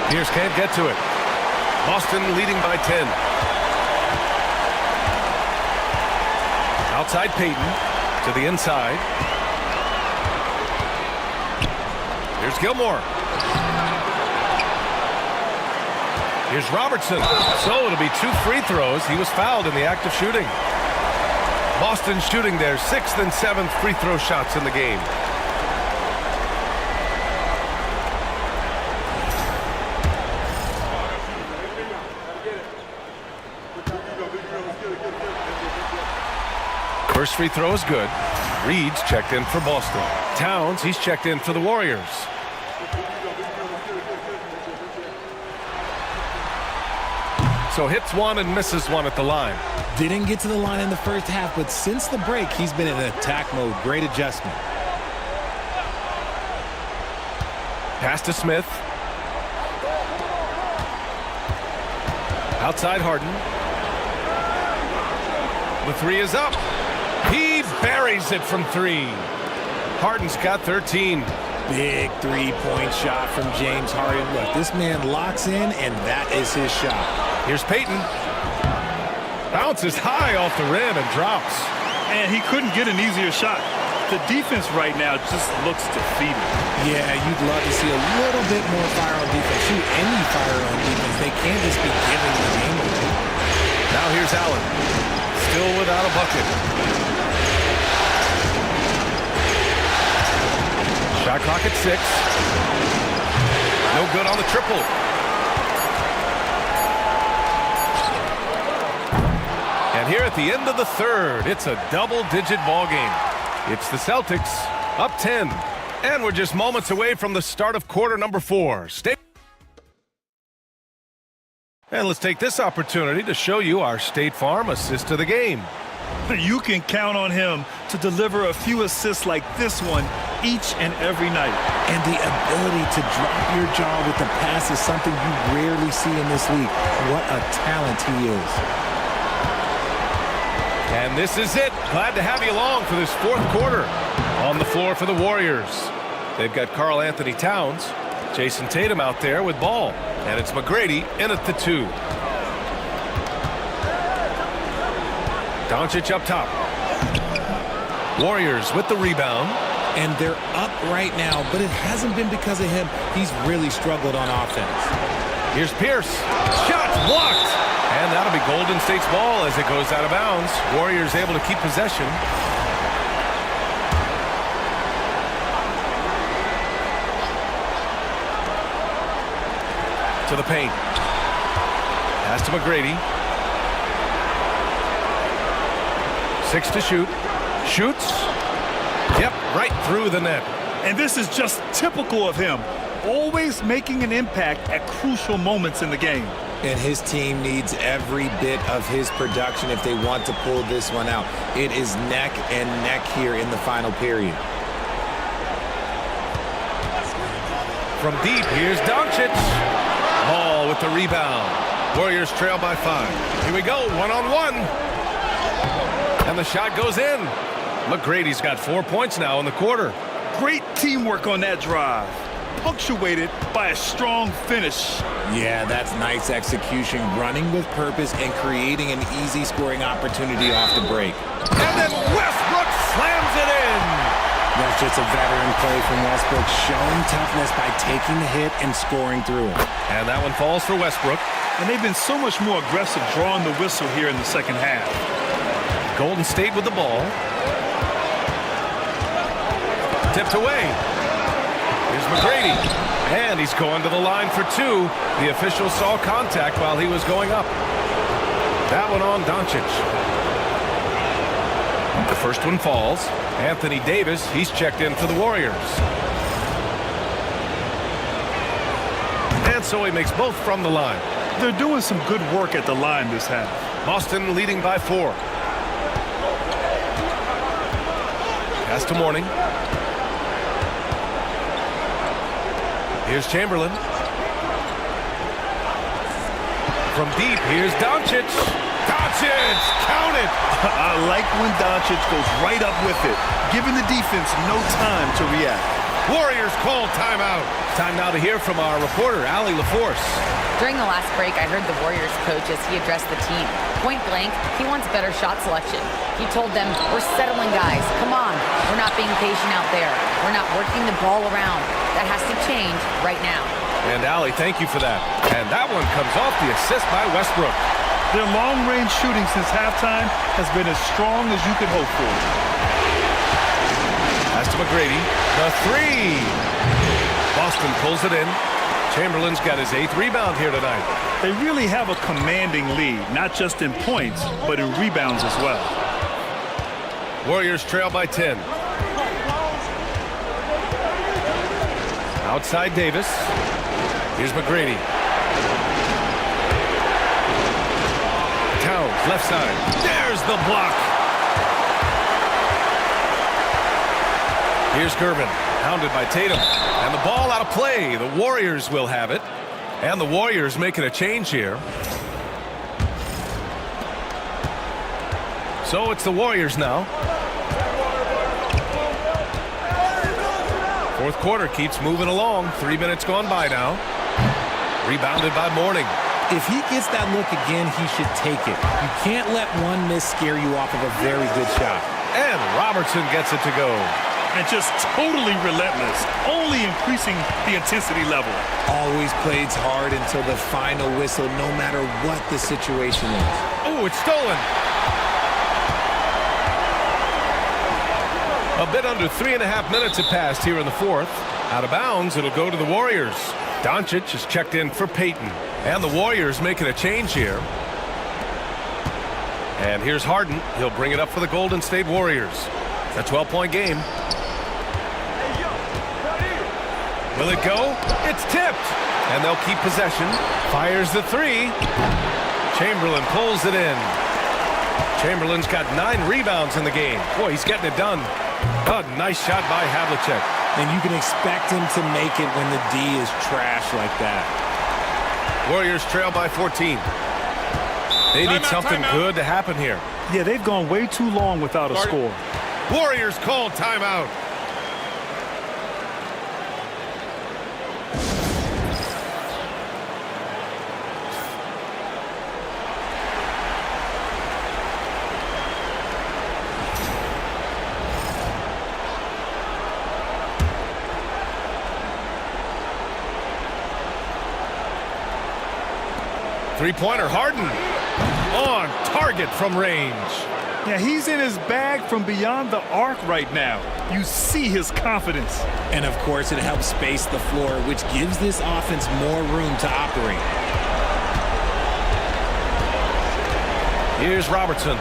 Pierce can't get to it. Boston leading by 10. Outside Payton to the inside. Here's Gilmore. Here's Robertson. So it'll be 2 free throws. He was fouled in the act of shooting. Boston shooting their 6th and 7th free throw shots in the game. First free throw is good. Reed's checked in for Boston. Towns, he's checked in for the Warriors. So hits 1 and misses 1 at the line. Didn't get to the line in the first half, but since the break, he's been in attack mode. Great adjustment. Pass to Smith. Outside Harden. The three is up. He buries it from three. Harden's got 13. Big three-point shot from James Harden. Look, this man locks in, and that is his shot. Here's Payton. Bounces high off the rim and drops. And he couldn't get an easier shot. The defense right now just looks defeated. Yeah, you'd love to see a little bit more fire on defense. Shoot, any fire on defense. They can't just be giving the game away. Now here's Allen. Still without a bucket. Shot clock at 6. No good on the triple. And here at the end of the third, it's a double-digit ball game. It's the Celtics up 10. And we're just moments away from the start of quarter number 4. And let's take this opportunity to show you our State Farm assist to the game. You can count on him to deliver a few assists like this one each and every night. And the ability to drop your jaw with the pass is something you rarely see in this league. What a talent he is. And this is it. Glad to have you along for this fourth quarter. On the floor for the Warriors. They've got Karl Anthony Towns, Jason Tatum out there with ball. And it's McGrady in at the 2. Doncic up top. Warriors with the rebound. And they're up right now, but it hasn't been because of him. He's really struggled on offense. Here's Pierce. Shot blocked. And that'll be Golden State's ball as it goes out of bounds. Warriors able to keep possession. To the paint. Pass to McGrady. 6 to shoot. Shoots. Yep, right through the net. And this is just typical of him. Always making an impact at crucial moments in the game. And his team needs every bit of his production if they want to pull this one out. It is neck and neck here in the final period. From deep, here's Doncic. Ball with the rebound. Warriors trail by 5. Here we go, one-on-one. And the shot goes in. McGrady's got 4 points now in the quarter. Great teamwork on that drive. Punctuated by a strong finish. Yeah, that's nice execution. Running with purpose and creating an easy scoring opportunity off the break. And then Westbrook slams it in. That's just a veteran play from Westbrook, showing toughness by taking the hit and scoring through it. And that one falls for Westbrook. And they've been so much more aggressive drawing the whistle here in the second half. Golden State with the ball. Tipped away. Here's McGrady. And he's going to the line for 2. The official saw contact while he was going up. That one on Doncic. The first one falls. Anthony Davis, he's checked in for the Warriors. And so he makes both from the line. They're doing some good work at the line this half. Boston leading by 4. Pass to Mourning. Here's Chamberlain. From deep, here's Doncic. Doncic, count it. I like when Doncic goes right up with it, giving the defense no time to react. Warriors call timeout. Time now to hear from our reporter, Allie LaForce. During the last break, I heard the Warriors coach as he addressed the team. Point blank, he wants better shot selection. He told them, we're settling guys. Come on. We're not being patient out there. We're not working the ball around. That has to change right now. And Allie, thank you for that. And that one comes off the assist by Westbrook. Their long-range shooting since halftime has been as strong as you could hope for. Pass to McGrady. The 3. Boston pulls it in. Chamberlain's got his 8th rebound here tonight. They really have a commanding lead, not just in points, but in rebounds as well. Warriors trail by 10. Outside Davis. Here's McGrady. Towns, left side. There's the block. Here's Gervin, hounded by Tatum. And the ball out of play. The Warriors will have it. And the Warriors making a change here. So it's the Warriors now. Fourth quarter keeps moving along. 3 minutes gone by now. Rebounded by Mourning. If he gets that look again, he should take it. You can't let one miss scare you off of a very good shot. And Robertson gets it to go. And just totally relentless, only increasing the intensity level. Always plays hard until the final whistle, no matter what the situation is. Oh, it's stolen. A bit under 3.5 minutes have passed here in the fourth. Out of bounds, it'll go to the Warriors. Doncic is checked in for Payton. And the Warriors making a change here. And here's Harden. He'll bring it up for the Golden State Warriors. It's a 12-point game. Will it go? It's tipped. And they'll keep possession. Fires the three. Chamberlain pulls it in. Chamberlain's got 9 rebounds in the game. Boy, he's getting it done. Oh, nice shot by Havlicek. And you can expect him to make it when the D is trash like that. Warriors trail by 14. They need something good to happen here. Yeah, they've gone way too long without a score. Warriors call timeout. Three-pointer, Harden on target from range. Yeah, he's in his bag from beyond the arc right now. You see his confidence. And, of course, it helps space the floor, which gives this offense more room to operate. Here's Robertson.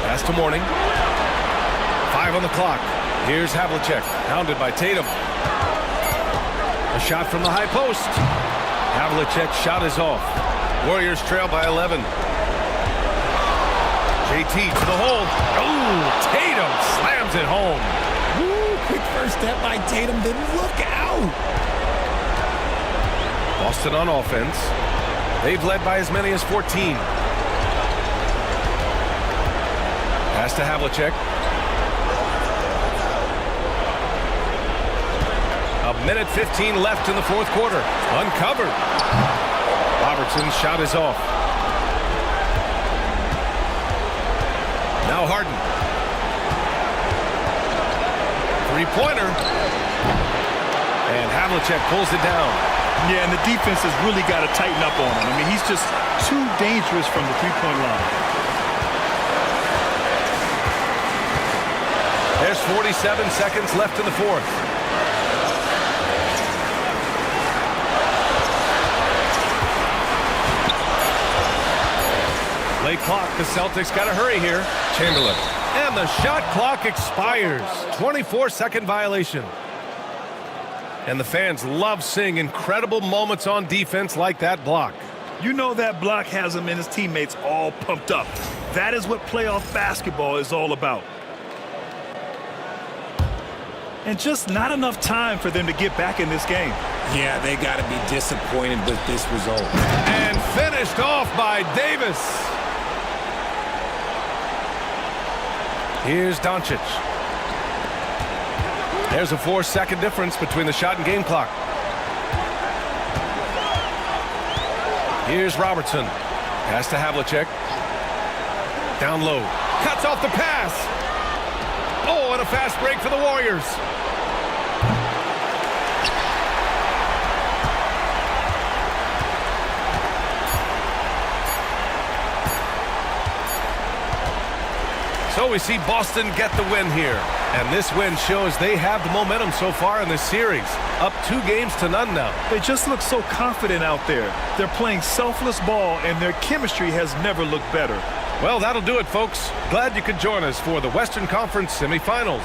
Pass to Mourning. 5 on the clock. Here's Havlicek, hounded by Tatum. A shot from the high post. Havlicek's shot is off. Warriors trail by 11. JT to the hole. Oh, Tatum slams it home. Woo, quick first step by Tatum, then look out. Boston on offense. They've led by as many as 14. Pass to Havlicek. A minute 15 left in the fourth quarter. Uncovered. Robertson's shot is off. Now Harden. Three-pointer. And Havlicek pulls it down. Yeah, and the defense has really got to tighten up on him. I mean, he's just too dangerous from the three-point line. There's 47 seconds left in the fourth. Late clock. The Celtics got to hurry here. Chamberlain. And the shot clock expires. 24-second violation. And the fans love seeing incredible moments on defense like that block. You know that block has him and his teammates all pumped up. That is what playoff basketball is all about. And just not enough time for them to get back in this game. Yeah, they got to be disappointed with this result. And finished off by Davis. Here's Doncic. There's a 4-second difference between the shot and game clock. Here's Robertson. Pass to Havlicek. Down low. Cuts off the pass. Oh, and a fast break for the Warriors. So we see Boston get the win here. And this win shows they have the momentum so far in this series. Up 2 games to none now. They just look so confident out there. They're playing selfless ball, and their chemistry has never looked better. Well, that'll do it, folks. Glad you could join us for the Western Conference semifinals.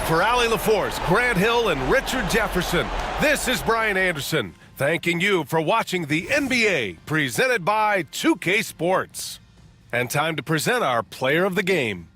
For Allie LaForce, Grant Hill, and Richard Jefferson, this is Brian Anderson, thanking you for watching the NBA, presented by 2K Sports. And time to present our player of the game.